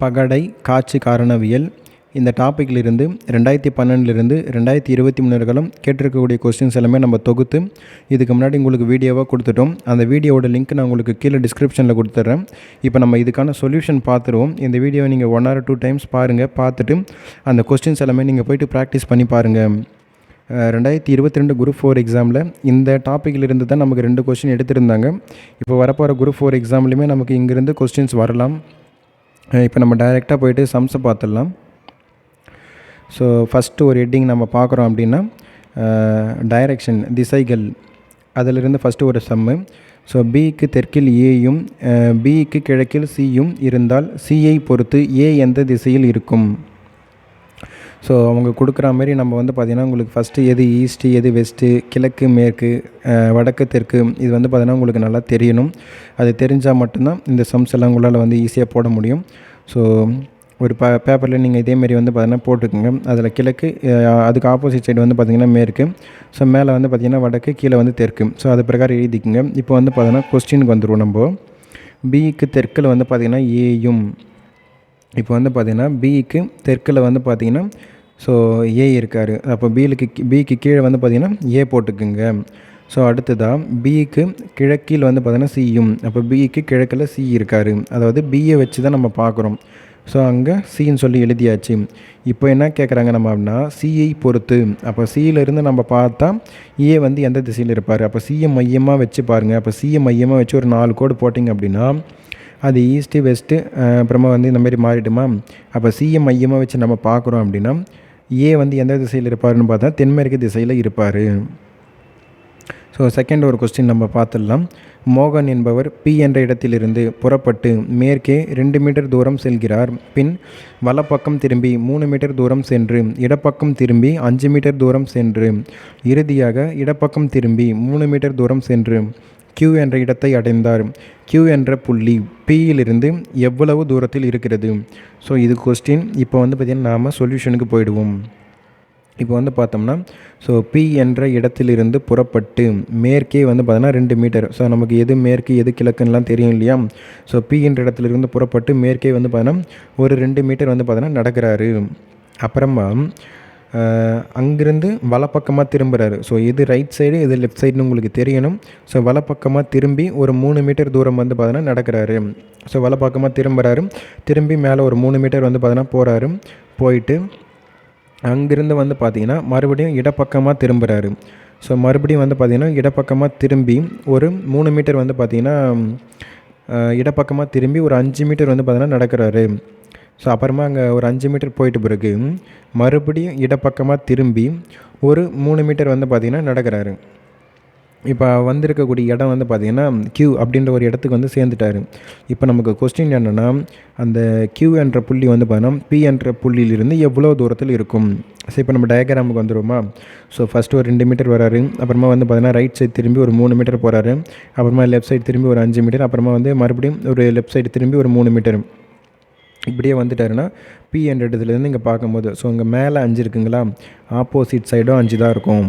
பகடை காட்சி காரணவியல் இந்த டாப்பிக்கிலிருந்து 2012 2023 வரைக்கும் கேட்டிருக்கக்கூடிய கொஸ்டின்ஸ் எல்லாமே நம்ம தொகுத்து இதுக்கு முன்னாடி உங்களுக்கு வீடியோவாக கொடுத்துட்டோம். அந்த வீடியோவோட லிங்க் நான் உங்களுக்கு கீழே டிஸ்கிரிப்ஷனில் கொடுத்துட்றேன். இப்போ நம்ம இதுக்கான சொல்யூஷன் பார்த்துருவோம். இந்த வீடியோவை நீங்கள் 1 or 2 டைம்ஸ் பாருங்கள். பார்த்துட்டு அந்த கொஸ்டின்ஸ் எல்லாமே நீங்கள் போய்ட்டு ப்ராக்டிஸ் பண்ணி பாருங்கள். 2022 குரூப் 4 எக்ஸாமில் இந்த டாப்பிக்கிலிருந்து தான் நமக்கு 2 கொஸ்டின் எடுத்திருந்தாங்க. இப்போ வரப்போகிற குரூப் 4 எக்ஸாம்லேயுமே நமக்கு இங்கேருந்து கொஸ்டின்ஸ் வரலாம். இப்போ நம்ம டைரெக்டாக போய்ட்டு சம்ஸை பார்த்துடலாம். ஸோ ஃபஸ்ட்டு ஒரு ஹெட்டிங் நம்ம பார்க்குறோம் அப்படின்னா டைரெக்ஷன் திசைகள், அதிலிருந்து ஃபஸ்ட்டு ஒரு சம்மு. ஸோ பிக்கு தெற்கில் ஏயும் பிக்கு கிழக்கில் சியும் இருந்தால் சியை பொறுத்து ஏ எந்த திசையில் இருக்கும். ஸோ அவங்க கொடுக்குற மாதிரி நம்ம வந்து பார்த்திங்கன்னா உங்களுக்கு ஃபஸ்ட்டு எது ஈஸ்ட்டு எது வெஸ்ட்டு, கிழக்கு மேற்கு, வடக்கு தெற்கு, இது வந்து பார்த்திங்கன்னா உங்களுக்கு நல்லா தெரியணும். அது தெரிஞ்சால் மட்டும்தான் இந்த சம்ஸ் எல்லாம் உங்களால் வந்து ஈஸியாக போட முடியும். ஸோ ஒரு பேப்பரில் நீங்கள் இதேமாரி வந்து பார்த்திங்கன்னா போட்டுக்கோங்க. அதில் கிழக்கு, அதுக்கு ஆப்போசிட் சைடு வந்து பார்த்திங்கன்னா மேற்கு, ஸோ மேலே வந்து பார்த்திங்கன்னா வடக்கு, கீழே வந்து தெற்கு. ஸோ அது பிரகாரம் எழுதிக்குங்க. இப்போ வந்து பார்த்திங்கன்னா கொஸ்டினுக்கு வந்துடுவோம். நம்ம பிக்கு தெற்கில் வந்து பார்த்திங்கன்னா ஏயும், இப்போ வந்து பார்த்திங்கன்னா பிக்கு தெற்கில் வந்து பார்த்திங்கன்னா ஸோ ஏ இருக்கார். அப்போ பிக்கு கீழே வந்து பார்த்திங்கன்னா ஏ போட்டுக்குங்க. ஸோ அடுத்ததாக பிக்கு கிழக்கில் வந்து பார்த்திங்கன்னா சியும், அப்போ பிக்கு கிழக்கில் சி இருக்கார். அதாவது பியை வச்சு தான் நம்ம பார்க்குறோம். ஸோ அங்கே சின்னு சொல்லி எழுதியாச்சு. இப்போ என்ன கேட்குறாங்க நம்ம அப்படின்னா சியை பொறுத்து. அப்போ சியிலேருந்து நம்ம பார்த்தா ஏ வந்து எந்த திசையில் இருப்பார். அப்போ சியை மையமாக வச்சு பாருங்கள். அப்போ சியை மையமாக வச்சு ஒரு 4 கோடு போட்டிங்க அப்படின்னா அது ஈஸ்ட்டு வெஸ்ட்டு அப்புறமா வந்து இந்த மாதிரி மாறிடுமா. அப்போ சியை மையமாக வச்சு நம்ம பார்க்குறோம் அப்படின்னா ஏ வந்து எந்த திசையில் இருப்பார்னு பார்த்தா தென்மேற்கு திசையில் இருப்பார். ஸோ செகண்ட் ஒரு கொஸ்டின் நம்ம பார்த்துடலாம். மோகன் என்பவர் பி என்ற இடத்திலிருந்து புறப்பட்டு மேற்கே 2 மீட்டர் தூரம் செல்கிறார். பின் வலப்பக்கம் திரும்பி 3 மீட்டர் தூரம் சென்று இடப்பக்கம் திரும்பி 5 மீட்டர் தூரம் சென்று இறுதியாக இடப்பக்கம் திரும்பி 3 மீட்டர் தூரம் சென்று Q என்ற இடத்தை அடைந்தார். Q என்ற புள்ளி Pயிலிருந்து எவ்வளவு தூரத்தில் இருக்கிறது? ஸோ இது கொஸ்டின். இப்போ வந்து பார்த்திங்கன்னா நாம் சொல்யூஷனுக்கு போயிடுவோம். இப்போ வந்து பார்த்தோம்னா ஸோ பி என்ற இடத்திலிருந்து புறப்பட்டு மேற்கே வந்து பார்த்தோன்னா 2 மீட்டர். ஸோ நமக்கு எது மேற்கு எது கிழக்குன்னெலாம் தெரியும் இல்லையா. ஸோ பி என்ற இடத்துலேருந்து புறப்பட்டு மேற்கே வந்து பார்த்தோன்னா ஒரு 2 மீட்டர் வந்து பார்த்தோன்னா நடக்கிறாரு. அப்புறமா அங்கேருந்து வலப்பக்கமாக திரும்புகிறாரு. ஸோ எது ரைட் சைடு எது லெஃப்ட் சைடுன்னு உங்களுக்கு தெரியணும். ஸோ வலப்பக்கமாக திரும்பி ஒரு 3 மீட்டர் தூரம் வந்து பார்த்தோன்னா நடக்கிறாரு. ஸோ வலப்பக்கமாக திரும்புகிறாரு. திரும்பி மேலே ஒரு 3 மீட்டர் வந்து பார்த்தோன்னா போகிறாரு. போயிட்டு அங்கேருந்து வந்து பார்த்திங்கன்னா மறுபடியும் இடப்பக்கமாக திரும்புகிறாரு. ஸோ மறுபடியும் வந்து பார்த்திங்கன்னா இடப்பக்கமாக திரும்பி ஒரு 3 மீட்டர் வந்து பார்த்திங்கன்னா இடப்பக்கமாக திரும்பி ஒரு 5 மீட்டர் வந்து பார்த்திங்கன்னா நடக்கிறாரு. ஸோ அப்புறமா அங்கே ஒரு 5 மீட்டர் போயிட்டு பிறகு மறுபடியும் இடப்பக்கமாக திரும்பி ஒரு 3 மீட்டர் வந்து பார்த்திங்கன்னா நடக்கிறாரு. இப்போ வந்திருக்கக்கூடிய இடம் வந்து பார்த்திங்கன்னா Q அப்படின்ற ஒரு இடத்துக்கு வந்து சேர்ந்துட்டார். இப்போ நமக்கு கொஸ்டின் என்னென்னா அந்த Q என்ற புள்ளி வந்து பார்த்தீங்கன்னா P என்ற புள்ளியிலிருந்து எவ்வளோ தூரத்தில் இருக்கும். ஸோ இப்போ நம்ம டயக்ராமுக்கு வந்துடுவோமா. ஸோ ஃபஸ்ட்டு ஒரு 2 மீட்டர் வராரு. அப்புறமா வந்து பார்த்திங்கன்னா ரைட் சைடு திரும்பி ஒரு 3 மீட்டர் போகிறாரு. அப்புறமா லெஃப்ட் சைடு திரும்பி ஒரு 5 மீட்டர். அப்புறமா வந்து மறுபடியும் ஒரு லெஃப்ட் சைடு திரும்பி ஒரு 3 மீட்டர். இப்படியே வந்துட்டாருன்னா P என்ற இடத்துலேருந்து இங்கே பார்க்கும்போது ஸோ இங்கே மேலே 5 இருக்குங்களா, ஆப்போசிட் சைடும் 5 தான் இருக்கும்.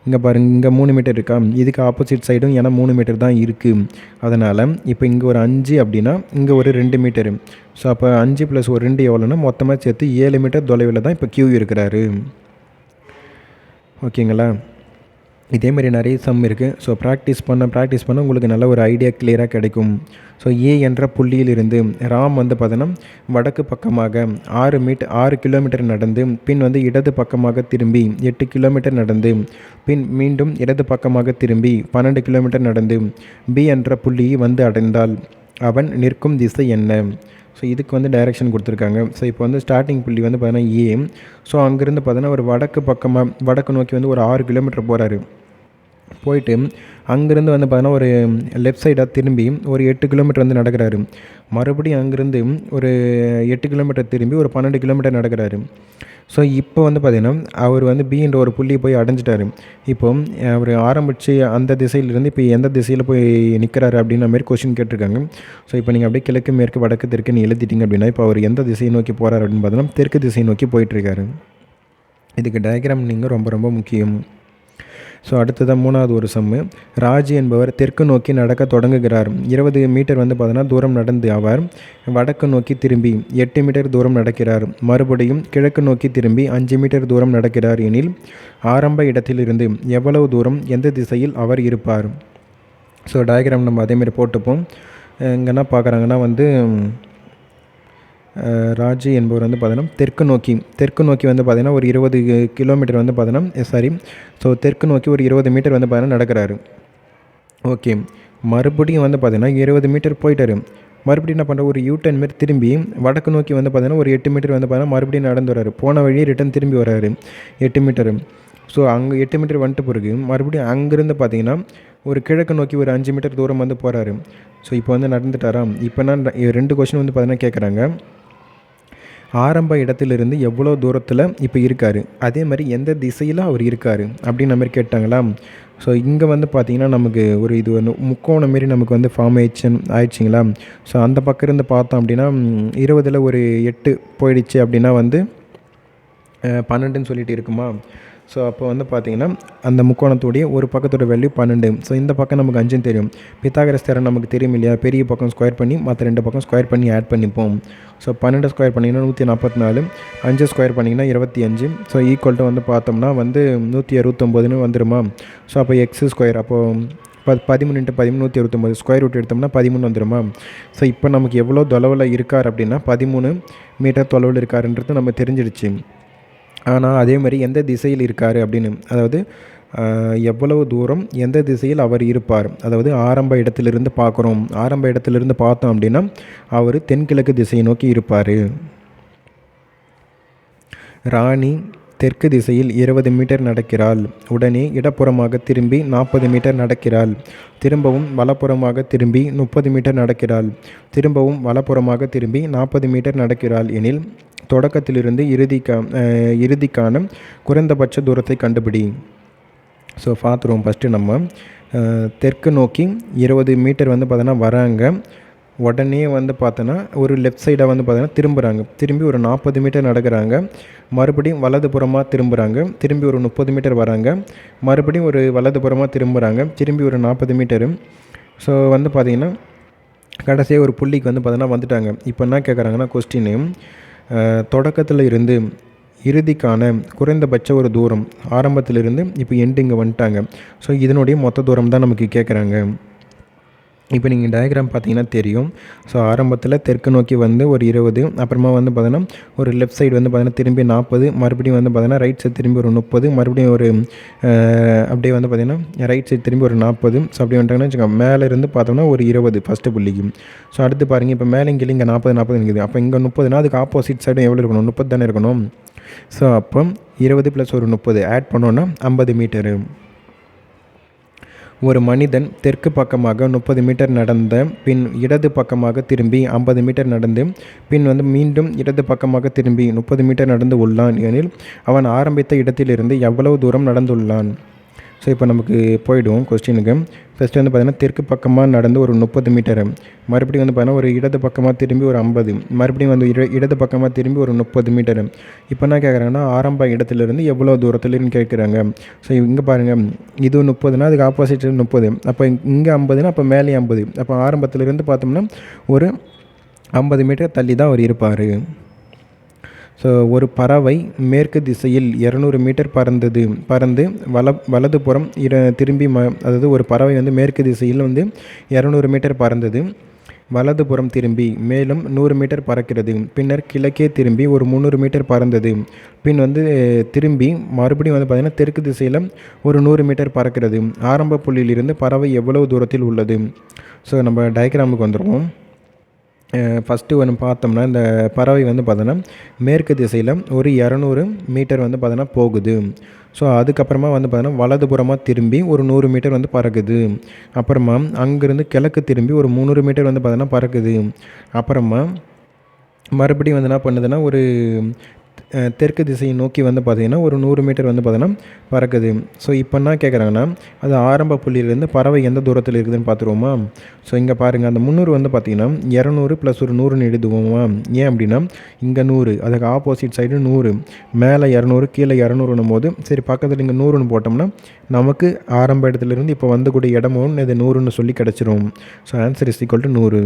இங்கே பாருங்கள், இங்கே 3 மீட்டர் இருக்கா, இதுக்கு ஆப்போசிட் சைடும் ஏன்னா 3 மீட்டர் தான் இருக்குது. அதனால் இப்போ இங்கே ஒரு 5 அப்படின்னா இங்கே ஒரு 2 மீட்டரு. ஸோ அப்போ 5 + ஒரு 2 எவ்வளோன்னா மொத்தமாக சேர்த்து 7 மீட்டர் தொலைவில் தான் இப்போ Q இருக்கிறாரு. ஓகேங்களா. இதேமாரி நிறைய சம் இருக்குது. ஸோ ப்ராக்டிஸ் பண்ண உங்களுக்கு நல்ல ஒரு ஐடியா கிளியராக கிடைக்கும். ஸோ ஏ என்ற புள்ளியிலிருந்து ராம் வந்து பார்த்தோன்னா வடக்கு பக்கமாக 6 கிலோமீட்டர் நடந்து பின் வந்து இடது பக்கமாக திரும்பி 8 கிலோமீட்டர் நடந்து பின் மீண்டும் இடது பக்கமாக திரும்பி 12 கிலோமீட்டர் நடந்து பி என்ற புள்ளியை வந்து அடைந்தால் அவன் நிற்கும் திசை என்ன? ஸோ இதுக்கு வந்து டைரெக்ஷன் கொடுத்துருக்காங்க. ஸோ இப்போ வந்து ஸ்டார்டிங் புள்ளி வந்து பார்த்தோன்னா ஏ. ஸோ அங்கேருந்து பார்த்தோன்னா ஒரு வடக்கு நோக்கி வந்து ஒரு 6 கிலோமீட்டர் போகிறாரு. போயிட்டு அங்கேருந்து வந்து பார்த்தோன்னா ஒரு லெஃப்ட் சைடாக திரும்பி ஒரு 8 கிலோமீட்டர் வந்து நடக்கிறாரு. மறுபடியும் அங்கேருந்து ஒரு 8 கிலோமீட்டர் திரும்பி ஒரு 12 கிலோமீட்டர் நடக்கிறாரு. ஸோ இப்போ வந்து பார்த்திங்கன்னா அவர் வந்து பின்ற ஒரு புள்ளியை போய் அடைஞ்சிட்டார். இப்போ அவர் ஆரம்பித்து அந்த திசையிலிருந்து இப்போ எந்த திசையில் போய் நிற்கிறாரு அப்படின்ற மாதிரி கொஸ்டின் கேட்டிருக்காங்க. ஸோ இப்போ நீங்கள் அப்படியே கிழக்கு மேற்கு வடக்கு தெற்குன்னு எழுதிட்டிங்க அப்படின்னா இப்போ அவர் எந்த திசையை நோக்கி போகிறார் அப்படின்னு பார்த்தோன்னா தெற்கு திசையை நோக்கி போயிட்டுருக்காரு. இதுக்கு டயக்ராம் நீங்கள் ரொம்ப ரொம்ப முக்கியம். ஸோ அடுத்ததாக 3வது ஒரு சம்மு. ராஜி என்பவர் தெற்கு நோக்கி நடக்க தொடங்குகிறார். 20 மீட்டர் வந்து பார்த்தோன்னா தூரம் நடந்து அவர் வடக்கு நோக்கி திரும்பி 8 மீட்டர் தூரம் நடக்கிறார். மறுபடியும் கிழக்கு நோக்கி திரும்பி 5 மீட்டர் தூரம் நடக்கிறார் எனில் ஆரம்ப இடத்திலிருந்து எவ்வளவு தூரம் எந்த திசையில் அவர் இருப்பார்? ஸோ டயக்ராம் நம்ம அதேமாரி போட்டுப்போம். இங்கே என்ன பார்க்குறாங்கன்னா வந்து ராஜி என்பவர் வந்து பார்த்தீங்கன்னா தெற்கு நோக்கி வந்து பார்த்திங்கன்னா ஒரு 20 கிலோமீட்டர் வந்து பார்த்தீங்கன்னா ஸோ தெற்கு நோக்கி ஒரு 20 மீட்டர் வந்து பார்த்தீங்கன்னா நடக்கிறாரு. ஓகே, மறுபடியும் வந்து பார்த்திங்கன்னா 20 மீட்டர் போயிட்டார். மறுபடியும் என்ன பண்ணுற ஒரு யூட்டர்ன் மாரி திரும்பி வடக்கு நோக்கி வந்து பார்த்திங்கன்னா ஒரு 8 மீட்டர் வந்து பார்த்தீங்கன்னா மறுபடியும் நடந்து வர்றாரு. போன வழியே ரிட்டன் திரும்பி வர்றாரு 8 மீட்டரு. ஸோ அங்கே 8 மீட்டர் வந்துட்டு பிறகு மறுபடியும் அங்கேருந்து பார்த்திங்கன்னா ஒரு கிழக்கு நோக்கி ஒரு 5 மீட்டர் தூரம் வந்து போகிறாரு. ஸோ இப்போ வந்து நடந்துட்டாரா? இப்போ நான் 2 கொஸ்டின் வந்து பார்த்தீங்கன்னா கேட்குறாங்க. ஆரம்ப இடத்திலிருந்து எவ்வளோ தூரத்தில் இப்போ இருக்கார், அதே மாதிரி எந்த திசையில் அவர் இருக்கார் அப்படின்னு மாதிரி கேட்டாங்களா? ஸோ இங்கே வந்து பார்த்திங்கன்னா நமக்கு ஒரு இது ஒன்று முக்கோணம் மாரி நமக்கு வந்து ஃபார்ம் ஆயிடுச்சிங்களா? ஸோ அந்த பக்கம் இருந்து பார்த்தோம் அப்படின்னா 20ல் ஒரு 8 போயிடுச்சு அப்படின்னா வந்து 12ன்னு சொல்லிட்டு இருக்குமா? ஸோ அப்போ வந்து பார்த்திங்கன்னா அந்த முக்கோணத்துடைய ஒரு பக்கத்தோட வேல்யூ 12. ஸோ இந்த பக்கம் நமக்கு 5ன்னு தெரியும். பித்தாகரஸ் தேற்றம் நமக்கு தெரியும் இல்லையா? பெரிய பக்கம் ஸ்கொயர் பண்ணி மற்ற 2 பக்கம் ஸ்கொயர் பண்ணி ஆட் பண்ணிப்போம். ஸோ 12 ஸ்கொயர் பண்ணிங்கன்னா 144, 5 ஸ்கொயர் பண்ணிங்கன்னா 25. ஸோ ஈக்குவல் டு வந்து பார்த்தோம்னா வந்து 169ன்னு வந்துடுமா? ஸோ அப்போ எக்ஸ் ஸ்கொயர் அப்போது 13 × 13 169 ஸ்கொயர் ரூட் எடுத்தோம்னா 13 வந்துடுமா? ஸோ இப்போ நமக்கு எவ்வளோ தொலைவில் இருக்கார் அப்படின்னா 13 மீட்டர் தொலைவில் இருக்காருன்றது நம்ம தெரிஞ்சிடுச்சு. ஆனால் அதே மாதிரி எந்த திசையில் இருக்கார் அப்படின்னு, அதாவது எவ்வளவு தூரம் எந்த திசையில் அவர் இருப்பார், அதாவது ஆரம்ப இடத்திலிருந்து பார்க்குறோம். ஆரம்ப இடத்திலிருந்து பார்த்தோம் அப்படின்னா அவர் தென்கிழக்கு திசையை நோக்கி இருப்பார். ராணி தெற்கு திசையில் 20 மீட்டர் நடக்கிறாள். உடனே இடப்புறமாக திரும்பி 40 மீட்டர் நடக்கிறாள். திரும்பவும் வலப்புறமாக திரும்பி 30 மீட்டர் நடக்கிறாள். திரும்பவும் வலப்புறமாக திரும்பி 40 மீட்டர் நடக்கிறாள் எனில் தொடக்கத்திலிருந்து இறுதிக்கான குறைந்தபட்ச தூரத்தை கண்டுபிடி. ஸோ பார்த்துருவோம். ஃபஸ்ட்டு நம்ம தெற்கு நோக்கி 20 மீட்டர் வந்து பார்த்தோன்னா வராங்க. உடனே வந்து பார்த்தோன்னா ஒரு லெஃப்ட் சைடாக வந்து பார்த்தோன்னா திரும்பி ஒரு 40 மீட்டர் நடக்கிறாங்க. மறுபடியும் வலதுபுறமாக திரும்பி ஒரு 30 மீட்டர் வராங்க. மறுபடியும் ஒரு வலதுபுறமாக திரும்பி ஒரு 40 மீட்டரு. ஸோ வந்து பார்த்திங்கன்னா கடைசியாக ஒரு புள்ளிக்கு வந்து பார்த்தோன்னா வந்துட்டாங்க. இப்போ என்ன கேட்குறாங்கன்னா கொஸ்டின்னு, தொடக்கத்தில் இருந்து இறுதிக்கான குறைந்தபட்ச ஒரு தூரம், ஆரம்பத்திலிருந்து இப்போ எண்டிங்க வந்துட்டாங்க. ஸோ இதனுடைய மொத்த தூரம் தான் நமக்கு கேட்குறாங்க. இப்போ நீங்கள் டயக்ராம் பார்த்தீங்கன்னா தெரியும். ஸோ ஆரம்பத்தில் தெற்கு நோக்கி வந்து ஒரு 20, அப்புறமா வந்து பார்த்தோன்னா ஒரு லெஃப்ட் சைடு வந்து பார்த்தோன்னா திரும்பி 40, மறுபடியும் வந்து பார்த்தோன்னா ரைட் சைடு திரும்பி ஒரு 30, மறுபடியும் ஒரு அப்படியே வந்து பார்த்திங்கன்னா ரைட் சைடு திரும்பி ஒரு 40. ஸோ அப்படி வந்துட்டாங்கன்னா வச்சுக்கோங்க, மேலே இருந்து பார்த்தோம்னா ஒரு 20 ஃபஸ்ட்டு புள்ளிக்கு. ஸோ அடுத்து பாருங்கள், இப்போ மேலே இங்கே 40 இருக்குது. அப்போ இங்கே 30னா அதுக்கு ஆப்போசிட் சைடும் எவ்வளோ இருக்கணும்? 30 தானே இருக்கணும். ஸோ அப்போ 20 + ஒரு 30 ஆட் பண்ணோன்னா 50 மீட்டரு. ஒரு மனிதன் தெற்கு பக்கமாக 30 மீட்டர் நடந்த பின் இடது பக்கமாக திரும்பி 50 மீட்டர் நடந்து பின் வந்து மீண்டும் இடது பக்கமாக திரும்பி 30 மீட்டர் நடந்து உள்ளான் எனில் அவன் ஆரம்பித்த இடத்திலிருந்து எவ்வளவு தூரம் நடந்துள்ளான்? ஸோ இப்போ நமக்கு போய்டும் கொஸ்டினுக்கு. ஃபஸ்ட்டு வந்து பார்த்திங்கன்னா தெற்கு பக்கமாக நடந்து ஒரு 30 மீட்டரு, மறுபடியும் வந்து பார்த்திங்கன்னா ஒரு இடது பக்கமாக திரும்பி ஒரு 50, மறுபடியும் வந்து இடது பக்கமாக திரும்பி ஒரு 30 மீட்டரு. இப்போ என்ன கேட்குறாங்கன்னா ஆரம்ப இடத்துலேருந்து எவ்வளோ தூரத்துலன்னு கேட்குறாங்க. ஸோ இங்கே பாருங்கள், இது 30னா அதுக்கு ஆப்போசிட் 30, அப்போ இங்கே 50னா அப்போ மேலே 50. அப்போ ஆரம்பத்துலேருந்து பார்த்தோம்னா ஒரு 50 மீட்டர் தள்ளி தான் அவர் இருப்பார். ஸோ ஒரு பறவை மேற்கு திசையில் 200 மீட்டர் பறந்து வலதுபுறம் திரும்பி அதாவது ஒரு பறவை வந்து மேற்கு திசையில் வந்து 200 மீட்டர் பறந்தது, வலதுபுறம் திரும்பி மேலும் 100 மீட்டர் பறக்கிறது. பின்னர் கிழக்கே திரும்பி ஒரு 300 மீட்டர் பறந்தது. பின் வந்து திரும்பி மறுபடியும் வந்து பார்த்திங்கன்னா தெற்கு திசையில் ஒரு 100 மீட்டர் பறக்கிறது. ஆரம்ப புள்ளியிலிருந்து பறவை எவ்வளவு தூரத்தில் உள்ளது? ஸோ நம்ம டயக்ராமுக்கு வந்துடுவோம். ஃபஸ்ட்டு ஒன்று பார்த்தோம்னா இந்த பறவை வந்து பார்த்தோன்னா மேற்கு திசையில் ஒரு 200 மீட்டர் வந்து பார்த்தோன்னா போகுது. ஸோ அதுக்கப்புறமா வந்து பார்த்தோன்னா வலதுபுறமாக திரும்பி ஒரு 100 மீட்டர் வந்து பறக்குது. அப்புறமா அங்கேருந்து கிழக்கு திரும்பி ஒரு 300 மீட்டர் வந்து பார்த்தோன்னா பறக்குது. அப்புறமா மறுபடியும் வந்து என்ன பண்ணுதுன்னா ஒரு தெற்கு திசையை நோக்கி வந்து பார்த்திங்கன்னா ஒரு 100 மீட்டர் வந்து பார்த்திங்கன்னா பறக்குது. ஸோ இப்போ என்ன கேட்குறாங்கன்னா, அது ஆரம்ப புள்ளியிலேருந்து பறவை எந்த தூரத்தில் இருக்குதுன்னு பார்த்துருவோமா? ஸோ இங்கே பாருங்கள், அந்த 300 வந்து பார்த்திங்கன்னா 200 + ஒரு 100ன்னு எழுதுவோமா? ஏன் அப்படின்னா, இங்கே 100, அதுக்கு ஆப்போசிட் சைடு 100, மேலே 200 கீழே 200ன்னும் போது சரி பக்கத்தில் இங்கே 100ன்னு போட்டோம்னா நமக்கு ஆரம்ப இடத்துலேருந்து இப்போ வந்துக்கூடிய இடமும் இது 100ன்னு சொல்லி கிடச்சிரும். So answer is equal to 100.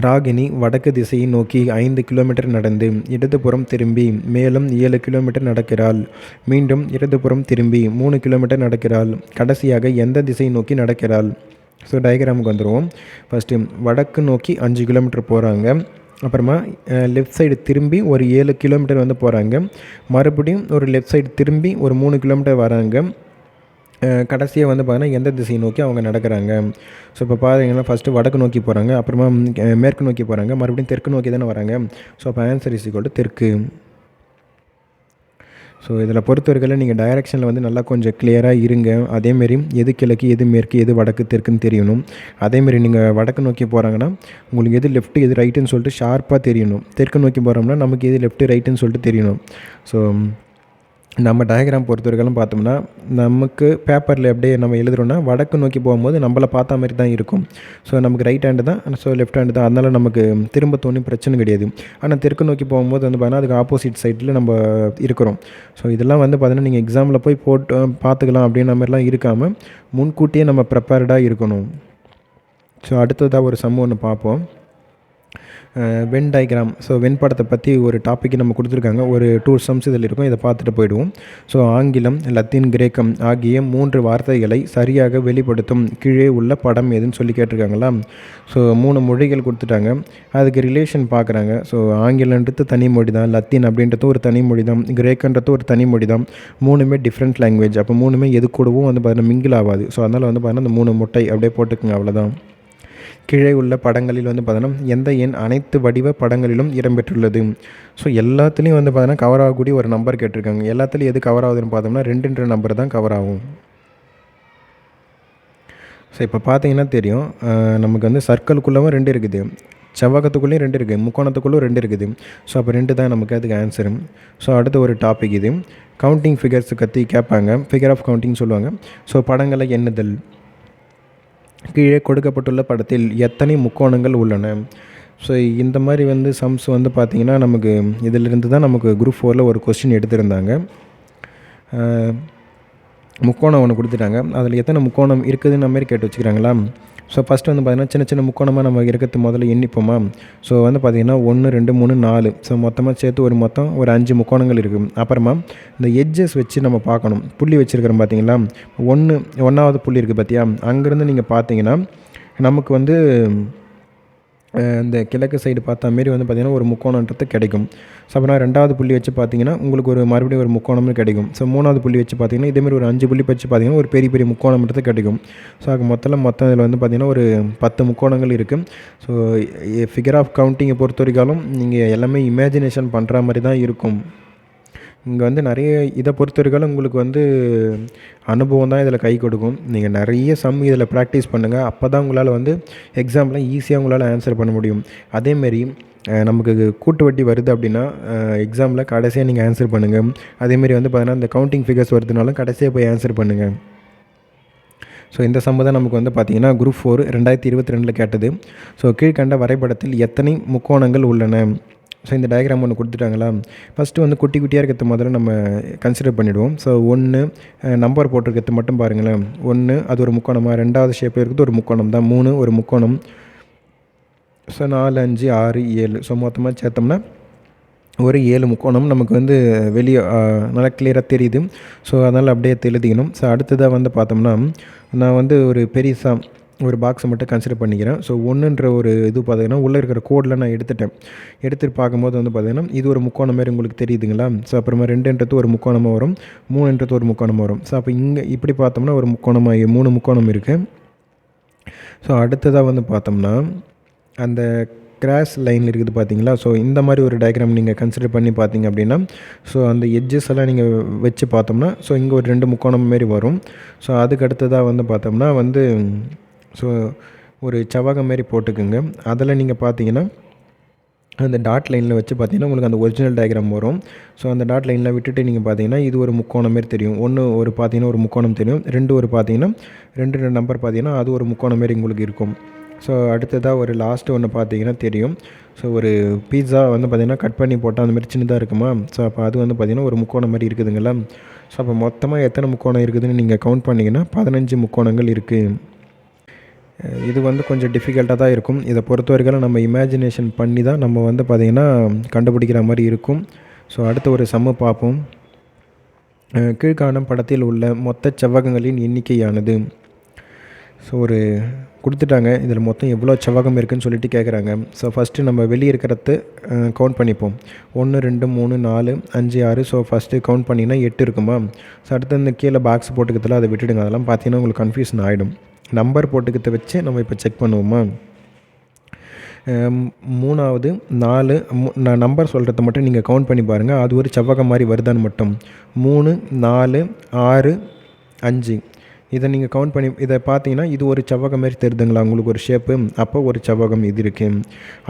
Ragini வடக்கு திசையை நோக்கி 5 கிலோமீட்டர் நடந்து இடதுபுறம் திரும்பி மேலும் 7 கிலோமீட்டர் நடக்கிறாள். மீண்டும் இடதுபுறம் திரும்பி 3 கிலோமீட்டர் நடக்கிறாள். கடைசியாக எந்த திசையை நோக்கி நடக்கிறாள்? ஸோ டயக்ராமுக்கு வந்துடுவோம். ஃபஸ்ட்டு வடக்கு நோக்கி 5 கிலோமீட்டர் போகிறாங்க. அப்புறமா லெஃப்ட் சைடு திரும்பி ஒரு 7 கிலோமீட்டர் வந்து போகிறாங்க. மறுபடியும் ஒரு லெஃப்ட் சைடு திரும்பி ஒரு 3 கிலோமீட்டர் வராங்க. கடைசியாக வந்து பார்த்தீங்கன்னா எந்த திசையை நோக்கி அவங்க நடக்கிறாங்க? ஸோ இப்போ பார்த்தீங்கன்னா ஃபஸ்ட்டு வடக்கு நோக்கி போகிறாங்க, அப்புறமா மேற்கு நோக்கி போகிறாங்க, மறுபடியும் தெற்கு நோக்கி தானே வராங்க. ஸோ அப்போ ஆன்சர் இஸ் ஈக்குவல் டு தெற்கு. ஸோ இதில் பொறுத்தவரையில் நீங்கள் டைரெக்ஷனில் வந்து நல்லா கொஞ்சம் கிளியராக இருங்க. அதேமாரி எது கிழக்கு, எது மேற்கு, எது வடக்கு, தெற்குன்னு தெரியணும். அதேமாரி நீங்கள் வடக்கு நோக்கி போகிறாங்கன்னா உங்களுக்கு எது லெஃப்ட்டு எது ரைட்டுன்னு சொல்லிட்டு ஷார்ப்பாக தெரியணும். தெற்கு நோக்கி போகிறோம்னா நமக்கு எது லெஃப்ட்டு ரைட்டுன்னு சொல்லிட்டு தெரியணும். ஸோ நம்ம டயக்ராம் பொறுத்தவரைக்கும் பார்த்தோம்னா நமக்கு பேப்பரில் அப்படியே நம்ம எழுதுகிறோன்னா வடக்கு நோக்கி போகும்போது நம்மளை பார்த்த மாதிரி தான் இருக்கும். ஸோ நமக்கு ரைட் ஹேண்டு தான், ஸோ லெஃப்ட் ஹேண்டு தான், அதனால் நமக்கு திரும்ப தோணி பிரச்சனை கிடையாது. ஆனால் தெற்கு நோக்கி போகும்போது வந்து பார்த்தீங்கன்னா அதுக்கு ஆப்போசிட் சைடில் நம்ம இருக்கிறோம். ஸோ இதெல்லாம் வந்து பார்த்தீங்கன்னா நீங்கள் எக்ஸாமில் போய் போட்டு பார்த்துக்கலாம் அப்படின்ற மாதிரிலாம் இருக்காமல் முன்கூட்டியே நம்ம ப்ரிப்பேர்டாக இருக்கணும். ஸோ அடுத்ததாக ஒரு சம் ஒன்று பார்ப்போம். Venn diagram. ஸோ வென் படத்தை பற்றி ஒரு டாப்பிக் நம்ம கொடுத்துருக்காங்க. ஒரு 2 சம்ஸ் இதில் இருக்கும், இதை பார்த்துட்டு போயிடுவோம். ஸோ ஆங்கிலம், லத்தீன், கிரேக்கம் ஆகிய 3 வார்த்தைகளை சரியாக வெளிப்படுத்தும் கீழே உள்ள படம் எதுன்னு சொல்லி கேட்டிருக்காங்களா. ஸோ 3 மொழிகள் கொடுத்துட்டாங்க, அதுக்கு ரிலேஷன் பார்க்குறாங்க. ஸோ ஆங்கிலன்றது தனி மொழி தான், லத்தீன் அப்படின்றது ஒரு தனி மொழி தான், கிரேக்கன்றது ஒரு தனி மொழி தான். 3மே டிஃப்ரெண்ட் லாங்குவேஜ். அப்போ 3மே எது கூடவும் வந்து பார்த்தீங்கன்னா மிங்கில் ஆகாது. ஸோ அதனால் வந்து பார்த்தீங்கன்னா அந்த 3 முட்டை அப்படியே போட்டுக்குங்க, அவ்வளோதான். கீழே உள்ள படங்களில் வந்து பார்த்தோன்னா எந்த எண் அனைத்து வடிவ படங்களிலும் இடம்பெற்றுள்ளது. ஸோ எல்லாத்துலேயும் வந்து பார்த்தோன்னா கவர் ஆகக்கூடிய ஒரு நம்பர் கேட்டிருக்காங்க. எல்லாத்துலேயும் எது கவர் ஆகுதுன்னு பார்த்தோம்னா 2ன்ற நம்பர் தான் கவர் ஆகும். ஸோ இப்போ பார்த்தீங்கன்னா தெரியும், நமக்கு வந்து சர்க்கிளுக்குள்ளவும் 2 இருக்குது, செவ்வகத்துக்குள்ளேயும் 2 இருக்குது, முக்கோணத்துக்குள்ளே 2 இருக்குது. ஸோ அப்போ 2 தான் நமக்கு அதுக்கு ஆன்சரு. ஸோ அடுத்த ஒரு டாபிக் இது கவுண்டிங் ஃபிகர்ஸ் பற்றி கேட்பாங்க, ஃபிகர் ஆஃப் கவுண்டிங் சொல்லுவாங்க. ஸோ படங்களை எண்ணுதல். கீழே கொடுக்கப்பட்டுள்ள படத்தில் எத்தனை முக்கோணங்கள் உள்ளன? ஸோ இந்த மாதிரி வந்து சம்ஸ் வந்து பார்த்திங்கன்னா நமக்கு இதிலிருந்து தான் நமக்கு குரூப் 4ல் ஒரு கொஸ்டின் எடுத்திருந்தாங்க. முக்கோணம் ஒன்று கொடுத்துட்டாங்க, அதில் எத்தனை முக்கோணம் இருக்குதுன்னு மாதிரி கேட்டு வச்சுக்கிறாங்களா. ஸோ ஃபஸ்ட்டு வந்து பார்த்திங்கன்னா சின்ன சின்ன முக்கோணமாக நம்ம இருக்கிறது முதல்ல எண்ணிப்போமா. ஸோ வந்து பார்த்திங்கன்னா 1 2 3 4, ஸோ மொத்தமாக சேர்த்து ஒரு 5 முக்கோணங்கள் இருக்குது. அப்புறமா இந்த எட்ஜஸ் வச்சு நம்ம பார்க்கணும். புள்ளி வச்சுருக்கிறோம் பார்த்தீங்களா, 1வது புள்ளி இருக்குது பார்த்தியா, அங்கேருந்து நீங்கள் பார்த்தீங்கன்னா நமக்கு வந்து இந்த கிழக்கு சைடு பார்த்தா மாரி வந்து பார்த்திங்கன்னா ஒரு முக்கோணன்றது கிடைக்கும். ஸோ அப்புறம் 2வது புள்ளி வச்சு பார்த்தீங்கன்னா உங்களுக்கு ஒரு மறுபடியும் ஒரு முக்கோணம்னு கிடைக்கும். ஸோ 3வது புள்ளி வச்சு பார்த்தீங்கன்னா இதேமாதிரி ஒரு 5 புள்ளி வச்சு பார்த்தீங்கன்னா ஒரு பெரிய பெரிய முக்கோணம்ன்றது கிடைக்கும். ஸோ அது மொத்தம் இதில் வந்து பார்த்திங்கன்னா ஒரு 10 முக்கோணங்கள் இருக்குது. ஸோ ஃபிகர் ஆஃப் கவுண்டிங்கை பொறுத்த வரைக்கும் நீங்கள் எல்லாமே இமேஜினேஷன் பண்ணுற மாதிரி தான் இருக்கும். இங்கே வந்து நிறைய இதை பொறுத்த வரைக்கும் உங்களுக்கு வந்து அனுபவம் தான் இதில் கை கொடுக்கும். நீங்கள் நிறைய சம் இதில் ப்ராக்டிஸ் பண்ணுங்கள், அப்போ தான் உங்களால் வந்து எக்ஸாமில் ஈஸியாக உங்களால் ஆன்சர் பண்ண முடியும். அதேமாரி நமக்கு கூட்டு வட்டி வருது அப்படின்னா எக்ஸாமில் கடைசியாக நீங்கள் ஆன்சர் பண்ணுங்கள். அதேமாரி வந்து பார்த்தீங்கன்னா இந்த கவுண்டிங் ஃபிகர்ஸ் வருதுனாலும் கடைசியாக போய் ஆன்சர் பண்ணுங்கள். ஸோ இந்த சம்ம தான் நமக்கு வந்து பார்த்திங்கன்னா குரூப் 4 2022 கேட்டது. ஸோ கீழ்கண்ட வரைபடத்தில் எத்தனை முக்கோணங்கள் உள்ளன? ஸோ இந்த டயக்ராம் ஒன்று கொடுத்துட்டாங்களா. ஃபஸ்ட்டு வந்து குட்டி குட்டியாக இருக்கிறது முதல்ல நம்ம கன்சிடர் பண்ணிவிடுவோம். ஸோ 1 நம்பர் போட்டிருக்கிறது மட்டும் பாருங்களேன், 1 அது ஒரு முக்கோணமாக, 2வது ஷேப்பில் இருக்கிறது ஒரு முக்கோணம் தான், 3 ஒரு முக்கோணம். ஸோ 4 5 6 7, ஸோ மொத்தமாக சேர்த்தோம்னா ஒரு 7 முக்கோணம் நமக்கு வந்து வெளியே நல்லா கிளியராக தெரியுது. ஸோ அதனால் அப்படியே எழுதிக்கணும். ஸோ அடுத்ததாக வந்து பார்த்தோம்னா நான் வந்து ஒரு பெரிசா ஒரு பாக்ஸை மட்டும் கன்சிடர் பண்ணிக்கிறேன். ஸோ 1ன்ற ஒரு இது பார்த்தீங்கன்னா உள்ளே இருக்கிற கோடில் நான் எடுத்துகிட்டு பார்க்கும்போது வந்து பார்த்திங்கன்னா இது ஒரு முக்கோணம் மாதிரி உங்களுக்கு தெரியுதுங்களா. ஸோ அப்புறமா 2ன்றது ஒரு முக்கோணமாக வரும், 3ன்றது ஒரு முக்கோணமாக வரும். ஸோ அப்போ இங்கே இப்படி பார்த்தோம்னா ஒரு முக்கோணமாக 3 முக்கோணம் இருக்குது. ஸோ அடுத்ததாக வந்து பார்த்தோம்னா அந்த கிராஸ் லைன் இருக்குது பார்த்தீங்களா. ஸோ இந்த மாதிரி ஒரு டயக்ராம் நீங்கள் கன்சிடர் பண்ணி பார்த்தீங்க அப்படின்னா ஸோ அந்த எட்ஜஸ் எல்லாம் நீங்கள் வச்சு பார்த்தோம்னா ஸோ இங்கே ஒரு 2 முக்கோணம் மாரி வரும். ஸோ அதுக்கு அடுத்ததாக வந்து பார்த்தோம்னா வந்து ஸோ ஒரு செவ்வகம் மாரி போட்டுக்குங்க. அதில் நீங்கள் பார்த்தீங்கன்னா அந்த டாட் லைனில் வச்சு பார்த்தீங்கன்னா உங்களுக்கு அந்த ஒரிஜினல் டயக்ராம் வரும். ஸோ அந்த டாட் லைனில் விட்டுட்டு நீங்கள் பார்த்தீங்கன்னா இது ஒரு முக்கோணம் மாரி தெரியும். ஒன்று ஒரு பார்த்தீங்கன்னா ஒரு முக்கோணம் தெரியும். 2 ஒரு பார்த்தீங்கன்னா 2 நம்பர் பார்த்தீங்கன்னா அது ஒரு முக்கோணம் மாரி உங்களுக்கு இருக்கும். ஸோ அடுத்ததாக ஒரு லாஸ்ட்டு ஒன்று பார்த்தீங்கன்னா தெரியும். ஸோ ஒரு பீட்சா வந்து பார்த்திங்கன்னா கட் பண்ணி போட்டால் அந்த மாதிரி சின்னதாக இருக்குமா. ஸோ அப்போ அது வந்து பார்த்திங்கன்னா ஒரு முக்கோணம் மாதிரி இருக்குதுங்களா. ஸோ அப்போ மொத்தமாக எத்தனை முக்கோணம் இருக்குதுன்னு நீங்கள் கவுண்ட் பண்ணிங்கன்னா 15 முக்கோணங்கள் இருக்குது. இது வந்து கொஞ்சம் டிஃபிகல்ட்டாக தான் இருக்கும். இதை பொறுத்த வரைக்கும் நம்ம இமேஜினேஷன் பண்ணி தான் நம்ம வந்து பார்த்திங்கன்னா கண்டுபிடிக்கிற மாதிரி இருக்கும். ஸோ அடுத்த ஒரு சம்மு பார்ப்போம். கீழ்காணும் படத்தில் உள்ள மொத்த செவ்வகங்களின் எண்ணிக்கையானது. ஸோ ஒரு கொடுத்துட்டாங்க. இதில் மொத்தம் எவ்வளோ செவ்வகம் இருக்குதுன்னு சொல்லிட்டு கேட்குறாங்க. ஸோ ஃபஸ்ட்டு நம்ம வெளியே இருக்கிறது கவுண்ட் பண்ணிப்போம். 1 2 3 4 5 6. ஸோ ஃபஸ்ட்டு கவுண்ட் பண்ணிங்கன்னா 8 இருக்குமா. ஸோ அடுத்து இந்த கீழே பாக்ஸ் போட்டுக்கிறதுல அதை விட்டுடுங்க. அதெல்லாம் பார்த்தீங்கன்னா உங்களுக்கு கன்ஃபியூஷன் ஆகிடும். நம்பர் போட்டுக்கிறத வச்சு நம்ம இப்போ செக் பண்ணுவோமா. 3வது 4 நான் நம்பர் சொல்கிறத மட்டும் நீங்கள் கவுண்ட் பண்ணி பாருங்கள். அது ஒரு செவ்வகம் மாதிரி வருதான்னு மட்டும். 3 4 6 5. இதை நீங்கள் கவுண்ட் பண்ணி இதை பார்த்தீங்கன்னா இது ஒரு செவ்வகம் மாரி தெரியுதுங்களா உங்களுக்கு ஒரு ஷேப்பு. அப்போ ஒரு செவ்வகம் இது இருக்குது.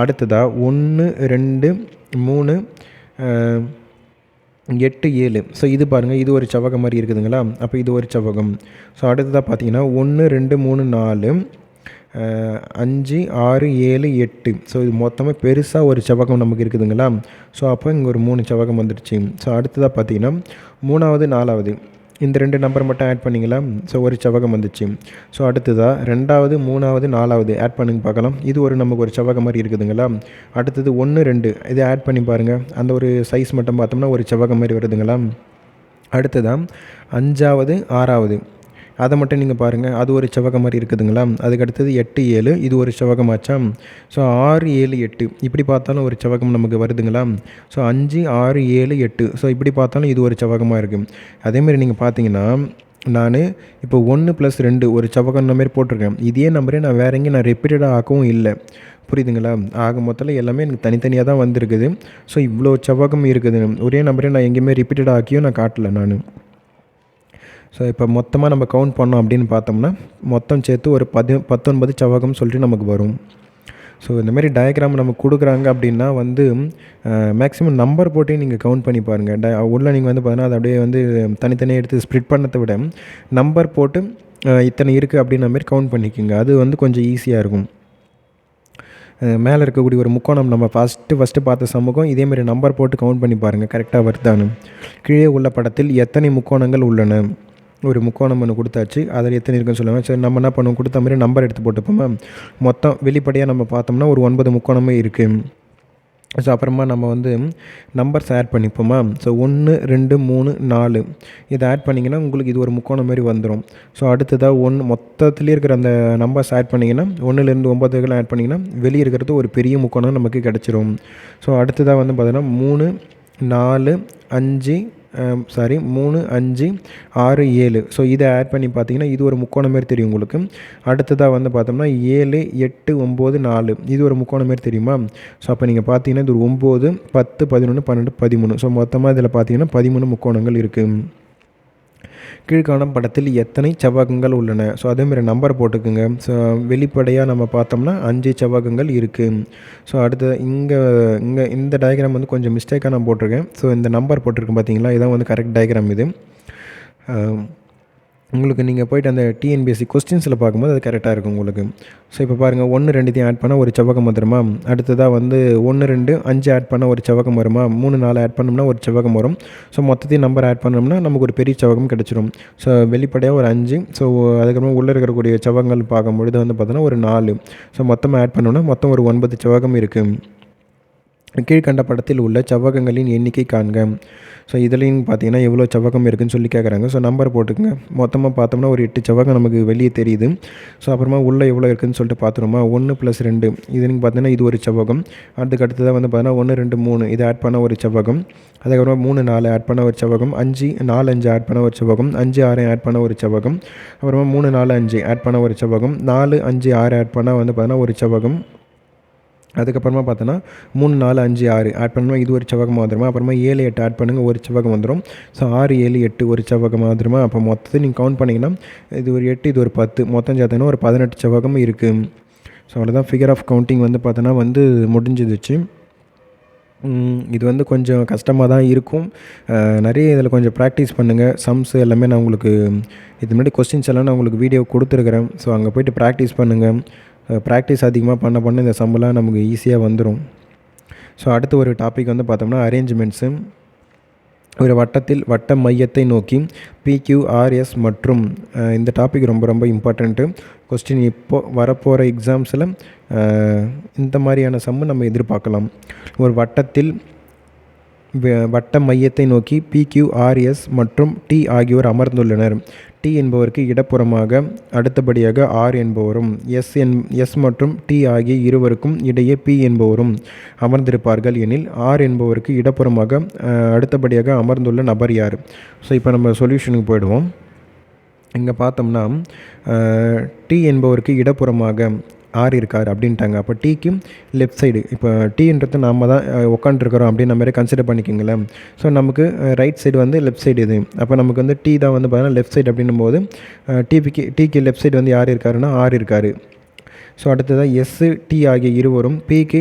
அடுத்ததாக 1 2 3 8 7. ஸோ இது பாருங்கள் இது ஒரு செவ்வகம் மாதிரி இருக்குதுங்களா. அப்போ இது ஒரு செவ்வகம். ஸோ அடுத்ததாக பார்த்தீங்கன்னா 1 2 3 4 5 6 7 8. ஸோ இது மொத்தமாக பெருசாக ஒரு செவ்வகம் நமக்கு இருக்குதுங்களா. ஸோ அப்போ இங்கே ஒரு 3 செவ்வகம் வந்துடுச்சு. ஸோ அடுத்ததாக பார்த்தீங்கன்னா 3வது 4வது இந்த 2 நம்பர் மட்டும் ஆட் பண்ணிங்களா. ஸோ ஒரு செவ்வகம் வந்துச்சு. ஸோ அடுத்ததாக 2வது 3வது 4வது ஆட் பண்ணுங்க பார்க்கலாம். இது ஒரு நமக்கு ஒரு செவ்வகம் மாதிரி இருக்குதுங்களா. அடுத்தது 1 2 இதை ஆட் பண்ணி பாருங்கள். அந்த ஒரு சைஸ் மட்டும் பார்த்தோம்னா ஒரு செவ்வகம் மாதிரி வருதுங்களா. அடுத்ததாக 5வது 6வது அதை மட்டும் நீங்கள் பாருங்கள். அது ஒரு செவ்வகம் மாதிரி இருக்குதுங்களா. அதுக்கு அடுத்தது 8 7 இது ஒரு செவ்வகமாச்சா. ஸோ 6 7 8 இப்படி பார்த்தாலும் ஒரு செவ்வகம் நமக்கு வருதுங்களா. ஸோ 5 6 7 8. ஸோ இப்படி பார்த்தாலும் இது ஒரு செவ்வகமாக இருக்குது. அதேமாதிரி நீங்கள் பார்த்தீங்கன்னா நான் இப்போ 1 + 2 ஒரு செவ்வகம் மாரி போட்டிருக்கேன். இதே நம்பரே நான் வேற எங்கேயும் நான் ரிப்பீட்டடாக ஆக்கவும் இல்லை. புரியுதுங்களா. ஆக மொத்தத்தில் எல்லாமே எனக்கு தனித்தனியாக தான் வந்திருக்குது. ஸோ இவ்வளோ செவ்வகம் இருக்குது. ஒரே நம்பரே நான் எங்கேயுமே ரிப்பீட்டடாக ஆக்கியும் நான் காட்டலை நான். ஸோ இப்போ மொத்தமாக நம்ம கவுண்ட் பண்ணோம் அப்படின்னு பார்த்தோம்னா மொத்தம் சேர்த்து ஒரு 19 செவ்வகம் சொல்லிட்டு நமக்கு வரும். ஸோ இந்தமாரி டயக்ராம் நமக்கு கொடுக்குறாங்க அப்படின்னா வந்து மேக்ஸிமம் நம்பர் போட்டே நீங்கள் கவுண்ட் பண்ணி பாருங்கள். உள்ளே நீங்கள் வந்து பார்த்தீங்கன்னா அதை அப்படியே வந்து தனித்தனியாக எடுத்து ஸ்ப்ளிட் பண்ணதை விட நம்பர் போட்டு இத்தனை இருக்குது அப்படின்ற மாதிரி கவுண்ட் பண்ணிக்கோங்க. அது வந்து கொஞ்சம் ஈஸியாக இருக்கும். மேலே இருக்கக்கூடிய ஒரு முக்கோணம் நம்ம ஃபஸ்ட்டு பார்த்த சமூகம் இதேமாரி நம்பர் போட்டு கவுண்ட் பண்ணி பாருங்கள் கரெக்டாக வருதானு. கீழே உள்ள படத்தில் எத்தனை முக்கோணங்கள் உள்ளன. ஒரு முக்கோணம் ஒன்று கொடுத்தாச்சு. அதில் எத்தனை இருக்குன்னு சொல்லுவாங்க. சரி நம்ம என்ன பண்ணுவோம், கொடுத்த மாதிரி நம்பர் எடுத்து போட்டுப்போமா. மொத்தம் வெளிப்படையாக நம்ம பார்த்தோம்னா ஒரு 9 முக்கோணமே இருக்குது. ஸோ அப்புறமா நம்ம வந்து நம்பர்ஸ் ஆட் பண்ணிப்போமா. ஸோ 1 2 3 4 இதை ஆட் பண்ணிங்கன்னா உங்களுக்கு இது ஒரு முக்கோணம் மாதிரி வந்துடும். ஸோ அடுத்ததாக மொத்தத்துலேயே இருக்கிற அந்த நம்பர்ஸ் ஆட் பண்ணிங்கன்னா 1லேருந்து 9 ஆட் பண்ணிங்கன்னா வெளியே இருக்கிறது ஒரு பெரிய முக்கோணம் நமக்கு கிடச்சிரும். ஸோ அடுத்ததாக வந்து பார்த்தீங்கன்னா 3 4 5 3 5 6 7. ஸோ இதை ஆட் பண்ணி பார்த்தீங்கன்னா இது ஒரு முக்கோணம் மாரி தெரியும் உங்களுக்கு. அடுத்ததாக வந்து பார்த்தோம்னா 7 8 9 4 இது ஒரு முக்கோணம் மாரி தெரியுமா. ஸோ அப்போ நீங்கள் பார்த்தீங்கன்னா இது ஒரு 9 10 11 12 13. ஸோ மொத்தமாக இதில் பார்த்தீங்கன்னா 13 முக்கோணங்கள் இருக்குது. கீழ்காணும் படத்தில் எத்தனை செவ்வகங்கள் உள்ளன. ஸோ அதேமாதிரி நம்பர் போட்டுக்குங்க. ஸோ வெளிப்படையாக நம்ம பார்த்தோம்னா 5 செவ்வகங்கள் இருக்குது. ஸோ அடுத்து இங்கே இந்த டயக்ராம் வந்து கொஞ்சம் மிஸ்டேக்காக நான் போட்டிருக்கேன். ஸோ இந்த நம்பர் போட்டிருக்கேன் பார்த்தீங்களா, இதான் வந்து கரெக்ட் டயக்ராம் இது. உங்களுக்கு நீங்கள் போய்ட்டு அந்த டிஎன்பிஎஸ்சி கொஸ்டின்ஸில் பார்க்கும்போது அது கரெக்டாக இருக்கும் உங்களுக்கு. ஸோ இப்போ பாருங்கள் 1 2 ஆட் பண்ணால் ஒரு செவ்வகம் வந்துடுமா. அடுத்ததாக வந்து 1 2 5 ஆட் பண்ணால் ஒரு செவ்வகம் வருமா. 3 4 ஆட் பண்ணோம்னா ஒரு செவ்வகம் வரும். ஸோ மொத்தத்தையும் நம்பர் ஆட் பண்ணோம்னா நமக்கு ஒரு பெரிய செவ்வகம் கிடச்சிரும். ஸோ வெளிப்படையாக ஒரு 5. ஸோ அதுக்கப்புறம் உள்ளே இருக்கக்கூடிய செவ்வகங்கள் பார்க்கும்பொழுது வந்து பார்த்தோன்னா ஒரு 4. ஸோ மொத்தமாக ஆட் பண்ணோம்னா மொத்தம் ஒரு 9 செவ்வகம் இருக்குது. கீழ்கண்ட படத்தில் உள்ள செவ்வகங்களின் எண்ணிக்கை காண்க. ஸோ இதுலேயும் பார்த்தீங்கன்னா எவ்வளோ செவ்வகம் இருக்குதுன்னு சொல்லி கேட்குறாங்க. ஸோ நம்பர் போட்டுக்கங்க. மொத்தமாக பார்த்தோம்னா ஒரு 8 செவ்வகம் நமக்கு வெளியே தெரியுது. ஸோ அப்புறமா உள்ளே எவ்வளோ இருக்குதுன்னு சொல்லிட்டு பார்த்துருமா. 1 + 2 இது நீங்கள் பார்த்தீங்கன்னா இது ஒரு செவ்வகம். அதுக்கு அடுத்ததாக வந்து பார்த்தீங்கன்னா 1 2 3 இதை ஆட் பண்ண ஒரு செவ்வகம். அதுக்கப்புறமா 3 4 ஆட் பண்ண ஒரு செவ்வகம். 4 5 ஆட் பண்ண ஒரு செவ்வகம். 5 6 ஆட் பண்ண ஒரு செவ்வகம். அப்புறமா 3 4 5 ஆட் பண்ண ஒரு செவ்வகம். 4 5 6 ஆட் பண்ணால் வந்து பார்த்தீங்கன்னா ஒரு செவ்வகம். அதுக்கப்புறமா பார்த்தோன்னா 3 4 5 6 ஆட் பண்ணால் இது ஒரு செவ்வகமாக வந்துடுமா. அப்புறமா 7 8 ஆட் பண்ணுங்கள் ஒரு செவ்வகம் வந்துடும். ஸோ 6 7 8 ஒரு செவ்வகமாக வந்துடுமா. அப்போ மொத்தத்தை நீங்கள் கவுண்ட் பண்ணிங்கன்னா இது ஒரு 8 இது ஒரு 10 மொத்தம் சேர்த்தோன்னா ஒரு 18 செவ்வகம் இருக்குது. ஸோ அவ்வளோதான். ஃபிகர் ஆஃப் கவுண்டிங் வந்து பார்த்தோன்னா வந்து முடிஞ்சிடுச்சு. இது வந்து கொஞ்சம் கஷ்டமாக தான் இருக்கும். நிறைய இதில் கொஞ்சம் ப்ராக்டிஸ் பண்ணுங்கள். சம்ஸ் எல்லாமே நான் உங்களுக்கு இது முன்னாடி கொஸ்டின்ஸ் எல்லாம் நான் உங்களுக்கு வீடியோ கொடுத்துருக்குறேன். ஸோ அங்கே போய்ட்டு ப்ராக்டிஸ் பண்ணுங்கள். ப்ராக்டிஸ் அதிகமாக பண்ண இந்த சம்மெல்லாம் நமக்கு ஈஸியாக வந்துடும். ஸோ அடுத்து ஒரு டாபிக் வந்து பார்த்தோம்னா அரேஞ்ச்மெண்ட்ஸு. ஒரு வட்டத்தில் வட்ட மையத்தை நோக்கி பிக்யூஆர்எஸ் மற்றும் இந்த டாபிக் ரொம்ப ரொம்ப இம்பார்ட்டண்ட்டு. கொஸ்டின் இப்போது வரப்போகிற எக்ஸாம்ஸில் இந்த மாதிரியான சம்மு நம்ம எதிர்பார்க்கலாம். ஒரு வட்டத்தில் வட்ட மையத்தை நோக்கி பிக்யூஆர்எஸ் மற்றும் டி ஆகியோர் அமர்ந்துள்ளனர். டி என்பவருக்கு இடப்புறமாக அடுத்தபடியாக ஆர் என்பவரும் எஸ் மற்றும் டி ஆகிய இருவருக்கும் இடையே பி என்பவரும் அமர்ந்திருப்பார்கள் எனில் ஆர் என்பவருக்கு இடப்புறமாக அடுத்தபடியாக அமர்ந்துள்ள நபர் யார்? ஸோ இப்போ நம்ம சொல்யூஷனுக்கு போயிடுவோம். இங்கே பார்த்தோம்னா டி என்பவருக்கு இடப்புறமாக ஆர் இருக்கார் அப்படின்ட்டாங்க. அப்போ டீக்கு லெஃப்ட் சைடு, இப்போ டீன்றது நாம் தான் உட்காந்துருக்குறோம் அப்படின்னு மாதிரி கன்சிடர் பண்ணிக்கோங்களேன். ஸோ நமக்கு ரைட் சைடு வந்து லெஃப்ட் சைடு இது. அப்போ நமக்கு வந்து டீ தான் வந்து பார்த்தீங்கன்னா லெஃப்ட் சைடு அப்படின்னும் போது டீக்கு லெஃப்ட் சைடு வந்து யார் இருக்காருன்னா ஆர் இருக்கார். ஸோ அடுத்ததாக எஸ்ஸு டி ஆகிய இருவரும்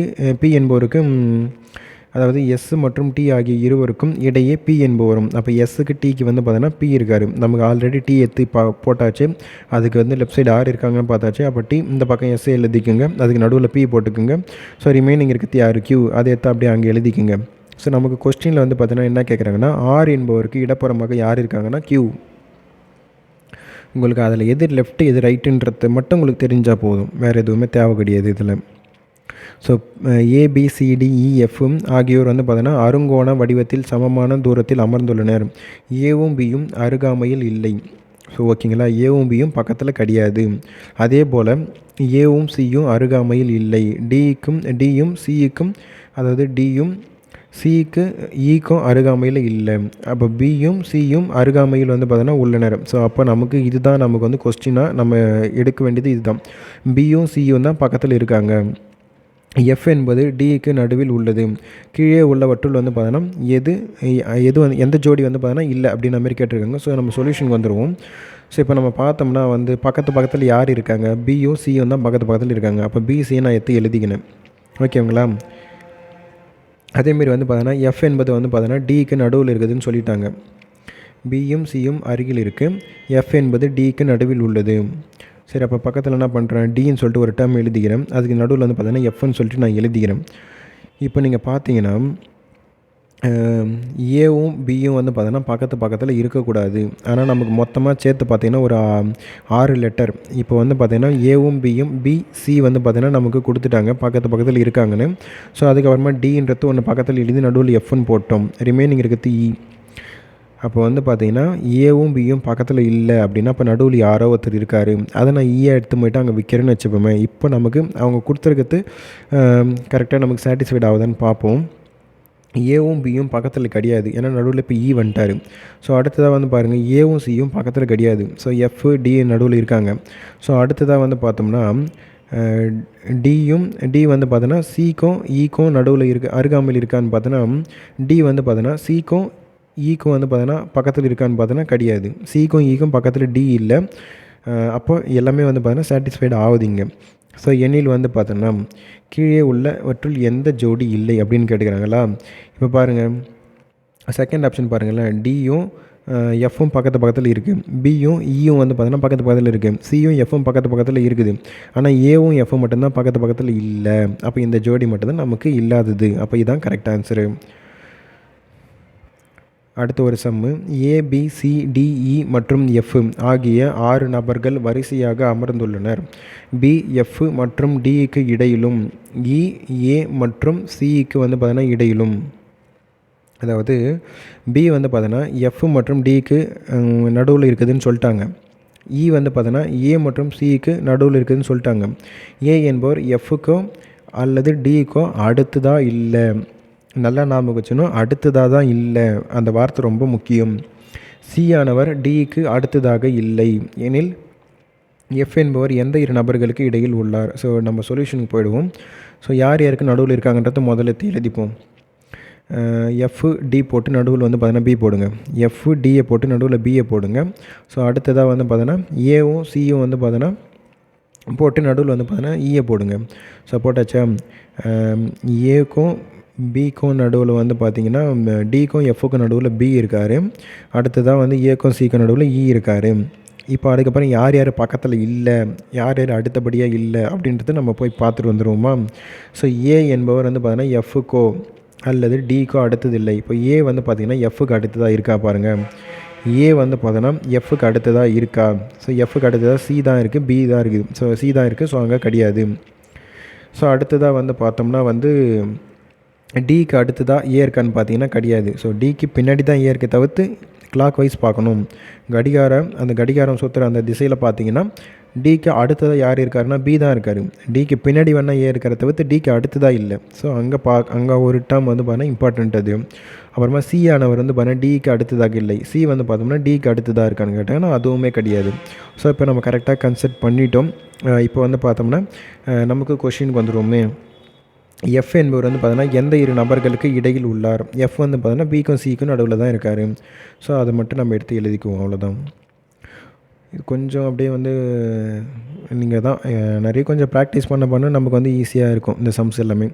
பி என்பவருக்கு அதாவது எஸ் மற்றும் டி ஆகிய இருவருக்கும் இடையே பி என்பவரும். அப்போ எஸ்ஸுக்கு டிக்கு வந்து பார்த்தோன்னா பி இருக்கார். நமக்கு ஆல்ரெடி டி எடுத்து போட்டாச்சு. அதுக்கு வந்து லெஃப்ட் சைடு ஆர் இருக்காங்கன்னு பார்த்தாச்சு. அப்போ டி இந்த பக்கம் எஸ் எழுதிக்குங்க, அதுக்கு நடுவில் பி போட்டுக்குங்க. ஸோ ரிமைனிங் இருக்குது யார் கியூ, அதை எடுத்து அப்படியே அங்கே எழுதிக்குங்க. ஸோ நமக்கு கொஸ்டினில் வந்து பார்த்தீங்கன்னா என்ன கேட்குறாங்கன்னா ஆர் என்பவருக்கு இடப்புறமாக யார் இருக்காங்கன்னா கியூ. உங்களுக்கு அதில் எது லெஃப்ட்டு எது ரைட்டுன்றது மட்டும் உங்களுக்கு தெரிஞ்சால் போதும், வேறு எதுவுமே தேவை கிடையாது இதில். ஸோ ஏபிசிடிஇஎஃப்பும் ஆகியோர் வந்து பார்த்தீங்கன்னா அருங்கோண வடிவத்தில் சமமான தூரத்தில் அமர்ந்துள்ளனர். ஏவும் பியும் அருகாமையில் இல்லை. ஸோ ஓகேங்களா, ஏவும் பியும் பக்கத்தில் கிடையாது. அதே போல் ஏவும் சியும் அருகாமையில் இல்லை. டியும் சிக்கும், அதாவது டியும் சிக்கு ஈக்கும் அருகாமையில் இல்லை. அப்போ பியும் சியும் அருகாமையில் வந்து பார்த்தோன்னா உள்ளனர். ஸோ அப்போ நமக்கு இதுதான் நமக்கு வந்து கொஸ்டினாக நம்ம எடுக்க வேண்டியது இதுதான். பியும் சியும் தான் பக்கத்தில் இருக்காங்க. எஃப் என்பது டிக்கு நடுவில் உள்ளது. கீழே உள்ளவற்றுள் வந்து பார்த்தோன்னா எது வந்து எந்த ஜோடி வந்து பார்த்தோன்னா இல்லை அப்படின்ற மாதிரி கேட்டிருக்காங்க. ஸோ நம்ம சொல்யூஷனுக்கு வந்துடுவோம். ஸோ இப்போ நம்ம பார்த்தோம்னா வந்து பக்கத்தில் யார் இருக்காங்க? பியும் சியும் தான் பக்கத்தில் இருக்காங்க. அப்போ பிசியை நான் எடுத்து எழுதிக்கினேன். ஓகேங்களா. அதேமாரி வந்து பார்த்தோன்னா எஃப் என்பது வந்து பார்த்தோன்னா டிக்கு நடுவில் இருக்குதுன்னு சொல்லிட்டாங்க. பியும் சியும் அருகில் இருக்குது. எஃப் என்பது டிக்கு நடுவில் உள்ளது. சரி, அப்போ பக்கத்தில் என்ன பண்ணுறேன், டின்னு சொல்லிட்டு ஒரு டேர்ம் எழுதிக்கிறேன். அதுக்கு நடுவில் வந்து பார்த்தீங்கன்னா எஃப்னு சொல்லிட்டு நான் எழுதிக்கிறேன். இப்போ நீங்கள் பார்த்தீங்கன்னா ஏவும் பியும் வந்து பார்த்தீங்கன்னா பக்கத்தில் இருக்கக்கூடாது. ஆனால் நமக்கு மொத்தமாக சேர்த்து பார்த்திங்கன்னா ஒரு 6 லெட்டர். இப்போ வந்து பார்த்திங்கன்னா ஏவும் பியும் சி வந்து பார்த்திங்கன்னா நமக்கு கொடுத்துட்டாங்க பக்கத்தில் இருக்காங்கன்னு. ஸோ அதுக்கப்புறமா டின்றது ஒன்று பக்கத்தில் எழுதி நடுவில் எஃப்னு போட்டோம். ரிமைனிங் இருக்கிறது இ. அப்போ வந்து பார்த்தீங்கன்னா ஏவும் பியும் பக்கத்தில் இல்லை அப்படின்னா அப்போ நடுவில் யாரோ ஒருத்தர் இருக்கார். அதை நான் ஈயை எடுத்து போய்ட்டு அங்கே விற்கிறேன்னு வச்சுப்போமே. இப்போ நமக்கு அவங்க கொடுத்துருக்கிறது கரெக்டாக நமக்கு சாட்டிஸ்ஃபைட் ஆகுதான்னு பார்ப்போம். ஏவும் பியும் பக்கத்தில் கிடையாது, ஏன்னா நடுவில் இப்போ ஈ வந்துட்டார். ஸோ அடுத்ததாக வந்து பாருங்கள் ஏவும் சியும் பக்கத்தில் கிடையாது. ஸோ எஃப் டி நடுவில் இருக்காங்க. ஸோ அடுத்ததாக வந்து பார்த்தோம்னா டி வந்து பார்த்தோன்னா சிக்கும் ஈக்கும் நடுவில் அருகாமையில் இருக்கான்னு பார்த்தோன்னா டி வந்து பார்த்தோன்னா சிக்கும் ஈக்கும் வந்து பார்த்தோன்னா பக்கத்தில் இருக்கான்னு பார்த்தோன்னா கிடையாது. சிக்கும் ஈக்கும் பக்கத்தில் டி இல்லை. அப்போ எல்லாமே வந்து பார்த்தோன்னா சாட்டிஸ்ஃபைடு ஆகுதுங்க. ஸோ எண்ணில் வந்து பார்த்தோன்னா கீழே உள்ளவற்றுள் எந்த ஜோடி இல்லை அப்படின்னு கேட்டுக்கிறாங்களா. இப்போ பாருங்கள், செகண்ட் ஆப்ஷன் பாருங்களேன். டியும் எஃப்பும் பக்கத்தில் இருக்குது. பியும் ஈயும் வந்து பார்த்தோன்னா பக்கத்தில் இருக்குது. சியும் எஃப்பும் பக்கத்தில் இருக்குது. ஆனால் ஏவும் எஃப்பும் மட்டும்தான் பக்கத்தில் இல்லை. அப்போ இந்த ஜோடி மட்டும்தான் நமக்கு இல்லாதது. அப்போ இதுதான் கரெக்ட் ஆன்சரு. அடுத்த ஒரு சம்மு. ஏபிசிடிஇ மற்றும் எஃப் ஆகிய 6 நபர்கள் வரிசையாக அமர்ந்துள்ளனர். பி எஃப் மற்றும் டிக்கு இடையிலும் இ ஏ மற்றும் சிக்கு வந்து பார்த்தோன்னா இடையிலும். அதாவது பி வந்து பார்த்தோன்னா எஃப் மற்றும் டிக்கு நடுவில் இருக்குதுன்னு சொல்லிட்டாங்க. இ வந்து பார்த்தோன்னா ஏ மற்றும் சிக்கு நடுவில் இருக்குதுன்னு சொல்லிட்டாங்க. ஏ என்பவர் எஃப்க்கோ அல்லது டிக்கோ அடுத்ததாக இல்லை. நல்லா ஞாபகம் வச்சுக்கணும், அடுத்ததாக தான் இல்லை. அந்த வார்த்தை ரொம்ப முக்கியம். சி ஆனவர் டிக்கு அடுத்ததாக இல்லை எனில் எஃப் என்பவர் எந்த 2 நபர்களுக்கு இடையில் உள்ளார். ஸோ நம்ம சொல்யூஷனுக்கு போயிடுவோம். ஸோ யார் யாருக்கு நடுவில் இருக்காங்கன்றத முதல்ல எழுதிப்போம். எஃப் டி போட்டு நடுவில் வந்து பார்த்தோன்னா பி போடுங்க. எஃப் டியை போட்டு நடுவில் பியை போடுங்க. ஸோ அடுத்ததாக வந்து பார்த்தோன்னா ஏவும் சியும் வந்து பார்த்தோன்னா போட்டு நடுவில் வந்து பார்த்தோன்னா ஈயை போடுங்க. ஸோ போட்டாச்சா. ஏக்கும் பிக்கும் நடுவில் வந்து பார்த்திங்கன்னா டிக்கும் எஃப்க்கும் நடுவில் பி இருக்கார். அடுத்ததாக வந்து ஏக்கும் சிக்கும் நடுவில் இ இருக்கார். இப்போ அதுக்கப்புறம் யார் யார் பக்கத்தில் இல்லை, யார் யார் அடுத்தபடியாக இல்லை அப்படின்றது நம்ம போய் பார்த்துட்டு வந்துடுவோமா. ஸோ ஏ என்பவர் வந்து பார்த்திங்கன்னா எஃப்க்கோ அல்லது டிக்கோ அடுத்தது இல்லை. இப்போ ஏ வந்து பார்த்திங்கன்னா எஃப்க்கு அடுத்ததாக இருக்கா பாருங்கள். ஏ வந்து பார்த்தோன்னா எஃப்க்கு அடுத்ததாக இருக்கா. ஸோ எஃப்க்கு அடுத்ததாக சி தான் இருக்குது, பி தான் இருக்குது. ஸோ சி தான் இருக்குது, ஸோ அங்கே கிடையாது. ஸோ அடுத்ததாக வந்து பார்த்தோம்னா வந்து டிக்கு அடுத்ததாக ஏ இருக்கான்னு பார்த்தீங்கன்னா கிடையாது. ஸோ டிக்கு பின்னாடி தான் ஏ இருக்க தவிர்த்து கிளாக் வைஸ் பார்க்கணும். அந்த கடிகாரம் சுற்றுற அந்த திசையில் பார்த்தீங்கன்னா டிக்கு அடுத்ததாக யார் இருக்காருன்னா பி தான் இருக்கார். டிக்கு பின்னாடி வேணால் ஏ இருக்கிற தவிர்த்து டிக்கு அடுத்ததாக இல்லை. ஸோ அங்கே ஒரு டேர்ம் வந்து பார்த்தீங்கன்னா இம்பார்ட்டண்ட் அது. அப்புறமா சி ஆனவர் வந்து பார்த்தீங்கன்னா டிக்கு அடுத்ததாக இல்லை. சி வந்து பார்த்தோம்னா டிக்கு அடுத்ததாக இருக்கான்னு கேட்டாங்கன்னா அதுவுமே கிடையாது. ஸோ இப்போ நம்ம கரெக்டாக கன்சிடர் பண்ணிட்டோம். இப்போ வந்து பார்த்தோம்னா நமக்கு கொஷினுக்கு வந்துடுவோமே. எஃப் என்பவர் வந்து பார்த்தீங்கன்னா எந்த இரு நபர்களுக்கு இடையில் உள்ளார். எஃப் வந்து பார்த்தீங்கன்னா பிக்கும் சிக்கும் நடுவில் தான் இருக்கார். ஸோ அதை மட்டும் நம்ம எடுத்து எழுதிக்குவோம், அவ்வளோதான். இது கொஞ்சம் அப்படியே வந்து நீங்கள் தான் நிறைய கொஞ்சம் ப்ராக்டிஸ் பண்ண நமக்கு வந்து ஈஸியாக இருக்கும் இந்த சம்ஸ் எல்லாமே.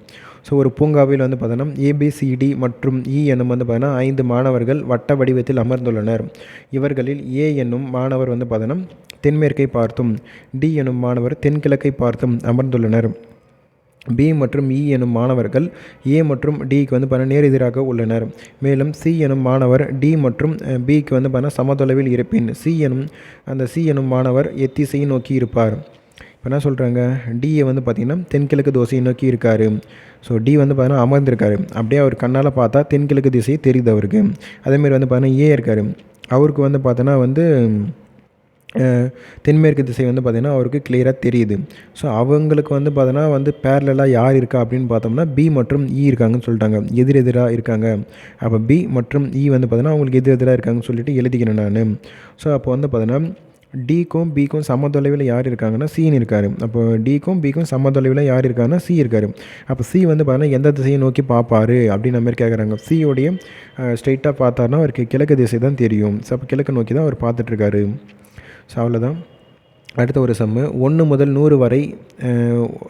ஸோ ஒரு பூங்காவில் வந்து பார்த்தோன்னா ஏபிசிடி மற்றும் இ என்னும் வந்து பார்த்தோன்னா 5 மாணவர்கள் வட்ட வடிவத்தில் அமர்ந்துள்ளனர். இவர்களில் ஏ என்னும் மாணவர் வந்து பார்த்தோன்னா தென்மேற்கை பார்த்தும், டி என்னும் மாணவர் தென்கிழக்கை பார்த்தும் அமர்ந்துள்ளனர். பி மற்றும் இ எனும் மாணவர்கள் ஏ மற்றும் டிக்கு வந்து பார்த்தா நேரெதிராக உள்ளனர். மேலும் சி எனும் மாணவர் டி மற்றும் பிக்கு வந்து பார்த்தா சமதொலைவில் இருப்பின் சி எனும் மாணவர் எத்திசையை நோக்கி இருப்பார். இப்போ என்ன சொல்கிறாங்க, டியை வந்து பார்த்திங்கன்னா தென்கிழக்கு திசையை நோக்கி இருக்கார். ஸோ டி வந்து பார்த்தீங்கன்னா அமர்ந்திருக்காரு. அப்படியே அவர் கண்ணால் பார்த்தா தென்கிழக்கு திசையை தெரியுது அவருக்கு. அதேமாரி வந்து பார்த்தீங்கன்னா ஏ இருக்கார். அவருக்கு வந்து பார்த்தோன்னா வந்து தென்மேற்கு திசை வந்து பார்த்திங்கன்னா அவருக்கு கிளியராக தெரியுது. ஸோ அவங்களுக்கு வந்து பார்த்தோன்னா வந்து பேரலாக யார் இருக்கா அப்படின்னு பார்த்தோம்னா பி மற்றும் இ இருக்காங்கன்னு சொல்லிட்டாங்க, எதிரெதிராக இருக்காங்க. அப்போ பி மற்றும் இ வந்து பார்த்தோன்னா அவங்களுக்கு எதிரெதிராக இருக்காங்கன்னு சொல்லிட்டு எழுதிக்கிறேன் நான். ஸோ அப்போ வந்து பார்த்தோன்னா டிக்கும் பிக்கும் சமதொலைவில் யார் இருக்காங்கன்னா சின்னு இருக்கார். அப்போ டிக்கும் பிக்கும் சமதொலைவில் யார் இருக்காங்கன்னா சி இருக்கார். அப்போ சி வந்து பார்த்தீங்கன்னா எந்த திசையை நோக்கி பார்ப்பார் அப்படின்னு மாதிரி கேட்குறாங்க. சியோடைய ஸ்ட்ரெயிட்டாக பார்த்தாருன்னா அவருக்கு கிழக்கு திசை தான் தெரியும். ஸோ அப்போ கிழக்கு நோக்கி தான் அவர் பார்த்துட்ருக்காரு. ஸோ அவ்வளோதான். அடுத்த ஒரு சம்மு 1 முதல் 100 வரை,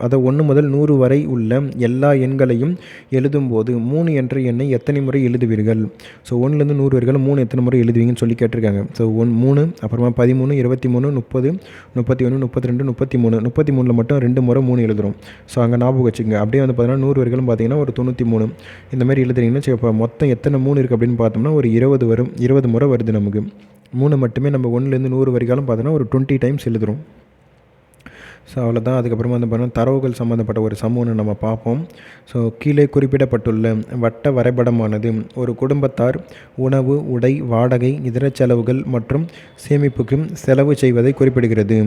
அதை 1 முதல் 100 வரை உள்ள எல்லா எண்களையும் எழுதும்போது 3 என்ற எண்ணை எத்தனை முறை எழுதுவீர்கள். ஸோ 1லேருந்து 100 வரைக்கும் 3 எத்தனை முறை எழுதுவீங்கன்னு சொல்லி கேட்டிருக்காங்க. ஸோ 3, அப்புறமா 13, 23, 30, 31, 32, 33. 33ல் மட்டும் 2 முறை 3 எழுதுகிறோம். ஸோ அங்கே ஞாபகம் வச்சுக்கோங்க. அப்படியே வந்து பார்த்தீங்கன்னா 100 வரைக்கும் பார்த்தீங்கன்னா ஒரு 93 இந்த மாதிரி எழுதுறீங்கன்னா சரி. இப்போ மொத்தம் எத்தனை 3 இருக்குது அப்படின்னு பார்த்தோம்னா ஒரு 20 வரும். 20 முறை வருது நமக்கு. 3 மட்டுமே நம்ம 1லேருந்து 100 வரைக்கும் பார்த்தோன்னா ஒரு 20 டைம்ஸ் எழுதுகிறோம். ஸோ அவ்வளோதான். அதுக்கப்புறமா வந்து பார்த்தீங்கன்னா தரவுகள் சம்மந்தப்பட்ட ஒரு சமூகனை நம்ம பார்ப்போம். ஸோ கீழே குறிப்பிடப்பட்டுள்ள வட்ட வரைபடமானது ஒரு குடும்பத்தார் உணவு, உடை, வாடகை, இதர செலவுகள் மற்றும் சேமிப்புக்கும் செலவு செய்வதை குறிப்பிடுகிறது.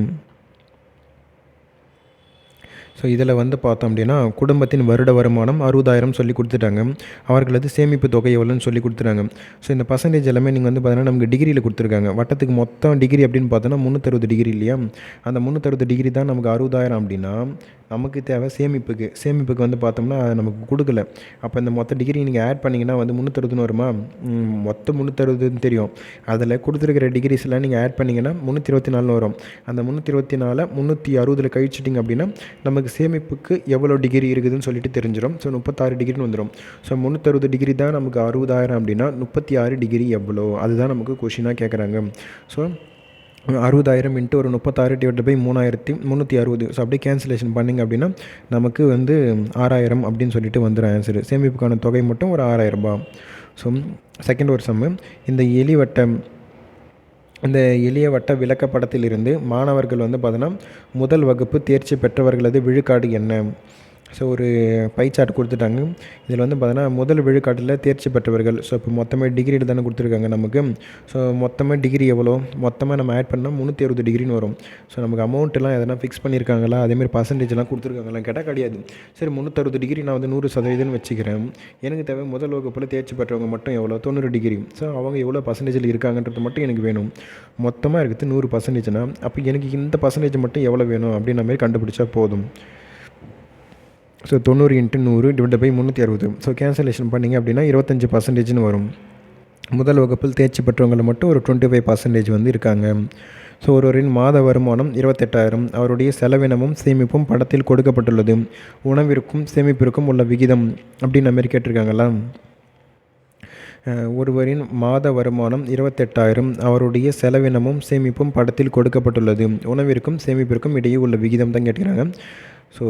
ஸோ இதில் வந்து பார்த்தோம் அப்படின்னா குடும்பத்தின் வருட வருமானம் 60,000 சொல்லி கொடுத்துட்டாங்க. அவர்களது சேமிப்பு தொகை எவ்வளோன்னு சொல்லி கொடுத்துட்டாங்க. ஸோ இந்த பர்சன்டேஜ் எல்லாமே நீங்கள் வந்து பார்த்தீங்கன்னா நமக்கு டிகிரியில் கொடுத்துருக்காங்க. வட்டத்துக்கு மொத்தம் டிகிரி அப்படின்னு பார்த்தோன்னா 360 டிகிரி இல்லையா. அந்த 360 டிகிரி தான் நமக்கு 60,000 அப்படின்னா நமக்கு தேவை சேமிப்புக்கு வந்து பார்த்தோம்னா நமக்கு கொடுக்கல. அப்போ இந்த மொத்த டிகிரி நீங்கள் ஆட் பண்ணிங்கன்னா வந்து 360 வருமா. மொத்தம் 360 தெரியும். அதில் கொடுத்துருக்கிற டிகிரிஸ்லாம் நீங்கள் ஆட் பண்ணிங்கன்னா 324 வரும். அந்த 324 360 கழிச்சிட்டிங்க அப்படின்னா நமக்கு சேமிப்புக்கு எவ்வளோ டிகிரி இருக்குதுன்னு சொல்லிட்டு தெரிஞ்சிடும். ஸோ 36 டிகிரின்னு வந்துடும். ஸோ 360 டிகிரி தான் நமக்கு 60,000 அப்படின்னா 36 டிகிரி எவ்வளோ, அதுதான் நமக்கு கொஷினாக கேட்குறாங்க. ஸோ 60,000 இன்ட்டு ஒரு 36 டிவைட் பை 3,360. ஸோ அப்படியே கேன்சலேஷன் பண்ணிங்க அப்படின்னா நமக்கு வந்து 6,000 அப்படின்னு சொல்லிட்டு வந்துடும் ஆன்சரு. சேமிப்புக்கான தொகை மட்டும் ஒரு 6,000 ரூபாய். ஸோ செகண்ட் ஒரு சம்மு. இந்த எளிய வட்ட விளக்கப்படத்திலிருந்து மாணவர்கள் வந்து பார்த்தோன்னா முதல் வகுப்பு தேர்ச்சி பெற்றவர்களது விழுக்காடு என்ன. ஸோ ஒரு பை சார்ட் கொடுத்துட்டாங்க. இதில் வந்து பார்த்தோன்னா முதல் விழுக்காட்டில் தேர்ச்சி பெற்றவர்கள். ஸோ இப்போ மொத்தமாக டிகிரியில் தானே கொடுத்துருக்காங்க நமக்கு. ஸோ மொத்தமாக டிகிரி எவ்வளோ, மொத்தமாக நம்ம ஆட் பண்ணால் 360 டிகிரின்னு வரும். ஸோ நமக்கு அமௌண்ட்டெல்லாம் எதனா ஃபிக்ஸ் பண்ணியிருக்காங்களா, அதேமாதிரி பர்சன்டேஜ்லாம் கொடுத்துருக்காங்களா கேட்டால் கிடையாது. சரி 360 டிகிரி நான் வந்து 100% வச்சுக்கிறேன். எனக்கு தேவை முதல் வகுப்பில் தேர்ச்சி பெற்றவங்க மட்டும் எவ்வளோ, 90 டிகிரி. ஸோ அவங்க எவ்வளோ பர்சன்டேஜில் இருக்காங்கன்றது மட்டும் எனக்கு வேணும். மொத்தமாக இருக்குது 100%. அப்போ எனக்கு இந்த பர்சன்டேஜ் மட்டும் எவ்வளோ வேணும் அப்படின்ற மாதிரி கண்டுபிடிச்சா போதும். So 90 × 100 divide by 360. So cancellation பண்ணிங்க அப்படின்னா 25% வரும். முதல் வகுப்பில் தேர்ச்சி பெற்றவங்களை மட்டும் ஒரு 25% வந்து இருக்காங்க. ஸோ ஒருவரின் மாத வருமானம் 28,000. அவருடைய செலவினமும் சேமிப்பும் படத்தில் கொடுக்கப்பட்டுள்ளது. உணவிற்கும் சேமிப்பிற்கும் உள்ள விகிதம் அப்படின்ற மாதிரி கேட்டிருக்காங்களா. ஒருவரின் மாத வருமானம் 28,000. அவருடைய செலவினமும் சேமிப்பும் படத்தில் கொடுக்கப்பட்டுள்ளது. உணவிற்கும் சேமிப்பிற்கும் இடையே உள்ள விகிதம் தான் கேட்குறாங்க. ஸோ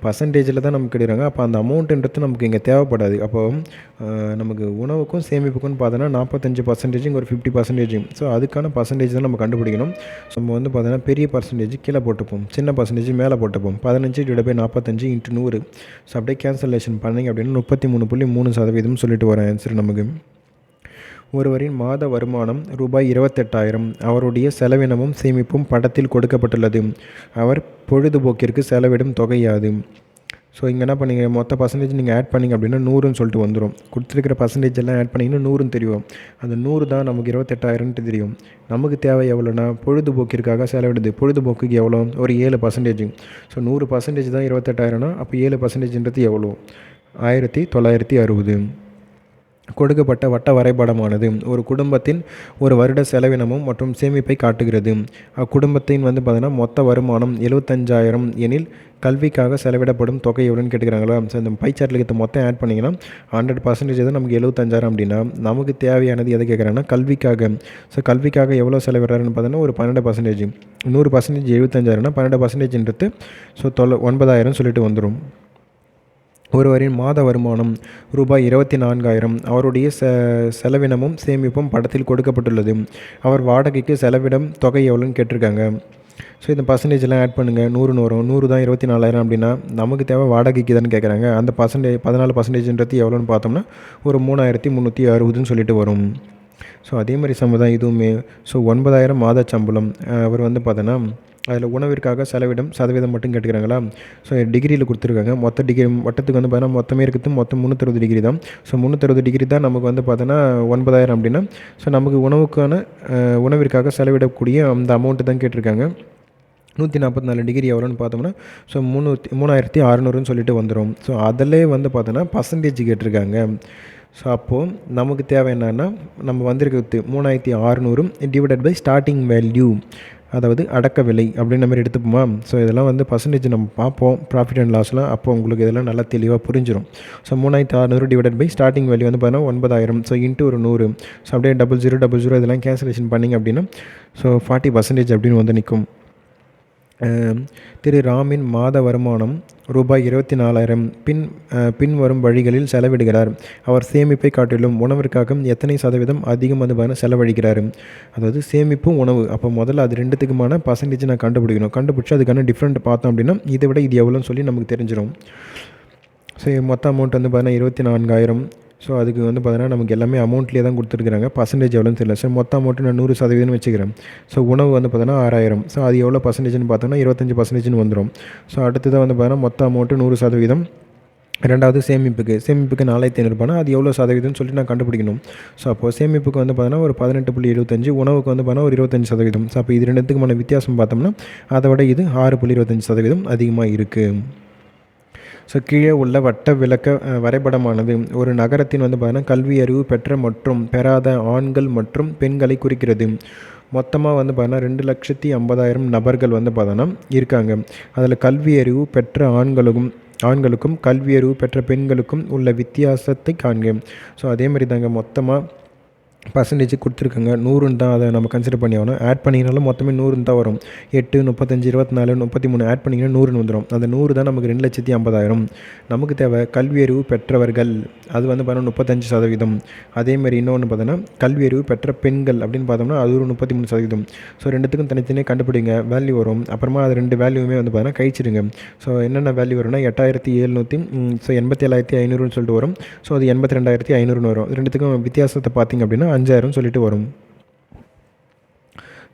பர்சன்டேஜில் தான் நமக்கு எடுக்கிறாங்க. அப்போ அந்த அமௌண்ட்டுன்றது நமக்கு இங்கே தேவைப்படாது. அப்போது நமக்கு உணவுக்கும் சேமிப்புக்கும்னு பார்த்தோன்னா 45% இங்கே ஒரு 50%. ஸோ அதுக்கான பர்சன்டேஜ் தான் நம்ம கண்டுபிடிக்கணும். ஸோ நம்ம வந்து பார்த்தோன்னா பெரிய பர்சன்டேஜ் கீழே போட்டுப்போம், சின்ன பர்சன்டேஜ் மேலே போட்டுப்போம். 15/45 × 100. ஸோ அப்படியே கேன்சலேஷன் பண்ணிங்க அப்படின்னா 33.3% சொல்லிட்டு வர ஆன்சர் நமக்கு. ஒருவரின் மாத வருமானம் ரூபாய் 28,000. அவருடைய செலவினமும் சேமிப்பும் படத்தில் கொடுக்கப்பட்டுள்ளது. அவர் பொழுதுபோக்கிற்கு செலவிடும் தொகை யாது? ஸோ இங்கே என்ன பண்ணிங்க, மொத்த பர்சன்டேஜ் நீங்கள் ஆட் பண்ணிங்க அப்படின்னா 100ன்னு சொல்லிட்டு வந்துடும். கொடுத்துருக்கிற பர்சன்டேஜ் எல்லாம் ஆட் பண்ணிங்கன்னா 100ன்னு தெரியும். அந்த 100 தான் நமக்கு 28,000ன்ட்டு தெரியும். நமக்கு தேவை எவ்வளோனா பொழுதுபோக்கிற்காக செலவிடுது. பொழுதுபோக்குக்கு எவ்வளோ, ஒரு 7%. ஸோ 100% தான் 28,000னா அப்போ 7%ன்றது எவ்வளோ, 1960. கொடுக்கப்பட்ட வட்ட வரைபடமானது ஒரு குடும்பத்தின் ஒரு வருட செலவினமும் மற்றும் சேமிப்பை காட்டுகிறது. அக்குடும்பத்தின் வந்து பார்த்தீங்கன்னா மொத்த வருமானம் 75,000 எனில் கல்விக்காக செலவிடப்படும் தொகை எவ்வளோன்னு கேட்டுக்கிறாங்களா. ஸோ இந்த பை சார்ட்டில் இருக்கிற மொத்தம் ஆட் பண்ணிங்கன்னா 100% தான் நமக்கு 75,000 அப்படின்னா நமக்கு தேவையானது எதை கேட்குறாங்கன்னா கல்விக்காக. ஸோ கல்விக்காக எவ்வளோ செலவிடுறாருன்னு பார்த்தீங்கன்னா ஒரு 12%. 100% 75,000னா 12%ன்றது ஸோ 9,000 சொல்லிட்டு வந்துடும். ஒருவரின் மாத வருமானம் ரூபாய் 24,000. அவருடைய செலவினமும் சேமிப்பும் படத்தில் கொடுக்கப்பட்டுள்ளது. அவர் வாடகைக்கு செலவிடும் தொகை எவ்வளோன்னு கேட்டிருக்காங்க. ஸோ இந்த பர்சன்டேஜெலாம் ஆட் பண்ணுங்கள், 100ன்னு வரும். 100 தான் 24,000 அப்படின்னா நமக்கு தேவை வாடகைக்கு தானே கேட்குறாங்க. அந்த 14%ன்றது எவ்வளோன்னு பார்த்தோம்னா ஒரு 3,360ன்னு சொல்லிட்டு வரும். ஸோ அதே மாதிரி சம்ம தான் இதுவுமே. ஸோ 9,000 மாத சம்பளம். அவர் வந்து பார்த்தோன்னா அதில் உணவிற்காக செலவிடும் சதவீதம் மட்டும் கேட்டுக்கிறாங்களா. ஸோ டிகிரியில் கொடுத்துருக்காங்க. மொத்த டிகிரி வட்டத்துக்கு வந்து பார்த்தீங்கன்னா மொத்தமே இருக்குது மொத்தம் 360 டிகிரி தான். ஸோ 360 டிகிரி தான் நமக்கு வந்து பார்த்தோன்னா 9,000 அப்படின்னா ஸோ நமக்கு உணவிற்காக செலவிடக்கூடிய அந்த அமௌண்ட்டு தான் கேட்டிருக்காங்க. 144 டிகிரி எவ்வளோன்னு பார்த்தோம்னா ஸோ 3,600ன்னு சொல்லிட்டு வந்துடும். ஸோ அதிலே வந்து பார்த்தோன்னா பர்சன்டேஜ் கேட்டிருக்காங்க. ஸோ அப்போது நமக்கு தேவை என்னென்னா நம்ம வந்திருக்கிறது 3,600 டிவைடட் பை ஸ்டார்டிங் வேல்யூ, அதாவது அடக்க விலை அப்படின்ற மாதிரி எடுத்துப்போமா. ஸோ இதெல்லாம் வந்து பர்சன்டேஜ் நம்ம பார்ப்போம் ப்ராஃபிட் அண்ட் லாஸ்லாம். அப்போ உங்களுக்கு இதெல்லாம் நல்லா தெளிவாக புரிஞ்சிடும். So 3,600 divided by starting value வந்து பார்த்தீங்கன்னா 9,000. ஸோ இன்ட்டு ஒரு 100. ஸோ அப்படியே 0000 இதெல்லாம் கேன்சலேஷன் பண்ணிங்க அப்படின்னா ஸோ 40% அப்படின்னு வந்து நிற்கும். திரு ராமின் மாத வருமானம் ரூபாய் 24,000 பின்வரும் வழிகளில் செலவிடுகிறார். அவர் சேமிப்பை காட்டிலும் உணவிற்காக எத்தனை சதவீதம் அதிகம் வந்து செலவழிக்கிறார். அதாவது சேமிப்பும் உணவு. அப்போ முதல்ல அது ரெண்டுத்துக்குமான பர்சன்டேஜ் நான் கண்டுபிடிக்கணும். கண்டுபிடிச்சி அதுக்கான டிஃப்ரெண்ட் பார்த்தோம் அப்படின்னா இதை விட இது எவ்வளோன்னு சொல்லி நமக்கு தெரிஞ்சிடும். ஸோ மொத்த அமௌண்ட் வந்து பார்த்தீங்கன்னா 24,000. ஸோ அதுக்கு வந்து பார்த்தீங்கன்னா நமக்கு எல்லாமே அமௌண்ட்லேயே தான் கொடுத்துருக்குறாங்க. பர்சன்டேஜ் எவ்வளோன்னு தெரியல. ஸோ மொத்த அமௌண்ட்டு நான் 100% வச்சுக்கிறேன். ஸோ உணவு வந்து பார்த்தீங்கன்னா 6,000. ஸோ அது எவ்வளோ பர்சன்டேஜ்னு பார்த்தோன்னா 25% வந்துடும். ஸோ அடுத்ததாக வந்து பார்த்தீங்கன்னா மொத்த அமௌண்ட்டு 100%. ரெண்டாவது சேமிப்புக்கு 4,500 அது எவ்வளோ சதவீதம்னு சொல்லிட்டு நான் கண்டுபிடிக்கணும். ஸோ அப்போது சேமிப்புக்கு வந்து பார்த்தீங்கன்னா ஒரு 18.75, உணவுக்கு வந்து பார்த்தீங்கன்னா ஒரு 25%. ஸோ அப்போ இது ரெண்டுத்துக்குமான வித்தியாசம் பார்த்தோம்னா அதை விட இது 6.25% அதிகமாக இருக்குது. ஸோ கீழே உள்ள வட்ட விளக்க வரைபடமானது ஒரு நகரத்தின் வந்து பார்த்தீங்கன்னா கல்வி அறிவு பெற்ற மற்றும் பெறாத ஆண்கள் மற்றும் பெண்களை குறிக்கிறது. மொத்தமாக வந்து பார்த்தீங்கன்னா 2,50,000 நபர்கள் வந்து பார்த்தோன்னா இருக்காங்க. அதில் கல்வி அறிவு பெற்ற ஆண்களுக்கும் கல்வி அறிவு பெற்ற பெண்களுக்கும் உள்ள வித்தியாசத்தை காண்க. ஸோ அதேமாதிரி தாங்க மொத்தமாக பர்சன்டேஜ் கொடுத்துருக்காங்க. 100ன்னு தான் அதை நம்ம கன்சிடர் பண்ணி ஆகணும். ஆட் பண்ணிங்கனாலும் மொத்தமே 100ன்னு தான் வரும். 8, 35, 24, 33 ஆட் பண்ணிங்கன்னா 100ன்னு வந்துடும். அந்த 100 தான் நமக்கு 2,50,000. நமக்கு தேவை கல்வி அறிவு பெற்றவர்கள், அது வந்து பார்த்தோன்னா 35%. அதேமாதிரி இன்னொன்று பார்த்தோன்னா கல்வி அறிவு பெற்ற பெண்கள் அப்படின்னு பார்த்தோம்னா அது ஒரு 33%. ஸோ ரெண்டுத்துக்கும் தனித்தனியாக கண்டுபிடிங்க, வேல்யூ வரும். அப்புறமா அது ரெண்டு வேல்யூமே வந்து பார்த்தோன்னா கழிச்சிடுங்க. ஸோ என்னென்ன வேல்யூ வரும்னா 87,500ன்னு சொல்லிட்டு வரும். ஸோ அது 82,500ன்னு வரும். ரெண்டுத்துக்கும் வித்தியாசத்தை பார்த்திங்க அப்படின்னா 5,000 சொல்லிட்டு வரும்.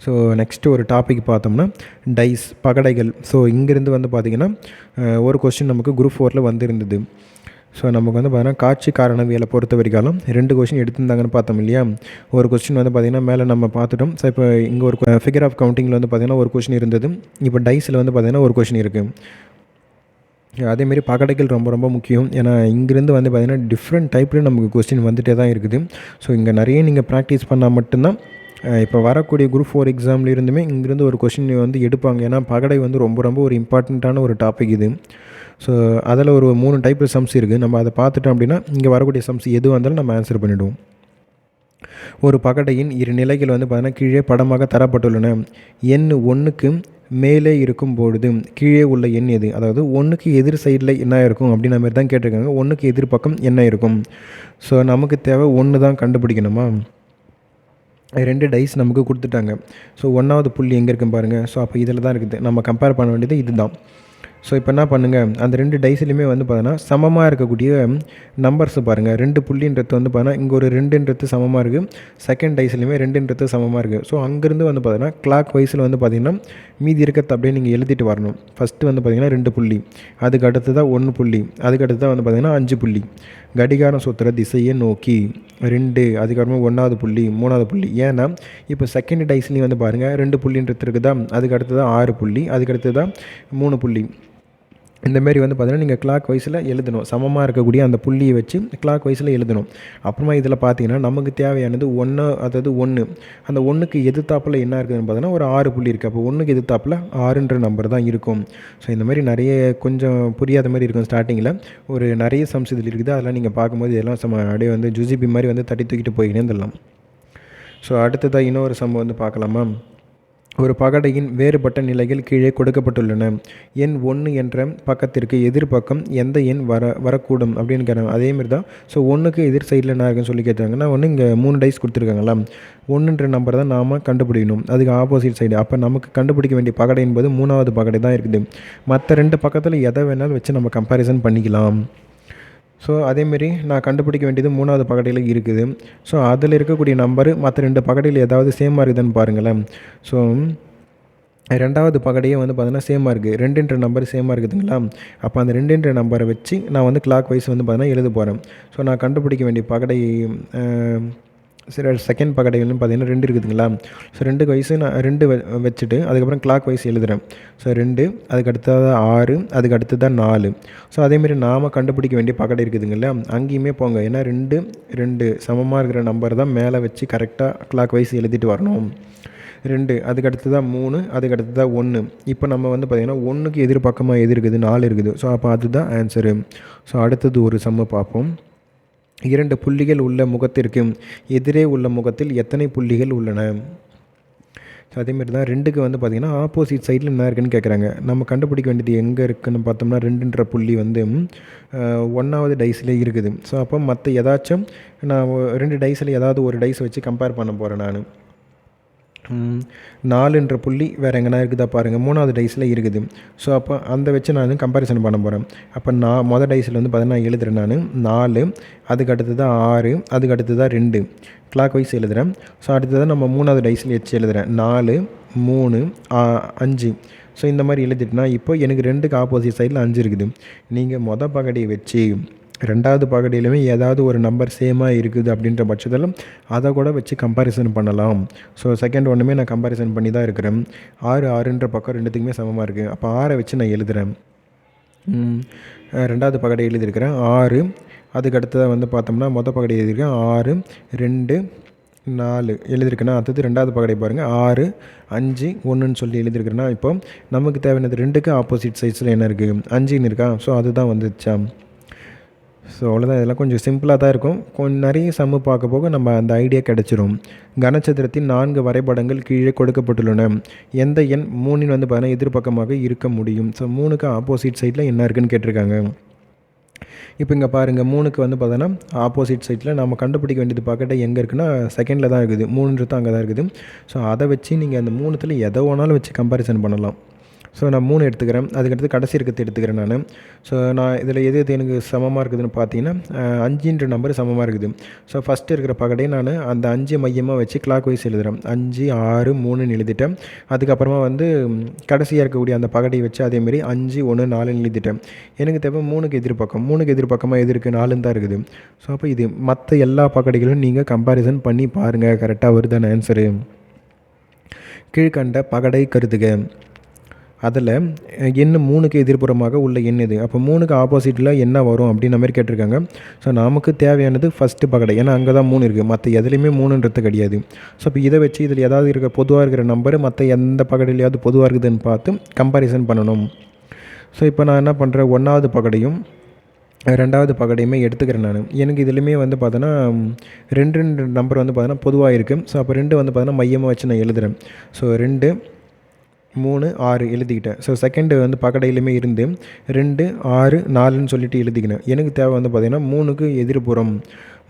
ஸோ நெக்ஸ்ட்டு ஒரு டாபிக் பார்த்தோம்னா டைஸ், பகடைகள். ஸோ இங்கேருந்து வந்து பார்த்திங்கன்னா ஒரு கொஸ்டின் நமக்கு குரூப் 4ல் வந்துருந்தது. ஸோ நமக்கு வந்து பார்த்தீங்கன்னா காட்சி காரணவியலை பொறுத்த வரைக்கும் 2 கொஸ்டின் எடுத்திருந்தாங்கன்னு பார்த்தோம் இல்லையா. ஒரு கொஸ்டின் வந்து பார்த்திங்கன்னா மேலே நம்ம பார்த்துட்டோம். ஸோ இப்போ இங்கே ஒரு ஃபிகர் ஆஃப் கவுண்டிங்கில் வந்து பார்த்திங்கன்னா ஒரு கொஸ்டின் இருந்தது. இப்போ டைஸில் வந்து பார்த்திங்கன்னா ஒரு கொஸ்டின் இருக்குது. அதேமாரி பகடைகள் ரொம்ப ரொம்ப முக்கியம். ஏன்னா இங்கேருந்து வந்து பார்த்திங்கன்னா டிஃப்ரெண்ட் டைப்பில் நமக்கு கொஸ்டின் வந்துகிட்டே தான் இருக்குது. ஸோ இங்கே நிறைய நீங்கள் ப்ராக்டிஸ் பண்ணால் மட்டும்தான் இப்போ வரக்கூடிய குரூப் 4 எக்ஸாமில் இருந்துமே இங்கேருந்து ஒரு கொஷின் வந்து எடுப்பாங்க. ஏன்னா பகடை வந்து ரொம்ப ரொம்ப ஒரு இம்பார்ட்டண்ட்டான ஒரு டாபிக் இது. ஸோ அதில் ஒரு 3 டைப்பில் சம்ஸ் இருக்குது. நம்ம அதை பார்த்துட்டோம் அப்படின்னா இங்கே வரக்கூடிய சம்ஸ் எது வந்தாலும் நம்ம ஆன்சர் பண்ணிவிடுவோம். ஒரு பகடையின் இரு நிலைகள் வந்து பார்த்தீங்கன்னா கீழே படமாக தரப்பட்டுள்ளன. எண் 1க்கு மேலே இருக்கும் பொழுது கீழே உள்ள எண் எது? அதாவது 1க்கு எதிர் சைடில் என்ன இருக்கும் அப்படின்ற மாதிரி தான் கேட்டிருக்காங்க. 1க்கு எதிர் பக்கம் என்ன இருக்கும்? ஸோ நமக்கு தேவை 1 தான் கண்டுபிடிக்கணுமா? 2 டைஸ் நமக்கு கொடுத்துட்டாங்க. ஸோ 1வது புள்ளி எங்கே இருக்குன்னு பாருங்கள். ஸோ அப்போ இதில் தான் இருக்குது. நம்ம கம்பேர் பண்ண வேண்டியது இதுதான். ஸோ இப்போ என்ன பண்ணுங்கள், அந்த 2 டைஸ்லையுமே வந்து பார்த்தீங்கன்னா சமமாக இருக்கக்கூடிய நம்பர்ஸை பாருங்கள். 2 புள்ளின்றது வந்து பார்த்தீங்கன்னா இங்கே ஒரு 2ன்றது சமமாக இருக்குது. செகண்ட் டைஸ்லையுமே 2ன்றது சமமாக இருக்குது. ஸோ அங்கேருந்து வந்து பார்த்தீங்கன்னா கிளாக் வைஸில் வந்து பார்த்திங்கன்னா மீதி இருக்கிறது அப்படியே நீங்கள் எழுதிட்டு வரணும். ஃபஸ்ட்டு வந்து பார்த்திங்கன்னா 2 புள்ளி, அதுக்கு அடுத்து தான் 1 புள்ளி, அதுக்கு அடுத்து தான் வந்து பார்த்திங்கன்னா 5 புள்ளி. கடிகாரம் சுற்றுற திசையை நோக்கி 2, அதுக்கப்புறமா 1வது புள்ளி, 3வது புள்ளி. ஏன்னா இப்போ செகண்ட் டைஸ்லேயும் வந்து பாருங்கள் 2 புள்ளின்றது இருக்குதா, அதுக்கு அடுத்து தான் 6 புள்ளி, அதுக்கு அடுத்து தான் 3 புள்ளி. இந்தமாரி வந்து பார்த்தீங்கன்னா நீங்கள் கிளாக் வைஸில் எழுதணும். சமமாக இருக்கக்கூடிய அந்த புள்ளியை வச்சு கிளாக் வைஸில் எழுதணும். அப்புறமா இதில் பார்த்தீங்கன்னா நமக்கு தேவையானது 1, அதாவது 1, அந்த 1க்கு எதிர்த்தாப்பில் என்ன இருக்குதுன்னு பார்த்தீங்கன்னா ஒரு 6 புள்ளி இருக்குது. அப்போ 1க்கு எதிர்த்தாப்பில் 6ன்ற நம்பர் தான் இருக்கும். ஸோ இந்த மாதிரி நிறைய கொஞ்சம் புரியாத மாதிரி இருக்கும் ஸ்டார்டிங்கில். ஒரு நிறைய சம்ஸ் இதில் இருக்குது. அதெல்லாம் நீங்கள் பார்க்கும்போது இதெல்லாம் அப்படியே வந்து ஜுசிபி மாதிரி வந்து தட்டி தூக்கிட்டு போயினே இருந்துடலாம். ஸோ அடுத்ததாக இன்னொரு சம் வந்து பார்க்கலாமா? ஒரு பகடையின் வேறுபட்ட நிலைகள் கீழே கொடுக்கப்பட்டுள்ளன. எண் 1 என்ற பக்கத்திற்கு எதிர்பக்கம் எந்த எண் வரக்கூடும் அப்படின்னு கேட்டாங்க. அதேமாரி தான். ஸோ 1க்கு எதிர் சைடில் என்ன இருக்குன்னு சொல்லி கேட்டாங்கன்னா இங்கே 3 டைஸ் கொடுத்துருக்காங்களா, 1ன்ற நம்பர் தான் நாம் கண்டுபிடிக்கணும். அதுக்கு ஆப்போசிட் சைடு. அப்போ நமக்கு கண்டுபிடிக்க வேண்டிய பகடை என்பது 3வது பகடை தான் இருக்குது. மற்ற 2 பக்கத்தில் எதை வேணாலும் வச்சு நம்ம கம்பேரிசன் பண்ணிக்கலாம். ஸோ அதேமாரி நான் கண்டுபிடிக்க வேண்டியது 3வது பகடையில் இருக்குது. ஸோ அதில் இருக்கக்கூடிய நம்பரு மற்ற 2 பகடையில் ஏதாவது சேமாக இருக்குதுன்னு பாருங்களேன். ஸோ 2வது பகடையே வந்து பார்த்தீங்கன்னா சேமாக இருக்குது. 2ன்ற நம்பர் சேமாக இருக்குதுங்களா? அப்போ அந்த 2ன்ற நம்பரை வச்சு நான் வந்து கிளாக் வைஸ் வந்து பார்த்தீங்கன்னா எழுத போகிறேன். ஸோ நான் கண்டுபிடிக்க வேண்டிய பகடை சரி செகண்ட் பகடைகள்னு பார்த்தீங்கன்னா 2 இருக்குதுங்களா? ஸோ 2க்கு வயசு நான் 2 வச்சுட்டு அதுக்கப்புறம் கிளாக் வைஸ் எழுதுகிறேன். ஸோ 2, அதுக்கு அடுத்தது 6, அதுக்கு அடுத்தது தான் 4. ஸோ அதேமாரி நாம் கண்டுபிடிக்க வேண்டிய பகடை இருக்குதுங்களா? அங்கேயுமே போங்க. ஏன்னா 2 சமமாக இருக்கிற நம்பர் தான் மேலே வச்சு கரெக்டாக கிளாக் வைஸ் எழுதிட்டு வரணும். 2, அதுக்கு அடுத்து தான் 3, அதுக்கு அடுத்து தான் 1. இப்போ நம்ம வந்து பார்த்திங்கன்னா 1க்கு எதிர்பக்கமாக எது இருக்குது? 4 இருக்குது. ஸோ அப்போ அதுதான் ஆன்சரு. ஸோ அடுத்தது ஒரு சம்மை பார்ப்போம். 2 புள்ளிகள் உள்ள முகத்திற்கு எதிரே உள்ள முகத்தில் எத்தனை புள்ளிகள் உள்ளன? ஸோ அதேமாரி தான் 2க்கு வந்து பார்த்திங்கன்னா ஆப்போசிட் சைடில் என்ன இருக்குதுன்னு கேட்குறாங்க. நம்ம கண்டுபிடிக்க வேண்டியது எங்கே இருக்குதுன்னு பார்த்தோம்னா 2ன்ற புள்ளி வந்து 1வது டைஸில் இருக்குது. ஸோ அப்போ மற்ற ஏதாச்சும் நான் 2 டைஸில் ஏதாவது ஒரு டைஸ் வச்சு கம்பேர் பண்ண போகிறேன் நான். 4ன்ற புள்ளி வேறு எங்கன்னா இருக்குதா பாருங்கள். 3வது டைஸில் இருக்குது. ஸோ அப்போ அந்த வச்சு நான் கம்பேரிசன் பண்ண போகிறேன். அப்போ நான் மொதல் டைஸில் வந்து பார்த்தீங்கன்னா எழுதுகிறேன் நான் 4, அதுக்கு அடுத்து தான் 6, அதுக்கு அடுத்து தான் 2 கிளாக் வைஸ் எழுதுகிறேன். ஸோ அடுத்து தான் நம்ம 3வது டைஸில் வச்சு எழுதுகிறேன் 4, 3, 5. ஸோ இந்த மாதிரி எழுதிட்டுனா இப்போ எனக்கு 2க்கு ஆப்போசிட் சைடில் 5 இருக்குது. நீங்கள் மொதல் பகடியை வச்சு 2வது பகடியிலுமே ஏதாவது ஒரு நம்பர் சேமாக இருக்குது அப்படின்ற பட்சத்தில் அதை கூட வச்சு கம்பேரிசன் பண்ணலாம். ஸோ செகண்ட் ஒன்றுமே நான் கம்பேரிசன் பண்ணி தான் இருக்கிறேன். 6ன்ற பக்கம் 2த்துக்குமே சமமாக இருக்குது. அப்போ 6 வச்சு நான் எழுதுகிறேன். 2வது பகடை எழுதியிருக்கிறேன் 6, அதுக்கு அடுத்ததாக வந்து பார்த்தோம்னா மொதல் பகடை எழுதியிருக்கேன் 6, 2, 4 எழுதியிருக்கேன்னா அடுத்தது 2வது பகடை பாருங்கள் 6, 5, 1ன்னு சொல்லி எழுதியிருக்கிறேன்னா இப்போ நமக்கு தேவையானது 2க்கு ஆப்போசிட் சைட்ஸில் என்ன இருக்குது? 5ன்னு இருக்கா? ஸோ அதுதான் வந்துச்சா. ஸோ அவ்வளோதான். இதெல்லாம் கொஞ்சம் சிம்பிளாக தான் இருக்கும். கொஞ்சம் நிறைய சம்மு பார்க்க போக நம்ம அந்த ஐடியா கிடச்சிரும். கனசதுரத்தின் 4 வரைபடங்கள் கீழே கொடுக்கப்பட்டுள்ளன. எந்த எண் 3ன் வந்து பார்த்தீங்கன்னா எதிர்பக்கமாக இருக்க முடியும்? ஸோ 3க்கு ஆப்போசிட் சைடில் என்ன இருக்குதுன்னு கேட்டிருக்காங்க. இப்போ இங்கே பாருங்கள் 3க்கு வந்து பார்த்தோன்னா ஆப்போசிட் சைடில் நம்ம கண்டுபிடிக்க வேண்டியது பக்கெட்டை எங்கே இருக்குன்னா செகண்டில் தான் இருக்குது. 3ன்றது அங்கே தான் இருக்குது. ஸோ அதை வச்சு நீங்கள் அந்த 3த்தில் எதை வேணாலும் வச்சு கம்பேரிசன் பண்ணலாம். ஸோ நான் 3 எடுத்துக்கிறேன். அதுக்கடுத்து கடைசி இருக்கிறது எடுத்துக்கிறேன் நான். ஸோ நான் இதில் எது எனக்கு சமமாக இருக்குதுன்னு பார்த்தீங்கன்னா 5ன்ற நம்பர் சமமாக இருக்குது. ஸோ ஃபஸ்ட்டு இருக்கிற பகடை நான் அந்த 5 மையமாக வச்சு கிளாக் வைஸ் எழுதுகிறேன். 5, 6, 3ன்னு எழுதிட்டேன். அதுக்கப்புறமா வந்து கடைசியாக இருக்கக்கூடிய அந்த பகடையை வச்சு அதேமாரி 5, 1, 4ன்னு எழுதிட்டேன். எனக்கு தேவை 3க்கு எதிர்பக்கம். 3க்கு எதிர்பக்கமாக எது இருக்குது? 4ன்னு தான் இருக்குது. ஸோ அப்போ இது மற்ற எல்லா பகடைகளும் நீங்கள் கம்பேரிசன் பண்ணி பாருங்கள், கரெக்டாக வருதான ஆன்சரு. கீழ்கண்ட பகடை கருதுக. அதில் எண் 3க்கு எதிர்ப்புறமாக உள்ள எண் இது. அப்போ 3க்கு ஆப்போசிட்டில் என்ன வரும் அப்படின்ற மாதிரி கேட்டிருக்காங்க. ஸோ நமக்கு தேவையானது ஃபஸ்ட்டு பகடை, ஏன்னா அங்கே தான் 3 இருக்குது, மற்ற எதுலேயுமே 3ன்றது கிடையாது. ஸோ இப்போ இதை வச்சு இதில் ஏதாவது இருக்க பொதுவாக இருக்கிற நம்பர் மற்ற எந்த பகடையிலையாவது பொதுவாக இருக்குதுன்னு பார்த்து கம்பாரிசன் பண்ணணும். ஸோ இப்போ நான் என்ன பண்ணுறேன், 1வது பகடையும் 2வது பகடையுமே எடுத்துக்கிறேன் நான். எனக்கு இதுலேயுமே வந்து பார்த்தோன்னா 2 நம்பர் வந்து பார்த்தோன்னா பொதுவாக இருக்குது. ஸோ அப்போ 2 வந்து பார்த்தோன்னா மையமாக வச்சு நான் எழுதுகிறேன். ஸோ 2 3 6 எழுதிக்கிட்டேன். ஸோ செகண்டு வந்து பகடையிலுமே இருந்து 2 6 4ன்னு சொல்லிட்டு எழுதிக்கினேன். எனக்கு தேவை வந்து பார்த்திங்கன்னா 3க்கு எதிர்ப்புறம்,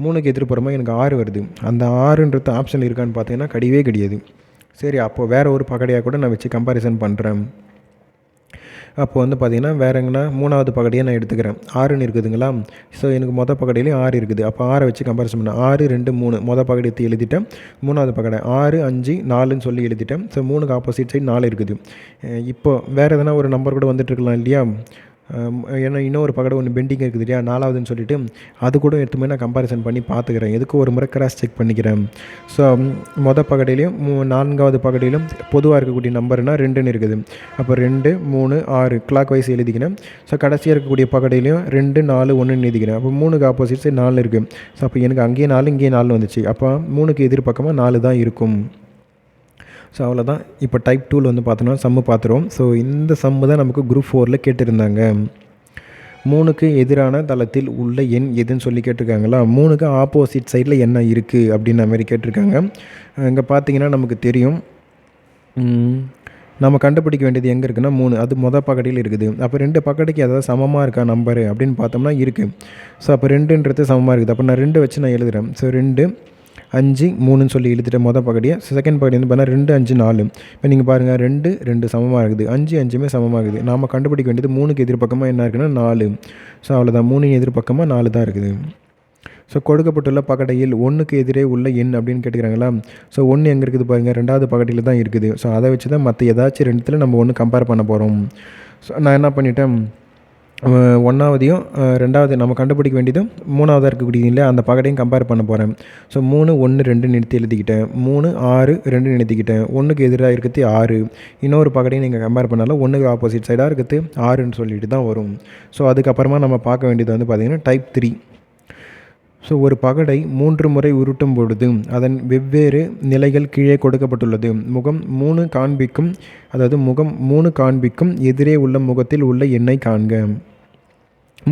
3க்கு எதிர்ப்புறமாக எனக்கு 6 வருது. அந்த 6ன்றது ஆப்ஷன் இருக்கான்னு பார்த்தீங்கன்னா கிடையாது. சரி, அப்போது வேறு ஒரு பகடையாக கூட நான் வச்சு கம்பேரிசன் பண்ணுறேன். அப்போ வந்து பார்த்திங்கன்னா வேறு எங்கன்னா 3வது பகடையை நான் எடுத்துக்கிறேன். 6ன்னு இருக்குதுங்களா. ஸோ எனக்கு மொதல் பகடையிலையும் 6 இருக்குது. அப்போ 6 வச்சு கம்பேரிசன் பண்ணேன். 6 2 3 மொதல் பகடை எடுத்து எழுதிட்டேன். 3வது பகடை 6 5 4ன்னு சொல்லி எழுதிட்டேன். ஸோ 3க்கு ஆப்போசிட் சைடு 4 இருக்குது. இப்போ வேறு எதனா ஒரு நம்பர் கூட வந்துட்டுருக்கலாம் இல்லையா. ஏன்னா இன்னொரு பகடை ஒன்று பெண்டிங் இருக்குது இல்லையா, 4வதுன்னு சொல்லிவிட்டு அது கூட எடுத்துமே நான் கம்பேரிசன் பண்ணி பார்த்துக்கிறேன். எதுக்கு ஒரு முறை கிராஸ் செக் பண்ணிக்கிறேன். ஸோ மொதல் பகடையிலையும் 4வது பகடையிலும் பொதுவாக இருக்கக்கூடிய நம்பர்னால் 2ன்னு இருக்குது. அப்போ 2 3 6 கிளாக் வைஸ் எழுதிக்கிறேன். ஸோ கடைசியாக இருக்கக்கூடிய பகடையிலையும் 2 4 1ன்னு எழுதிக்கிறேன். அப்போ 3க்கு ஆப்போசிட் சைடு 4 இருக்குது. ஸோ அப்போ எனக்கு அங்கேயே 4 இங்கேயே 4 வந்துச்சு. அப்போ 3க்கு எதிர்பக்கமாக 4 தான் இருக்கும். ஸோ அவ்வளோதான். இப்போ டைப் 2ல் வந்து பார்த்தோன்னா சம்மு பார்த்துருவோம். ஸோ இந்த சம்மு தான் நமக்கு குரூப் 4ல் கேட்டிருந்தாங்க. 3க்கு எதிரான தளத்தில் உள்ள எண் எதுன்னு சொல்லி கேட்டிருக்காங்களா. 3க்கு ஆப்போசிட் சைடில் என்ன இருக்குது அப்படின்ற மாதிரி கேட்டிருக்காங்க. இங்கே பார்த்தீங்கன்னா நமக்கு தெரியும், நம்ம கண்டுபிடிக்க வேண்டியது எங்கே இருக்குன்னா 3, அது மொதல் பகடையில் இருக்குது. அப்போ 2 பகடைக்கு ஏதாவது சமமாக இருக்கா நம்பரு அப்படின்னு பார்த்தோம்னா இருக்குது. ஸோ அப்போ 2ன்றது சமமாக இருக்குது. அப்போ நான் 2 வச்சு நான் எழுதுகிறேன். ஸோ 2 5 3ன்னு சொல்லி எழுதிட்டேன் மொதல் பகடியை. செகண்ட் பகடி வந்து பார்த்தா 2 5 4. இப்போ நீங்கள் பாருங்கள் 2 2 சமமாக இருக்குது, 5 5மே சமமாக இருக்குது. நாம் கண்டுபிடிக்க வேண்டியது 3க்கு எதிர்பக்கமாக என்ன இருக்குன்னா 4. ஸோ அவ்வளோதான், 3ன் எதிர்பக்கமாக 4 தான் இருக்குது. ஸோ கொடுக்கப்பட்டுள்ள பகடையில் 1க்கு எதிரே உள்ள எண் அப்படின்னு கேட்டுக்கிறாங்களா. ஸோ 1 எங்கே இருக்குது பாருங்கள், 2வது பகடையில் தான் இருக்குது. ஸோ அதை வச்சு தான் மற்ற ஏதாச்சும் 2த்தில் நம்ம 1 கம்பேர் பண்ண போகிறோம். ஸோ நான் என்ன பண்ணிட்டேன், 1வதையும் 2வது நம்ம கண்டுபிடிக்க வேண்டியதும் 3வதாக இருக்கக்கூடிய இல்லை அந்த பகடையும் கம்பேர் பண்ண போகிறேன். ஸோ 3 1 2 நிறுத்தி எழுதிக்கிட்டேன். 3 6 2 நிறுத்திக்கிட்டேன். 1க்கு எதிராக இருக்கிறது 6. இன்னொரு பகடையும் நீங்கள் கம்பேர் பண்ணாலும் 1க்கு ஆப்போசிட் சைடாக இருக்கிறது 6ன்னு சொல்லிட்டு தான் வரும். ஸோ அதுக்கப்புறமா நம்ம பார்க்க வேண்டியது வந்து பார்த்திங்கன்னா டைப் 3. ஸோ ஒரு பகடை 3 முறை உருட்டும் பொழுது அதன் வெவ்வேறு நிலைகள் கீழே கொடுக்கப்பட்டுள்ளது. முகம் 3 காண்பிக்கும், அதாவது முகம் 3 காண்பிக்கும் எதிரே உள்ள முகத்தில் உள்ள எண்ணை காண்க.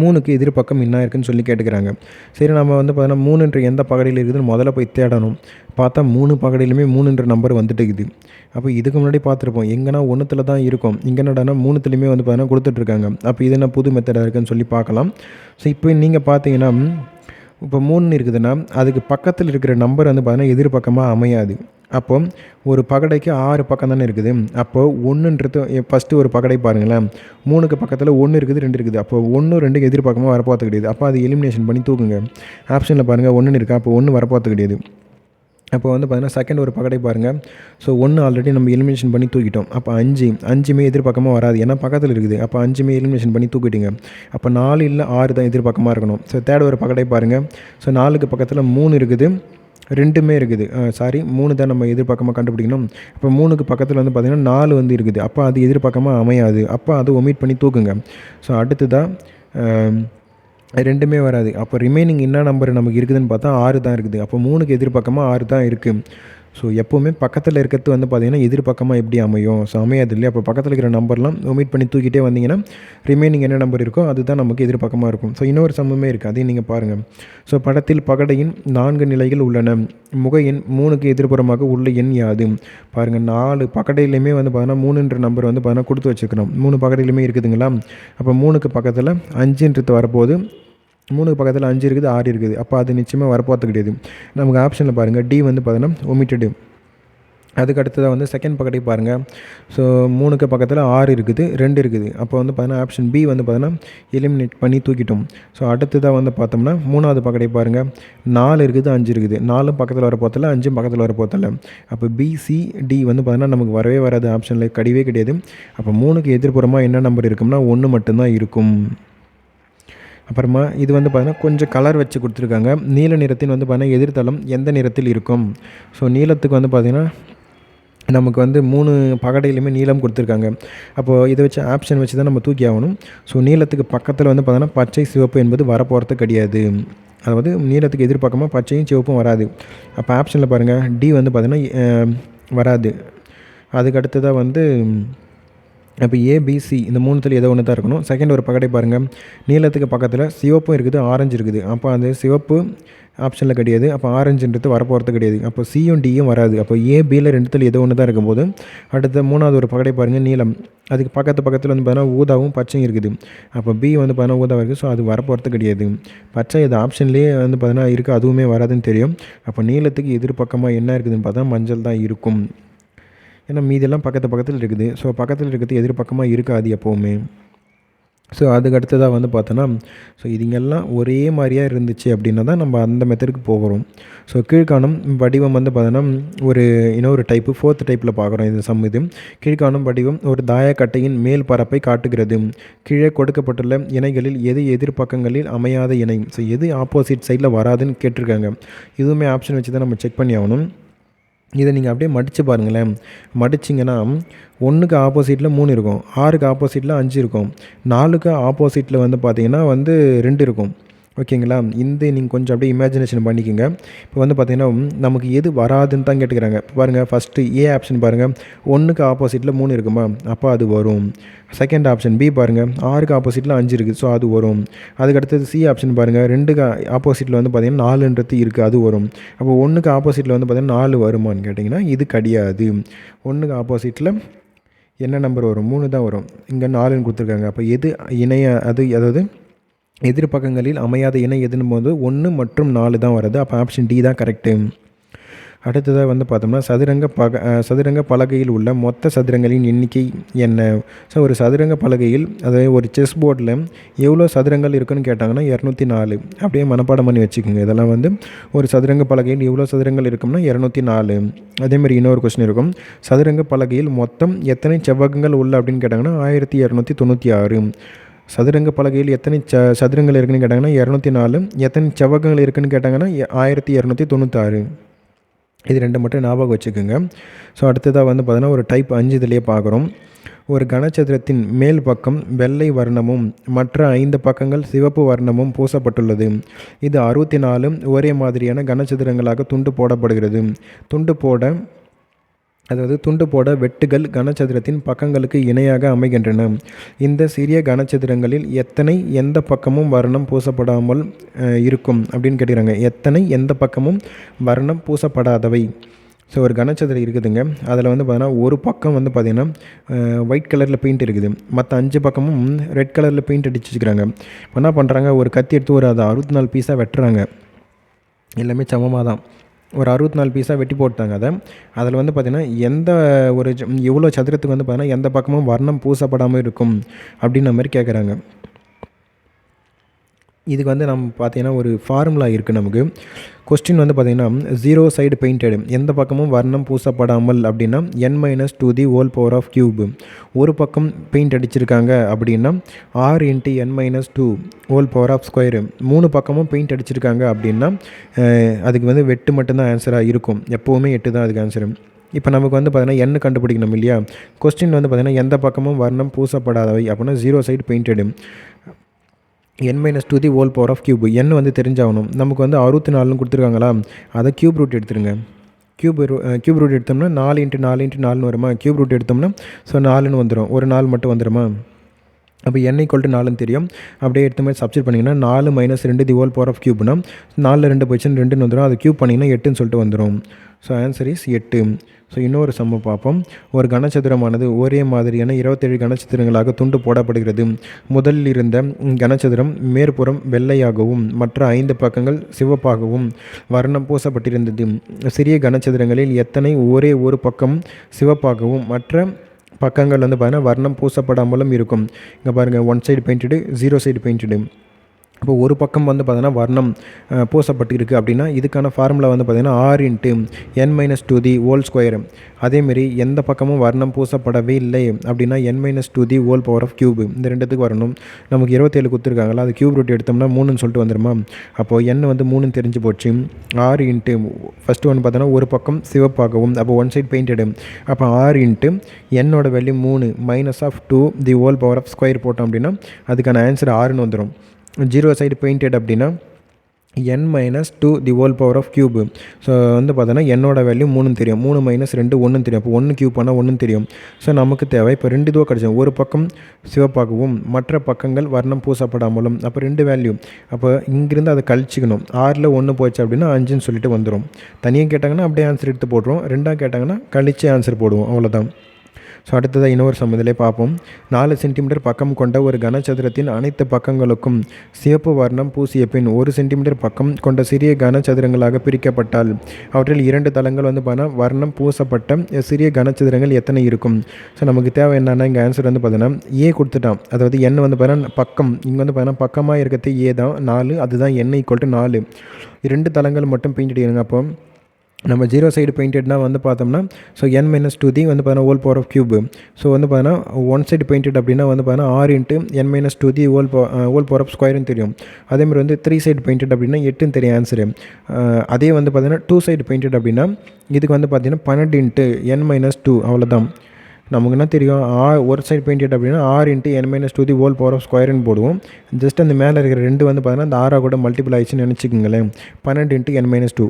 3க்கு எதிர்பக்கம் என்ன இருக்குதுன்னு சொல்லி கேட்டுக்கிறாங்க. சரி, நம்ம வந்து பார்த்தோன்னா 3 எந்த பகடையில் இருக்குதுன்னு முதல்ல போய் தேடணும். பார்த்தா 3 பகடையிலுமே 3 நம்பர் வந்துட்டு இருக்குது. அப்போ இதுக்கு முன்னாடி பார்த்துருப்போம், எங்கன்னா 1த்தில் தான் இருக்கும், இங்கே என்னடானா 3த்துலேயுமே வந்து பார்த்தோன்னா கொடுத்துட்ருக்காங்க. அப்போ இது என்ன புது மெத்தடாக இருக்குதுன்னு சொல்லி பார்க்கலாம். ஸோ இப்போ நீங்கள் பார்த்தீங்கன்னா இப்போ 3 இருக்குதுன்னா அதுக்கு பக்கத்தில் இருக்கிற நம்பர் வந்து பார்த்தீங்கன்னா எதிர்பக்கமாக அமையாது. அப்போ ஒரு பகடைக்கு 6 பக்கம் தானே இருக்குது. அப்போது 1ன்றது ஃபஸ்ட்டு ஒரு பகடை பாருங்களேன், 3க்கு பக்கத்தில் 1 இருக்குது 2 இருக்குது. அப்போ 1 2க்கு எதிர்பக்கமாக வரப்போகிறது கிடையாது. அப்போ அது எலிமினேஷன் பண்ணி தூக்குங்க. ஆப்ஷனில் பாருங்கள் 1ன்னு இருக்கா, அப்போ 1 வரப்போகிறது கிடையாது. அப்போ வந்து பார்த்தீங்கன்னா செகண்ட் ஒரு பகடை பாருங்கள். ஸோ 1 ஆல்ரெடி நம்ம எலிமினேஷன் பண்ணி தூக்கிட்டோம். அப்போ 5மே எதிர்பக்கமாக வராது, ஏன்னா பக்கத்தில் இருக்குது. அப்போ 5மே எலிமினேஷன் பண்ணி தூக்கிட்டீங்க. அப்போ 4 இல்லை 6 தான் எதிர்பக்கமாக இருக்கணும். ஸோ தேர்ட் ஒரு பகடை பாருங்கள். ஸோ 4க்கு பக்கத்தில் 3 இருக்குது, 2மே இருக்குது. 3 தான் நம்ம எதிர்பக்கமாக கண்டுபிடிக்கணும். இப்போ 3க்கு பக்கத்தில் வந்து பார்த்திங்கன்னா 4 வந்து இருக்குது. அப்போ அது எதிர்பக்கமாக அமையாது. அப்போ அது ஒமிட் பண்ணி தூக்குங்க. ஸோ அடுத்து தான் 2மே வராது. அப்போ ரிமைனிங் என்ன நம்பர் நமக்கு இருக்குதுன்னு பார்த்தா 6 தான் இருக்குது. அப்போ 3க்கு எதிர்பக்கமாக 6 தான் இருக்குது. ஸோ எப்போவுமே பக்கத்தில் இருக்கிறது வந்து பார்த்திங்கன்னா எதிர்பக்கமாக எப்படி அமையும், ஸோ அமையாது இல்லையா. அப்போ பக்கத்தில் இருக்கிற நம்பர்லாம் ஒமிட் பண்ணி தூக்கிட்டே வந்தீங்கன்னா ரிமைனிங் என்ன நம்பர் இருக்கோ அதுதான் நமக்கு எதிர்பக்கமாக இருக்கும். ஸோ இன்னொரு சமமே இருக்குது, அதையும் நீங்கள் பாருங்கள். ஸோ படத்தில் பகடையின் 4 நிலைகள் உள்ளன. முக எண் 3க்கு எதிர்ப்புறமாக உள்ள எண் யாது. பாருங்கள், 4 பகடையிலையுமே வந்து பார்த்தீங்கன்னா 3ன்ற நம்பர் வந்து பார்த்தீங்கன்னா கொடுத்து வச்சுக்கணும். 3 பகடையிலுமே இருக்குதுங்களா. அப்போ 3க்கு பக்கத்தில் 5ன்றது வரப்போகுது, 3க்கு பக்கத்தில் 5 இருக்குது 6 இருக்குது. அப்போ அது நிச்சயமாக வரப்போகிறது கிடையாது. நமக்கு ஆப்ஷனில் பாருங்கள் டி வந்து பார்த்தீங்கன்னா ஒமிட்டடு. அதுக்கு அடுத்ததாக வந்து செகண்ட் பகடை பாருங்கள். ஸோ 3க்கு பக்கத்தில் 6 இருக்குது 2 இருக்குது. அப்போ வந்து பார்த்தீங்கன்னா ஆப்ஷன் பி வந்து பார்த்தீங்கன்னா எலிமினேட் பண்ணி தூக்கிட்டோம். ஸோ அடுத்ததாக வந்து பார்த்தோம்னா 3வது பகடை பாருங்கள். 4 இருக்குது 5 இருக்குது. 4 பக்கத்தில் வர போதில்லை, 5 பக்கத்தில் வர போதில்லை. அப்போ பிசிடி வந்து பார்த்தீங்கன்னா நமக்கு வரவே வராது, ஆப்ஷனில் கிடையவே கிடையாது. அப்போ 3க்கு எதிர்ப்புறமாக என்ன நம்பர் இருக்கும்னா 1 மட்டும்தான் இருக்கும். அப்புறமா இது வந்து பார்த்தீங்கன்னா கொஞ்சம் கலர் வச்சு கொடுத்துருக்காங்க. நீல நிறத்தின் வந்து பார்த்தீங்கன்னா எதிர்த்தளம் எந்த நிறத்தில் இருக்கும். ஸோ நீலத்துக்கு வந்து பார்த்திங்கன்னா நமக்கு வந்து 3 பகடையிலுமே நீளம் கொடுத்துருக்காங்க. அப்போது இதை வச்சு ஆப்ஷன் வச்சு தான் நம்ம தூக்கி ஆகணும். ஸோ நீளத்துக்கு பக்கத்தில் வந்து பார்த்தோன்னா பச்சை சிவப்பு என்பது வரப்போகிறது கிடையாது. அதாவது நீளத்துக்கு எதிர்பக்கமாக பச்சையும் சிவப்பும் வராது. அப்போ ஆப்ஷனில் பாருங்கள் டி வந்து பார்த்தீங்கன்னா வராது. அதுக்கு அடுத்ததாக வந்து அப்போ ஏபிசி இந்த 3த்துல ஏதோ ஒன்று தான் இருக்கணும். செகண்ட் ஒரு பகடை பாருங்கள், நீளத்துக்கு பக்கத்தில் சிவப்பும் இருக்குது, ஆரஞ்சு இருக்குது. அப்போ அந்த சிவப்பு ஆப்ஷனில் கிடையாது. அப்போ ஆரஞ்சுன்றது வரப்போகிறது கிடையாது. அப்போ சியும் டியும் வராது. அப்போ ஏபியில் 2த்துல ஏதோ ஒன்று தான் இருக்கும்போது அடுத்த 3வது ஒரு பகடை பாருங்கள், நீளம். அதுக்கு பக்கத்தில் வந்து பார்த்தீங்கன்னா ஊதாவும் பச்சையும் இருக்குது. அப்போ பி வந்து பார்த்தீங்கன்னா ஊதாவும் இருக்குது. ஸோ அது வரப்போகிறது கிடையாது. பச்சை இது ஆப்ஷன்லேயே வந்து பார்த்தீங்கன்னா இருக்குது, அதுவுமே வராதுன்னு தெரியும். அப்போ நீளத்துக்கு எதிர்பக்கமாக என்ன இருக்குதுன்னு பார்த்தா மஞ்சள் தான் இருக்கும். ஏன்னா மீதெல்லாம் பக்கத்தில் இருக்குது. ஸோ பக்கத்தில் இருக்கிறது எதிர்பக்கமாக இருக்காது எப்போவுமே. ஸோ அதுக்கு அடுத்ததாக வந்து பார்த்தோன்னா ஸோ இதுங்கெல்லாம் ஒரே மாதிரியாக இருந்துச்சு அப்படின்னா தான் நம்ம அந்த மெத்தடுக்கு போகிறோம். ஸோ கீழ்காணும் வடிவம் வந்து பார்த்தோன்னா இன்னொரு டைப்பு 4th டைப்பில் பார்க்குறோம். இது இது கீழ்காணும் வடிவம் ஒரு தாயக்கட்டையின் மேல் பரப்பை காட்டுகிறது. கீழே கொடுக்கப்பட்டுள்ள இணைகளில் எது எதிர்பக்கங்களில் அமையாத இணை. ஸோ எது ஆப்போசிட் சைடில் வராதுன்னு கேட்டிருக்காங்க. இதுவுமே ஆப்ஷன் வச்சு தான் நம்ம செக் பண்ணி ஆகணும். இதை நீங்கள் அப்படியே மடித்து பாருங்களேன். மடிச்சிங்கன்னா 1க்கு ஆப்போசிட்டில் 3 இருக்கும், 6க்கு ஆப்போசிட்டில் 5 இருக்கும், 4க்கு ஆப்போசிட்டில் வந்து பார்த்திங்கன்னா 2 இருக்கும். ஓகேங்களா? இந்த நீங்கள் கொஞ்சம் அப்படியே இமேஜினேஷன் பண்ணிக்கோங்க. இப்போ வந்து பார்த்திங்கன்னா நமக்கு எது வராதுன்னு தான் கேட்டுக்கிறாங்க. பாருங்கள், ஃபஸ்ட்டு ஏ ஆப்ஷன் பாருங்கள், 1க்கு ஆப்போசிட்டில் 3 இருக்குமா, அப்போ அது வரும். செகண்ட் ஆப்ஷன் பி பாருங்கள், 6க்கு ஆப்போசிட்டில் 5 இருக்குது, ஸோ அது வரும். அதுக்கடுத்தது சி ஆப்ஷன் பாருங்கள், 2க்கு ஆப்போசிட்டில் வந்து பார்த்திங்கன்னா 4ன்றது இருக்குது, அது வரும். அப்போ 1க்கு ஆப்போசிட்டில் வந்து பார்த்திங்கன்னா 4 வருமானு கேட்டிங்கன்னா இது கிடையாது. 1க்கு ஆப்போசிட்டில் என்ன நம்பர் வரும்? 3 தான் வரும். இங்கே 4ன்னு கொடுத்துருக்காங்க. அப்போ எது இணைய அதாவது எதிர்பக்கங்களில் அமையாத இணை எதுன்னு போது 1 மற்றும் 4 தான் வருது. அப்போ ஆப்ஷன் டி தான் கரெக்டு. அடுத்ததாக வந்து பார்த்தோம்னா சதுரங்க பலகையில் உள்ள மொத்த சதுரங்களின் எண்ணிக்கை என்ன? ஸோ ஒரு சதுரங்க பலகையில் அதாவது ஒரு செஸ் போர்டில் எவ்வளோ சதுரங்கள் இருக்குன்னு கேட்டாங்கன்னா 204. அப்படியே மனப்பாடம் பண்ணி வச்சுக்கோங்க. இதெல்லாம் வந்து ஒரு சதுரங்க பலகையில் எவ்வளோ சதுரங்கள் இருக்கும்னா 204. அதேமாதிரி இன்னொரு கொஸ்டின் இருக்கும், சதுரங்க பலகையில் மொத்தம் எத்தனை செவ்வகங்கள் உள்ள அப்படின்னு கேட்டாங்கன்னா 1296. சதுரங்க பலகையில் எத்தனை சதுரங்கள் இருக்குதுன்னு கேட்டாங்கன்னா 204. எத்தனை செவ்வகங்கள் இருக்குதுன்னு கேட்டாங்கன்னா 1296. இது 2 மட்டும் ஞாபகம் வச்சுக்கோங்க. ஸோ அடுத்ததாக வந்து பார்த்தீங்கன்னா ஒரு டைப் 5 இதிலே பார்க்குறோம். ஒரு கனசதுரத்தின் மேல் பக்கம் வெள்ளை வர்ணமும் மற்ற 5 பக்கங்கள் சிவப்பு வர்ணமும் பூசப்பட்டுள்ளது. இது 64 ஒரே மாதிரியான கனசதுரங்களாக துண்டு போடப்படுகிறது. துண்டு போட வெட்டுகள் கனசதுரத்தின் பக்கங்களுக்கு இணையாக அமைகின்றன. இந்த சிறிய கனசதுரங்களில் எந்த பக்கமும் வர்ணம் பூசப்படாமல் இருக்கும் அப்படின்னு கேட்குறாங்க. எந்த பக்கமும் வர்ணம் பூசப்படாதவை. ஸோ ஒரு கனசதுரம் இருக்குதுங்க, அதில் வந்து பார்த்தீங்கன்னா ஒரு பக்கம் வந்து பார்த்திங்கன்னா ஒயிட் கலரில் பெயிண்ட் இருக்குது, மற்ற 5 பக்கமும் ரெட் கலரில் பெயிண்ட் அடிச்சு வச்சுக்கிறாங்க. இப்போ என்ன பண்ணுறாங்க, ஒரு கத்தி எடுத்து ஒரு 64 பீஸாக வெட்டுறாங்க. எல்லாமே சமமாக தான் ஒரு 64 பீஸாக வெட்டி போட்டாங்க. அதில் வந்து பார்த்திங்கன்னா எவ்வளோ சதுரத்துக்கு வந்து பார்த்திங்கன்னா எந்த பக்கமும் வர்ணம் பூசப்படாமல் இருக்கும் அப்படின்ற மாதிரி கேட்குறாங்க. இதுக்கு வந்து நம்ம பார்த்திங்கன்னா ஒரு ஃபார்முலா இருக்குது நமக்கு. கொஸ்டின் வந்து பார்த்திங்கன்னா 0 சைடு பெயிண்டட், எந்த பக்கமும் வர்ணம் பூசப்படாமல் அப்படின்னா n-2 ஒரு பக்கம் பெயிண்ட் அடிச்சிருக்காங்க அப்படின்னா r × n-2 3 பக்கமும் பெயிண்ட் அடிச்சிருக்காங்க அப்படின்னா அதுக்கு வந்து வெட்டு மட்டும்தான் ஆன்சராக இருக்கும். எப்போவுமே 8 தான் அதுக்கு ஆன்சரு. இப்போ நமக்கு வந்து பார்த்திங்கன்னா n கண்டுபிடிக்கணும் இல்லையா. கொஸ்டின் வந்து பார்த்திங்கன்னா எந்த பக்கமும் வர்ணம் பூசப்படாதவை அப்படின்னா 0 சைடு பெயிண்டடு, n-2 n வந்து தெரிஞ்சாகணும். நமக்கு வந்து 64 கொடுத்துருக்காங்களா, அதை க்யூப் ரூட் எடுத்துருங்க. க்யூப் ரூட் எடுத்தோம்னா 4 × 4 × 4ன்னு வருமா. க்யூப் ரூட் எடுத்தோம்னா ஸோ 4ன்னு வந்துடும். ஒரு 4 மட்டும் வந்துடுமா. அப்போ n = 4ன்னு தெரியும். அப்படியே எடுத்த மாதிரி சப்ஸ்டிட் பண்ணிங்கன்னா 4 - 2 4 2 போயிடுச்சுன்னு 2ன்னு வந்துடும். அது க்யூப் பண்ணிங்கன்னா 8ன்னு சொல்லிட்டு வந்துடும். So answer is 8. ஸோ இன்னொரு சம்ம பார்ப்போம். ஒரு கனசதுரமானது ஒரே மாதிரியான 27 கனசதுரங்களாக துண்டு போடப்படுகிறது. முதலில் இருந்த கனசதுரம் மேற்புறம் வெள்ளையாகவும் மற்ற 5 பக்கங்கள் சிவப்பாகவும் வர்ணம் பூசப்பட்டிருந்தது. சிறிய கனசதுரங்களில் ஒரே ஒரு பக்கம் சிவப்பாகவும் மற்ற பக்கங்கள் வந்து பார்த்தீங்கன்னா வர்ணம் பூசப்படாமலும் இருக்கும். இங்கே பாருங்கள், 1 சைடு பெயிண்டடு, 0 சைடு பெயிண்டடு. இப்போ ஒரு பக்கம் வந்து பார்த்தீங்கன்னா வர்ணம் பூசப்பட்டு இருக்குது அப்படின்னா இதுக்கான ஃபார்முலா வந்து பார்த்திங்கன்னா ஆர் இன்ட்டு n-2 அதேமாரி எந்த பக்கமும் வர்ணம் பூசப்படவே இல்லை அப்படின்னா n-2 இந்த ரெண்டுத்துக்கு வரணும். நமக்கு 27 கொடுத்துருக்காங்களா, அது கியூப் ரூட் எடுத்தோம்னா 3ன்னு சொல்லிட்டு வந்துடுமா. அப்போது n வந்து 3ன்னு தெரிஞ்சு போச்சு. ஆர் இன்ட்டு ஃபஸ்ட்டு ஒன்று பார்த்தோன்னா ஒரு பக்கம் சிவப்பாகவும், அப்போ ஒன் சைட் பெயிண்டடு, அப்போ ஆர் இன்ட்டு என்னோட வேல்யூ 3 -2 போட்டோம் அப்படின்னா அதுக்கான ஆன்சர் 6ன்னு வந்துடும். 0 சைடு பெயிண்டட் அப்படின்னா n-2 ஸோ வந்து பார்த்தோன்னா என்னோட வேல்யூ 3ன்னு தெரியும். 3 - 2 1ன்னு தெரியும். அப்போ 1 கியூப் பண்ணால் 1ன்னு தெரியும். ஸோ நமக்கு தேவை இப்போ 2 இதுவாக கிடச்சோம். ஒரு பக்கம் சிவப்பாகவும் மற்ற பக்கங்கள் வர்ணம் பூசப்படாமலும். அப்போ 2 வேல்யூ. அப்போ இங்கிருந்து அதை கழிச்சிக்கணும். 6ல் 1 போச்சு அப்படின்னா 5ன்னு சொல்லிட்டு வந்துடும். தனியாக கேட்டாங்கன்னா அப்படியே ஆன்சர் எடுத்து போட்டுருவோம். 2ஆக கேட்டாங்கன்னா கழிச்சு ஆன்சர் போடுவோம். அவ்வளோதான். ஸோ அடுத்ததாக இன்னொரு சமதிலே பார்ப்போம். 4 சென்டிமீட்டர் பக்கம் கொண்ட ஒரு கனசதுரத்தின் அனைத்து பக்கங்களுக்கும் சிவப்பு வர்ணம் பூசிய பின் 1 சென்டிமீட்டர் பக்கம் கொண்ட சிறிய கனசதுரங்களாக பிரிக்கப்பட்டால் அவற்றில் 2 தளங்கள் வந்து பார்த்தீங்கன்னா வர்ணம் பூசப்பட்ட சிறிய கனசதுரங்கள் எத்தனை இருக்கும். ஸோ நமக்கு தேவை என்னென்னா இங்கே ஆன்சர் வந்து பார்த்தீங்கன்னா ஏ கொடுத்துட்டான். அதாவது என் வந்து பார்த்தீங்கன்னா பக்கம், இங்கே வந்து பார்த்தீங்கன்னா பக்கமாக இருக்கிறது ஏ தான் 4, அதுதான் n = 4. 2 தளங்கள் மட்டும் பெயிண்ட் அடிக்கணுங்க. அப்போ நம்ம 0 சைடு பெயிண்டட்னா வந்து பார்த்தோம்னா ஸோ n-2 வந்து பார்த்தீங்கன்னா ஸோ வந்து பார்த்தீங்கன்னா ஒன் சைடு பெயிண்டட் அப்படின்னா வந்து பார்த்தீங்கன்னா r இன்ட்டு n-2 தெரியும். அதேமாதிரி வந்து 3 சைடு பெயிண்டட் அப்படின்னா 8ன்னு தெரியும் ஆன்சரு. அதே வந்து பார்த்தீங்கன்னா 2 சைடு பெயிண்டட் அப்படின்னா இதுக்கு வந்து பார்த்தீங்கன்னா 12 இன்ட்டு n-2 அவ்வளோதான். நமக்கு என்ன தெரியும், ஒரு சைடு பெயிண்டட் அப்படின்னா r இன்ட்டு n-2 போடுவோம். ஜஸ்ட் அந்த மேலே இருக்கிற 2 வந்து பார்த்தீங்கன்னா அந்த 6 கூட மல்டிபிள் ஆயிடுச்சுன்னு நினச்சிக்கோங்களேன். 12 இன்ட்டு n-2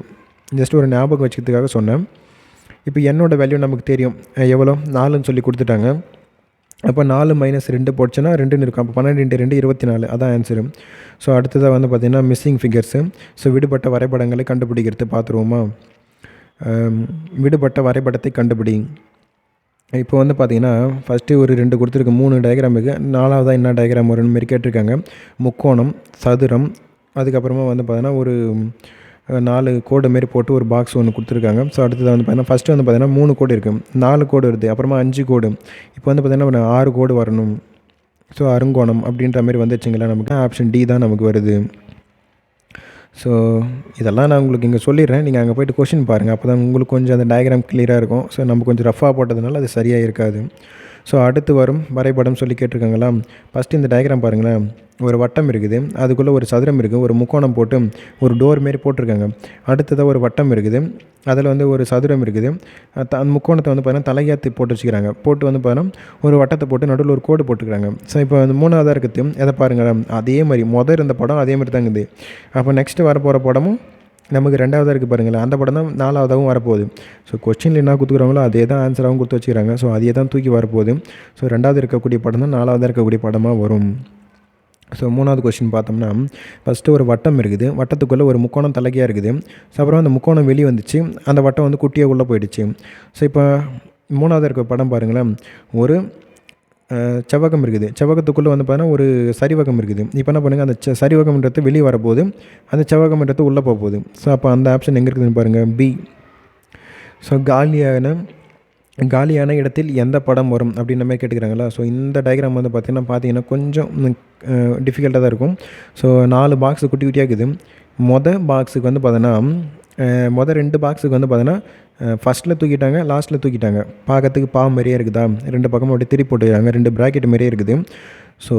ஜஸ்ட் ஒரு ஞாபகம் வச்சுக்கிறதுக்காக சொன்னேன். இப்போ என்னோட வேல்யூ நமக்கு தெரியும் எவ்வளோ, 4ன்னு சொல்லி கொடுத்துட்டாங்க. அப்போ 4 - 2 போச்சுன்னா 2ன்னு இருக்கும். அப்போ 12 × 2 24, அதான் ஆன்சரு. ஸோ அடுத்ததாக வந்து பார்த்திங்கன்னா மிஸ்ஸிங் ஃபிகர்ஸு. ஸோ விடுபட்ட வரைபடங்களை கண்டுபிடிக்கிறது பார்த்துருவோமா. விடுபட்ட வரைபடத்தை கண்டுபிடி. இப்போ வந்து பார்த்திங்கன்னா ஃபஸ்ட்டு ஒரு 2 கொடுத்துருக்கு, 3 டயக்ராம் இருக்குது. 4வதாக என்ன டயக்ராம் வரும்னு மாரி கேட்டிருக்காங்க. முக்கோணம், சதுரம், அதுக்கப்புறமா வந்து பார்த்திங்கன்னா ஒரு 4 கோடு மாரி போட்டு ஒரு பாக்ஸ் ஒன்று கொடுத்துருக்காங்க. ஸோ அடுத்தது வந்து பார்த்தீங்கன்னா ஃபஸ்ட்டு வந்து பார்த்தீங்கன்னா 3 கோடு இருக்குது, 4 கோடு வருது, அப்புறமா 5 கோடு. இப்போ வந்து பார்த்திங்கன்னா 6 கோடு வரணும். ஸோ அருங்கோணம் அப்படின்ற மாதிரி வந்துச்சுங்களா, நமக்கு ஆப்ஷன் டி தான் நமக்கு வருது. ஸோ இதெல்லாம் நான் உங்களுக்கு இங்கே சொல்லிடுறேன். நீங்கள் அங்கே போய்ட்டு கொஷின் பாருங்கள். அப்போ தான் உங்களுக்கு கொஞ்சம் அந்த டயக்ராம் கிளியராக இருக்கும். ஸோ நம்ம கொஞ்சம் ரஃபாக போட்டதுனால அது சரியாக இருக்காது. ஸோ அடுத்து வரும் வரைபடம் சொல்லி கேட்டிருக்காங்களா. ஃபஸ்ட்டு இந்த டயக்ராம் பாருங்களேன். ஒரு வட்டம் இருக்குது, அதுக்குள்ளே ஒரு சதுரம் இருக்குது, ஒரு முக்கோணம் போட்டு ஒரு டோர் மாரி போட்டிருக்காங்க. அடுத்ததாக ஒரு வட்டம் இருக்குது, அதில் வந்து ஒரு சதுரம் இருக்குது. அந்த முக்கோணத்தை வந்து பார்த்தீங்கன்னா தலையாத்தி போட்டு வச்சுக்கிறாங்க. போட்டு வந்து பார்த்தீங்கன்னா ஒரு வட்டத்தை போட்டு நடுவில் ஒரு கோடு போட்டுக்கிறாங்க. ஸோ இப்போ வந்து 3வதாக இருக்குது, எதை பாருங்கள், அதே மாதிரி இருந்த படம் அதே மாதிரி தாங்குது. அப்போ நெக்ஸ்ட்டு வரப்போகிற படமும் நமக்கு 2வதாக இருக்குது பாருங்களேன், அந்த படம் தான் 4வதாகவும் வரப்போகுது. ஸோ கொஸ்டினில் என்ன கொடுத்துக்குறாங்களோ அதே தான் ஆன்சராகவும் கொடுத்து வச்சுக்கிறாங்க. ஸோ அதே தான் தூக்கி வரப்போகுது. ஸோ 2வது இருக்கக்கூடிய படம் தான் 4வதாக இருக்கக்கூடிய படமாக வரும். ஸோ 3வது கொஸ்டின் பார்த்தோம்னா ஃபஸ்ட்டு ஒரு வட்டம் இருக்குது, வட்டத்துக்குள்ளே ஒரு முக்கோணம் தலைகையாக இருக்குது. ஸோ அப்புறம் அந்த முக்கோணம் வெளியே வந்துச்சு, அந்த வட்டம் வந்து குட்டியாக உள்ளே போயிடுச்சு. ஸோ இப்போ 3வதாக இருக்க படம் பாருங்களேன். ஒரு செவ்வகம் இருக்குது, செவ்வகத்துக்குள்ளே வந்து பார்த்தீங்கன்னா ஒரு சரிவகம் இருக்குது. இப்போ என்ன பண்ணுங்கள், அந்த சரிவகம்ன்றது வெளியே வரப்போகுது, அந்த செவ்வகம்ன்றது உள்ளே போகுது. ஸோ அப்போ அந்த ஆப்ஷன் எங்கே இருக்குதுன்னு பாருங்கள், பி. ஸோ காலியான இடத்தில் எந்த படம் வரும் அப்படின்ற மாதிரி கேட்டுக்கிறாங்களா. ஸோ இந்த டயக்ராம் வந்து பார்த்தீங்கன்னா கொஞ்சம் டிஃபிகல்ட்டாக தான் இருக்கும். ஸோ 4 பாக்ஸு குட்டி குட்டியாக இருக்குது. பாக்ஸுக்கு வந்து பார்த்தீங்கன்னா 2 பாக்ஸுக்கு வந்து பார்த்தீங்கன்னா ஃபஸ்ட்டில் தூக்கிட்டாங்க, லாஸ்ட்டில் தூக்கிட்டாங்க. பார்க்கறதுக்கு பாவம் மாதிரியே இருக்குதா, 2 பக்கமும் அப்படியே திருப்பி போட்டுக்கிறாங்க, 2 ப்ராக்கெட் மாதிரியே இருக்குது. ஸோ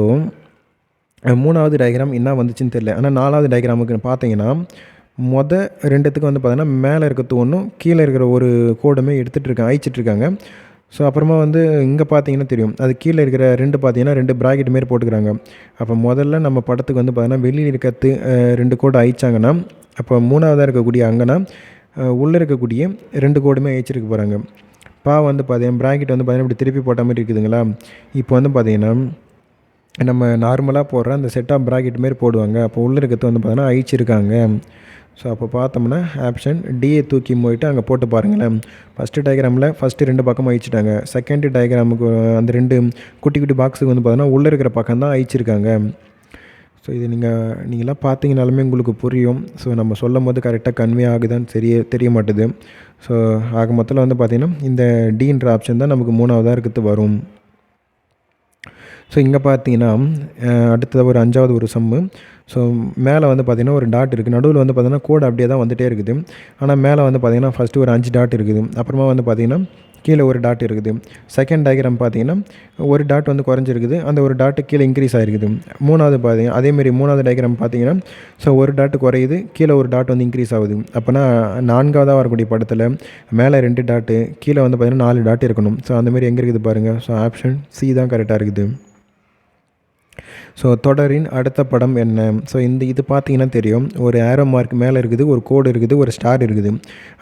3வது டயக்ராம் என்ன வந்துச்சுன்னு தெரியல. ஆனால் 4வது டயக்ராமுக்கு பார்த்தீங்கன்னா 2த்துக்கு வந்து பார்த்தீங்கன்னா மேலே இருக்கிறது ஒன்றும் கீழே இருக்கிற ஒரு கோடுமே அழிச்சிட்ருக்காங்க. ஸோ அப்புறமா வந்து இங்கே பார்த்தீங்கன்னா தெரியும், அது கீழே இருக்கிற 2 பார்த்தீங்கன்னா 2 ப்ராக்கெட் மாரி போட்டுக்கிறாங்க. அப்போ முதல்ல நம்ம படத்துக்கு வந்து பார்த்தீங்கன்னா வெளியில் இருக்கிறது 2 கோடு அழிச்சாங்கன்னா, அப்போ 3வதாக இருக்கக்கூடிய அங்கன்னா உள்ளே இருக்கக்கூடிய 2 கோடுமே அழிச்சிருக்க போகிறாங்க. வந்து பார்த்தீங்கன்னா ப்ராக்கெட் வந்து பார்த்தீங்கன்னா இப்படி திருப்பி போட்ட மாதிரி இருக்குதுங்களா. இப்போ வந்து பார்த்தீங்கன்னா நம்ம நார்மலாக போடுற அந்த செட் ஆஃப் ப்ராக்கெட் மாரி போடுவாங்க. அப்போ உள்ளே இருக்கிறது வந்து பார்த்தீங்கன்னா அழிச்சிருக்காங்க. ஸோ அப்போ பார்த்தோம்னா ஆப்ஷன் டியை தூக்கி போயிட்டு அங்கே போட்டு பாருங்களேன். ஃபஸ்ட்டு டயக்ராமில் ஃபஸ்ட்டு 2 பக்கமும் அழிச்சிட்டாங்க. செகண்ட் டயக்ராமுக்கு அந்த 2 குட்டி குட்டி பாக்ஸுக்கு வந்து பார்த்தீங்கன்னா உள்ளே இருக்கிற பக்கம் தான் அழிச்சிருக்காங்க. ஸோ இது நீங்களாம் பார்த்தீங்கனாலுமே உங்களுக்கு புரியும். ஸோ நம்ம சொல்லும் போது கரெக்டாக கன்வே ஆகுதான்னு தெரிய மாட்டுது. ஸோ ஆக மொத்தத்தில் வந்து பார்த்திங்கன்னா இந்த டின்ற ஆப்ஷன் தான் நமக்கு 3வதாக இருக்கிறது வரும். ஸோ இங்கே பார்த்தீங்கன்னா அடுத்தது ஒரு 5வது ஒரு சம்மு. ஸோ மேலே வந்து பார்த்திங்கன்னா ஒரு டாட் இருக்குது, நடுவில் வந்து பார்த்திங்கன்னா கோடு அப்படியே தான் வந்துகிட்டே இருக்குது. ஆனால் மேலே வந்து பார்த்திங்கன்னா ஃபஸ்ட்டு ஒரு 5 டாட் இருக்குது, அப்புறமா வந்து பார்த்திங்கன்னா கீழே ஒரு டாட் இருக்குது. செகண்ட் டயக்ராம் பார்த்திங்கன்னா ஒரு டாட் வந்து குறைஞ்சிருக்குது, அந்த ஒரு டாட்டு கீழே இன்க்ரீஸ் ஆகிருக்குது. மூணாவது பார்த்திங்கன்னா அதேமாரி மூணாவது டயக்ராம் பார்த்திங்கன்னா ஸோ ஒரு டாட்டு குறையுது, கீழே ஒரு டாட் வந்து இன்க்ரீஸ் ஆகுது. அப்போனா நான்காவதாக வரக்கூடிய படத்தில் மேலே 2 டாட்டு, கீழே வந்து பார்த்திங்கன்னா 4 டாட் இருக்கணும். ஸோ அந்தமாரி எங்கே இருக்குது பாருங்கள். ஸோ ஆப்ஷன் சி தான் கரெக்டாக இருக்குது. ஸோ தொடரின் அடுத்த படம் என்ன? ஸோ இது பார்த்தீங்கன்னா தெரியும், ஒரு ஏரோ மார்க் மேலே இருக்குது, ஒரு கோடு இருக்குது, ஒரு ஸ்டார் இருக்குது.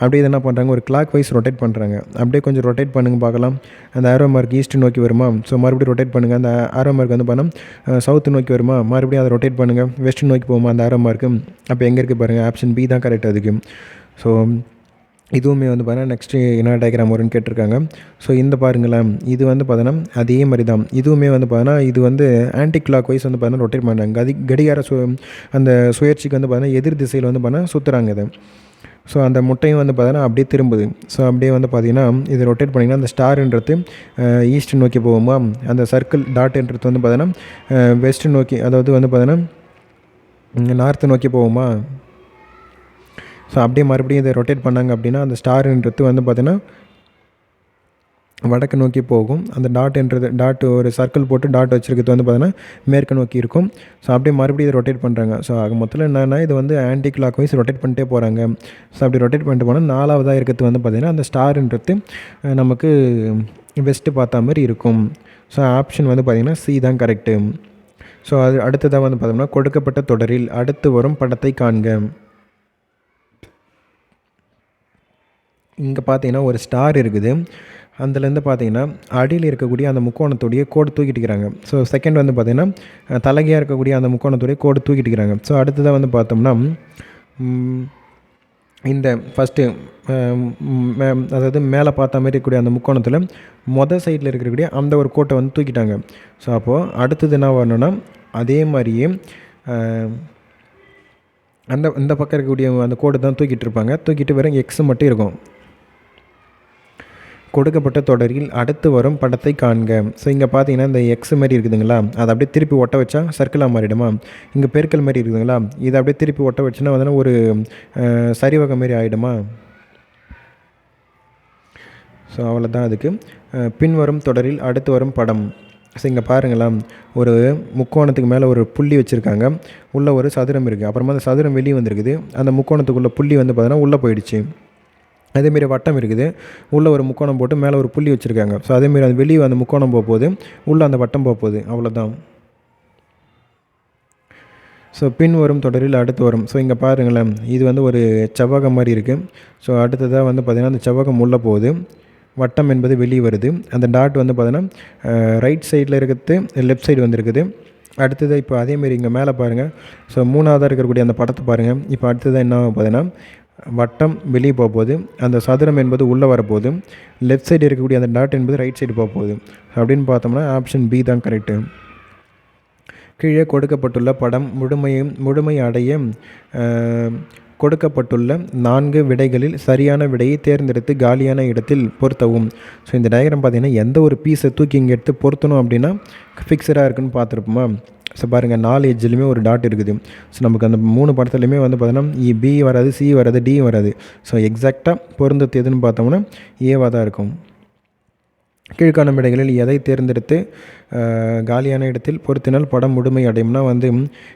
அப்படியே என்ன பண்ணுறாங்க, ஒரு கிளாக் வைஸ் ரொட்டேட் பண்ணுறாங்க. அப்படியே கொஞ்சம் ரொட்டேட் பண்ணுங்க பார்க்கலாம். அந்த ஏரோ மார்க் ஈஸ்ட் நோக்கி வருமா? ஸோ மறுபடியும் ரொட்டேட் பண்ணுங்கள். அந்த ஏரோ மார்க் வந்து பார்த்தா சவுத்து நோக்கி வருமா? மறுபடியும் அதை ரொட்டேட் பண்ணுங்கள். வெஸ்ட் நோக்கி போகுமா அந்த ஏரோ மார்க்கு? அப்போ எங்கே இருக்குது பாருங்கள், ஆப்ஷன் பி தான் கரெக்ட் அதுக்கு. ஸோ இதுவுமே வந்து பார்த்தீங்கன்னா நெக்ஸ்ட்டு என்ன டயக்ராம் வரும்னு கேட்டிருக்காங்க. ஸோ இந்த பாருங்களேன், இது வந்து பார்த்தீங்கன்னா அதே மாதிரி தான். இதுவுமே வந்து பார்த்தீங்கன்னா இது வந்து ஆன்டி கிளாக் வைஸ் வந்து பார்த்தீங்கன்னா ரொட்டேட் பண்ணுறாங்க. கடிகார அந்த சுழற்சிக்கு வந்து பார்த்தீங்கன்னா எதிர் திசையில் வந்து பார்த்தீங்கன்னா சுற்றுறாங்க இதை. ஸோ அந்த முட்டையும் வந்து பார்த்தீங்கன்னா அப்படியே திரும்புது. ஸோ அப்படியே வந்து பார்த்திங்கன்னா இது ரொட்டேட் பண்ணிங்கன்னா அந்த ஸ்டார்ன்றது ஈஸ்ட் நோக்கி போகுமா, அந்த சர்க்கிள் டாட்ன்றது வந்து பார்த்தீங்கன்னா வெஸ்ட் நோக்கி, அதாவது வந்து பார்த்தீங்கன்னா நார்த்து நோக்கி போகுமா. ஸோ அப்படியே மறுபடியும் இதை ரொட்டேட் பண்ணாங்க அப்படின்னா அந்த ஸ்டார்ன்றது வந்து பார்த்திங்கன்னா வடக்கு நோக்கி போகும். அந்த டாட் ஒரு சர்க்கிள் போட்டு டாட் வச்சுருக்கிறது வந்து பார்த்திங்கன்னா மேற்கு நோக்கி இருக்கும். ஸோ அப்படியே மறுபடியும் இதை ரொட்டேட் பண்ணுறாங்க. ஸோ மொத்தத்தில் என்னென்னா இது வந்து ஆன்டி கிளாக் வைஸ் ரொட்டேட் பண்ணிட்டே போகிறாங்க. ஸோ அப்படி ரொட்டேட் பண்ணிட்டு போனால் நாலாவதாக இருக்கிறது வந்து பார்த்திங்கன்னா அந்த ஸ்டார்ன்றது நமக்கு வெஸ்ட்டு பார்த்த மாதிரி இருக்கும். ஸோ ஆப்ஷன் வந்து பார்த்திங்கன்னா சி தான் கரெக்டு. ஸோ அது அடுத்ததாக வந்து பார்த்தோம்னா கொடுக்கப்பட்ட தொடரில் அடுத்து வரும் படத்தை காண்க. இங்கே பார்த்தீங்கன்னா ஒரு ஸ்டார் இருக்குது, அதுலேருந்து பார்த்தீங்கன்னா அடியில் இருக்கக்கூடிய அந்த முக்கோணத்துடைய கோடு தூக்கிட்டுக்கிறாங்க. ஸோ செகண்ட் வந்து பார்த்திங்கன்னா தலைகையாக இருக்கக்கூடிய அந்த முக்கோணத்துடைய கோடு தூக்கிட்டுக்கிறாங்க. ஸோ அடுத்ததாக வந்து பார்த்தோம்னா இந்த ஃபஸ்ட்டு அதாவது மேலே பார்த்த மாதிரி இருக்கக்கூடிய அந்த முக்கோணத்தில் சைடில் இருக்கக்கூடிய அந்த ஒரு கோட்டை வந்து தூக்கிட்டாங்க. ஸோ அப்போது அடுத்தது என்ன வரணும்னா அதே மாதிரியே இந்த பக்கம் இருக்கக்கூடிய அந்த கோடு தான் தூக்கிட்டு இருப்பாங்க. தூக்கிட்டு வெறும் எக்ஸ் மட்டும் இருக்கும். கொடுக்கப்பட்ட தொடரில் அடுத்து வரும் படத்தை காண்க. ஸோ இங்கே பார்த்தீங்கன்னா இந்த எக்ஸ் மாதிரி இருக்குதுங்களா, அதை அப்படியே திருப்பி ஒட்ட வச்சா சர்க்கிளாக மாறிடுமா. இங்கே பெருக்கல் மாதிரி இருக்குதுங்களா, இதை அப்படியே திருப்பி ஒட்ட வச்சுன்னா வந்து ஒரு சரிவகை மாரி ஆகிடுமா. ஸோ அவ்வளோதான் அதுக்கு. பின்வரும் தொடரில் அடுத்து வரும் படம். ஸோ இங்கே பாருங்களா, ஒரு முக்கோணத்துக்கு மேலே ஒரு புள்ளி வச்சுருக்காங்க, உள்ளே ஒரு சதுரம் இருக்குது. அப்புறமா அந்த சதுரம் வெளியே வந்துருக்குது, அந்த முக்கோணத்துக்குள்ளே புள்ளி வந்து பார்த்தீங்கன்னா உள்ளே போயிடுச்சு. அதேமாரி வட்டம் இருக்குது, உள்ளே ஒரு முக்கோணம் போட்டு மேலே ஒரு புள்ளி வச்சுருக்காங்க. ஸோ அதேமாரி அந்த வெளியே அந்த முக்கோணம் போகுது, உள்ளே அந்த வட்டம் போகுது, அவ்வளோதான். ஸோ பின் வரும் தொடரில் அடுத்து வரும். ஸோ இங்கே பாருங்களேன், இது வந்து ஒரு செவ்வகம் மாதிரி இருக்குது. ஸோ அடுத்ததாக வந்து பார்த்திங்கன்னா அந்த செவ்வகம் உள்ளே போகுது, வட்டம் என்பது வெளியே வருது. அந்த டாட் வந்து பார்த்திங்கன்னா ரைட் சைடில் இருக்கிறது, லெஃப்ட் சைடு வந்துருக்குது. அடுத்தது இப்போ அதேமாரி இங்கே மேலே பாருங்கள். ஸோ மூணாவதாக இருக்கக்கூடிய அந்த படத்தை பாருங்கள். இப்போ அடுத்ததாக என்ன பார்த்தீங்கன்னா வட்டம் வெளியே போகும்போது, அந்த சதுரம் என்பது உள்ளே வரப்போகுது, லெஃப்ட் சைடு இருக்கக்கூடிய அந்த டாட் என்பது ரைட் சைடு போகுது. அப்படின்னு பார்த்தோம்னா ஆப்ஷன் பி தான் கரெக்டு. கீழே கொடுக்கப்பட்டுள்ள படம் முழுமை அடைய கொடுக்கப்பட்டுள்ள 4 விடைகளில் சரியான விடையை தேர்ந்தெடுத்து காலியான இடத்தில் பொருத்தவும். ஸோ இந்த டயக்ராம் பார்த்திங்கன்னா எந்த ஒரு பீஸை தூக்கி இங்கே எடுத்து பொருத்தணும் அப்படின்னா ஃபிக்ஸடாக இருக்குதுன்னு பார்த்துருப்போமா. ஸோ பாருங்கள் 4 எட்ஜ்லையுமே ஒரு டாட் இருக்குது. ஸோ நமக்கு அந்த 3 படத்துலையுமே வந்து பார்த்தோன்னா பி வராது, சி வராது, டி வராது. ஸோ எக்ஸாக்டாக பொருந்தது எதுன்னு பார்த்தோம்னா ஏவாக தான் இருக்கும். கீழ்காணும் விடைகளில் எதை தேர்ந்தெடுத்து காலியான இடத்தில் பொருத்தினால் படம் முழுமை அடையும்னா வந்து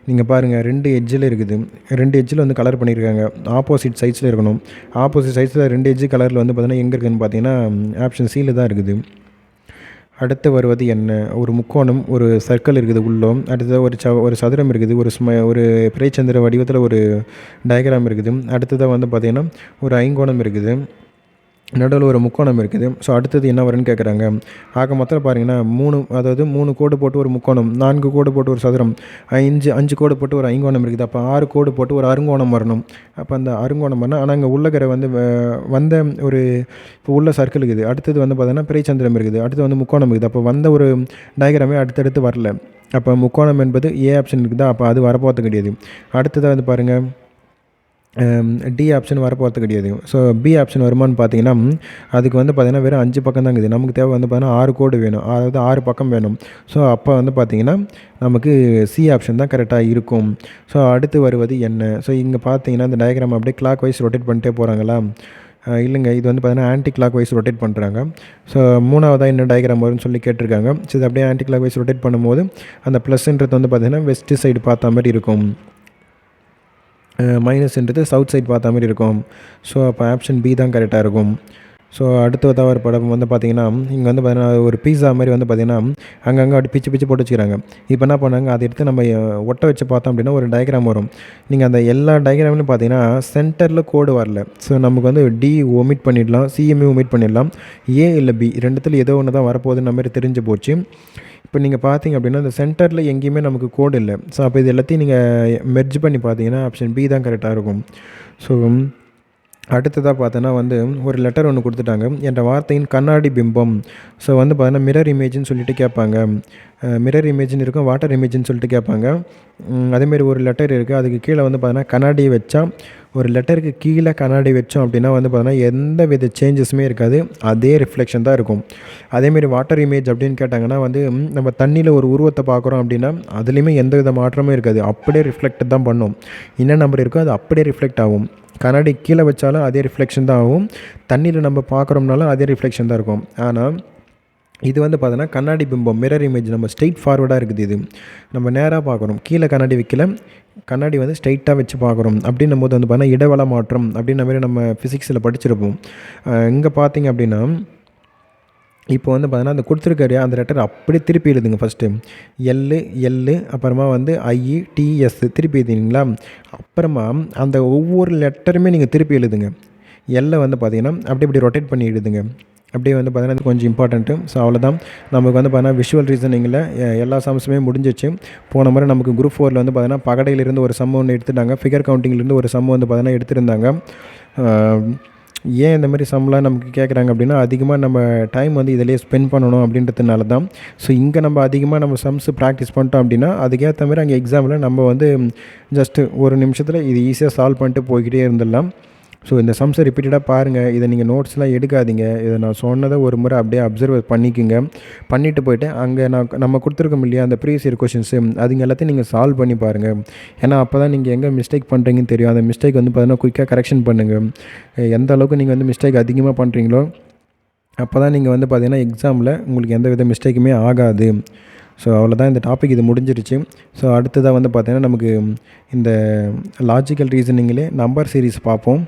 நீங்கள் பாருங்கள் 2 எட்ஜில் இருக்குது, 2 எட்ஜில் வந்து கலர் பண்ணியிருக்காங்க, ஆப்போசிட் சைட்ஸில் இருக்கணும். ஆப்போசிட் சைட்ஸில் 2 எட்ஜு கலரில் வந்து பார்த்தீங்கன்னா எங்கே இருக்குதுன்னு பார்த்தீங்கன்னா ஆப்ஷன் சியில் தான் இருக்குது. அடுத்து வருவது என்ன, ஒரு முக்கோணம், ஒரு சர்க்கிள் இருக்குது உள்ளே, அடுத்ததாக ஒரு சதுரம் இருக்குது, ஒரு பிறைச்சந்திர வடிவத்தில் ஒரு டயக்ராம் இருக்குது. அடுத்ததாக வந்து பார்த்திங்கன்னா ஒரு ஐங்கோணம் இருக்குது, நடுவில் ஒரு முக்கோணம் இருக்குது. ஸோ அடுத்தது என்ன வரும்னு கேட்குறாங்க. ஆக மொத்தம் பாருங்கன்னா 3 கோடு போட்டு ஒரு முக்கோணம், 4 கோடு போட்டு ஒரு சதுரம், 5 கோடு போட்டு ஒரு ஐங்கோணம் இருக்குது. அப்போ 6 கோடு போட்டு ஒரு அருங்கோணம் வரணும். அப்போ அந்த அருங்கோணம் வரணும். ஆனால் அங்கே உள்ளகரை வந்த ஒரு இப்போ உள்ள சர்க்கிள் இருக்குது. அடுத்தது வந்து பார்த்தீங்கன்னா பிறைச்சந்திரம் இருக்குது, அடுத்து வந்து முக்கோணம் இருக்குது. அப்போ வந்த ஒரு டயக்ராமே அடுத்தடுத்து வரல. அப்போ முக்கோணம் என்பது ஏ ஆப்ஷன் இருக்குதா, அப்போ அது வரப்போகிறது கிடையாது. அடுத்ததாக வந்து பாருங்கள் டி ஆப்ஷன் வரப்போகிறது கிடையாது. ஸோ பி ஆப்ஷன் வருமானு பார்த்தீங்கன்னா, அதுக்கு வந்து பார்த்தீங்கன்னா வெறும் 5 பக்கம் தான் இருக்குது. நமக்கு தேவை வந்து பார்த்தீங்கன்னா 6 கோடு வேணும். அதாவது 6 பக்கம் வேணும். ஸோ அப்போ வந்து பார்த்தீங்கன்னா நமக்கு சி ஆப்ஷன் தான் கரெக்டாக இருக்கும். ஸோ அடுத்து வருவது என்ன? ஸோ இங்கே பார்த்தீங்கன்னா இந்த டயக்ராம் அப்படியே கிளாக் வைஸ் ரொட்டேட் பண்ணிட்டே போகிறாங்களா? இல்லைங்க, இது வந்து பார்த்தீங்கன்னா ஆன்டி கிளாக் வைஸ் ரொட்டேட் பண்ணுறாங்க. ஸோ 3வதாக என்ன டயக்ராம் வரும்னு சொல்லி கேட்டிருக்காங்க. ஸோ இது அப்படியே ஆன்டி கிளாக் வைஸ் ரொட்டேட் பண்ணும்போது அந்த ப்ளஸ்ன்றது வந்து பார்த்தீங்கன்னா வெஸ்ட் சைடு பார்த்த மாதிரி இருக்கும், மைனஸ்ன்றது சவுத் சைட் பார்த்த மாதிரி இருக்கும். ஸோ அப்போ ஆப்ஷன் பி தான் கரெக்டாக இருக்கும். ஸோ அடுத்ததாக ஒரு படம் வந்து பார்த்திங்கன்னா, இங்கே வந்து பார்த்தீங்கன்னா ஒரு பீஸா மாதிரி வந்து பார்த்திங்கன்னா அங்கங்கே அப்படி பிச்சு பிச்சு போட்டு வச்சுக்கிறாங்க. இப்போ என்ன பண்ணாங்க, அதை எடுத்து நம்ம ஒட்ட வச்சு பார்த்தோம் அப்படின்னா ஒரு டயக்ராம் வரும். நீங்கள் அந்த எல்லா டயக்ராம்லையும் பார்த்தீங்கன்னா சென்டரில் கோடு வரல. ஸோ நமக்கு வந்து டி ஒமிட் பண்ணிடலாம், சிஎம்ஏ ஒமிட் பண்ணிடலாம், ஏ இல்லை பி ரெண்டுத்தில் ஏதோ ஒன்று தான் வரப்போகுதுன்ற மாதிரி தெரிஞ்சு போச்சு. இப்போ நீங்கள் பார்த்தீங்க அப்படின்னா இந்த சென்டரில் எங்கேயுமே நமக்கு கோடு இல்லை. ஸோ அப்போ இது எல்லாத்தையும் நீங்கள் மெர்ஜ் பண்ணி பார்த்தீங்கன்னா ஆப்ஷன் பி தான் கரெக்டாக இருக்கும். ஸோ அடுத்ததாக பார்த்தோன்னா வந்து ஒரு லெட்டர் ஒன்று கொடுத்துட்டாங்க, என்ற வார்த்தையின் கண்ணாடி பிம்பம். ஸோ வந்து பார்த்தீங்கன்னா மிரர் இமேஜ்னு சொல்லிட்டு கேட்பாங்க. மிரர் இமேஜ்னு இருக்கும், வாட்டர் இமேஜ்னு சொல்லிட்டு கேட்பாங்க. அதேமாரி ஒரு லெட்டர் இருக்குது, அதுக்கு கீழே வந்து பார்த்தீங்கன்னா கண்ணாடி வச்சா, ஒரு லெட்டருக்கு கீழே கண்ணாடி வச்சோம் அப்படின்னா வந்து பார்த்தீங்கன்னா எந்த வித சேஞ்சஸுமே இருக்காது, அதே ரிஃப்ளெக்ஷன் தான் இருக்கும். அதேமாரி வாட்டர் இமேஜ் அப்படின்னு கேட்டாங்கன்னா வந்து நம்ம தண்ணியில் ஒரு உருவத்தை பார்க்குறோம் அப்படின்னா அதுலேயுமே எந்த வித மாற்றமும் இருக்காது, அப்படியே ரிஃப்ளெக்ட் தான் பண்ணும். என்ன நம்பர் இருக்கோ அது அப்படியே ரிஃப்ளெக்ட் ஆகும். கண்ணாடி கீழே வச்சாலும் அதே ரிஃப்ளெக்ஷன் தான் ஆகும், தண்ணியில் நம்ம பார்க்குறோம்னாலும் அதே ரிஃப்ளெக்ஷன் தான் இருக்கும். ஆனால் இது வந்து பார்த்தோன்னா கண்ணாடி பிம்பம், மிரர் இமேஜ் நம்ம ஸ்ட்ரெயிட் ஃபார்வர்டாக இருக்குது. இது நம்ம நேராக பார்க்குறோம், கீழே கண்ணாடி வைக்கல, கண்ணாடி வந்து ஸ்ட்ரைட்டாக வச்சு பார்க்குறோம். அப்படின்னும் போது வந்து பார்த்தீங்கன்னா இடவள மாற்றம் அப்படின்ற மாதிரி நம்ம ஃபிசிக்ஸில் படிச்சிருப்போம். இங்கே பார்த்தீங்க அப்படின்னா இப்போ வந்து பார்த்தீங்கன்னா அந்த கொடுத்துருக்காரு அந்த லெட்டர் அப்படியே திருப்பி எழுதுங்க. ஃபஸ்ட்டு எல்லு அப்புறமா வந்து ஐஇடிஎஸ் திருப்பி எழுதிங்களா, அப்புறமா அந்த ஒவ்வொரு லெட்டருமே நீங்கள் திருப்பி எழுதுங்க. எல்லை வந்து பார்த்தீங்கன்னா அப்படி இப்படி ரொட்டேட் பண்ணி எழுதுங்க. அப்படியே வந்து பார்த்தீங்கன்னா கொஞ்சம் இம்பார்ட்டண்ட்டு. ஸோ அவ்வளோதான், நமக்கு வந்து பார்த்தீங்கன்னா விஷுவல் ரீசனிங்கில் எல்லா சம்ஸுமே முடிஞ்சிச்சு. போன முறை நமக்கு குரூப் 4 வந்து பார்த்தீங்கன்னா பகடையிலிருந்து ஒரு சம் ஒன்று எடுத்துட்டாங்க, ஃபிகர் கவுண்டிங்லேருந்து ஒரு சம் வந்து பார்த்தீங்கன்னா எடுத்திருந்தாங்க. ஏன் இந்த மாதிரி சம்லாம் நமக்கு கேட்குறாங்க அப்படின்னா அதிகமாக நம்ம டைம் வந்து இதிலே ஸ்பெண்ட் பண்ணணும் அப்படின்றதுனால தான். ஸோ இங்கே நம்ம அதிகமாக நம்ம சம்ஸு ப்ராக்டிஸ் பண்ணிட்டோம் அப்படின்னா அதுக்கேற்ற மாதிரி அங்கே எக்ஸாமில் நம்ம வந்து ஜஸ்ட்டு ஒரு நிமிஷத்தில் இது ஈஸியாக சால்வ் பண்ணிட்டு போய்கிட்டே இருந்துடலாம். ஸோ இந்த சம்ஸை ரிப்பீட்டடாக பாருங்கள், இதை நீங்கள் நோட்ஸ்லாம் எடுக்காதீங்க, இதை நான் சொன்னதை ஒரு முறை அப்படியே அப்சர்வ் பண்ணிக்கோங்க. பண்ணிவிட்டு போய்ட்டு அங்கே நம்ம கொடுத்துருக்கோம் இல்லையா அந்த ப்ரீவியஸ் இயர் கொஷின்ஸு, அதுங்க எல்லாத்தையும் நீங்கள் சால்வ் பண்ணி பாருங்கள். ஏன்னா அப்போ தான் நீங்கள் எங்கே மிஸ்டேக் பண்ணுறீங்கன்னு தெரியும். அந்த மிஸ்டேக் வந்து பார்த்தீங்கன்னா குயிக்காக கரெக்ஷன் பண்ணுங்கள். எந்த அளவுக்கு நீங்கள் வந்து மிஸ்டேக் அதிகமாக பண்ணுறீங்களோ அப்போ தான் நீங்கள் வந்து பார்த்தீங்கன்னா எக்ஸாமில் உங்களுக்கு எந்த வித மிஸ்டேக்குமே ஆகாது. ஸோ அவ்வளோதான், இந்த டாபிக் இது முடிஞ்சிருச்சு. ஸோ அடுத்ததாக வந்து பார்த்தீங்கன்னா நமக்கு இந்த லாஜிக்கல் ரீசனிங்கிலே நம்பர் சீரிஸ் பார்ப்போம்.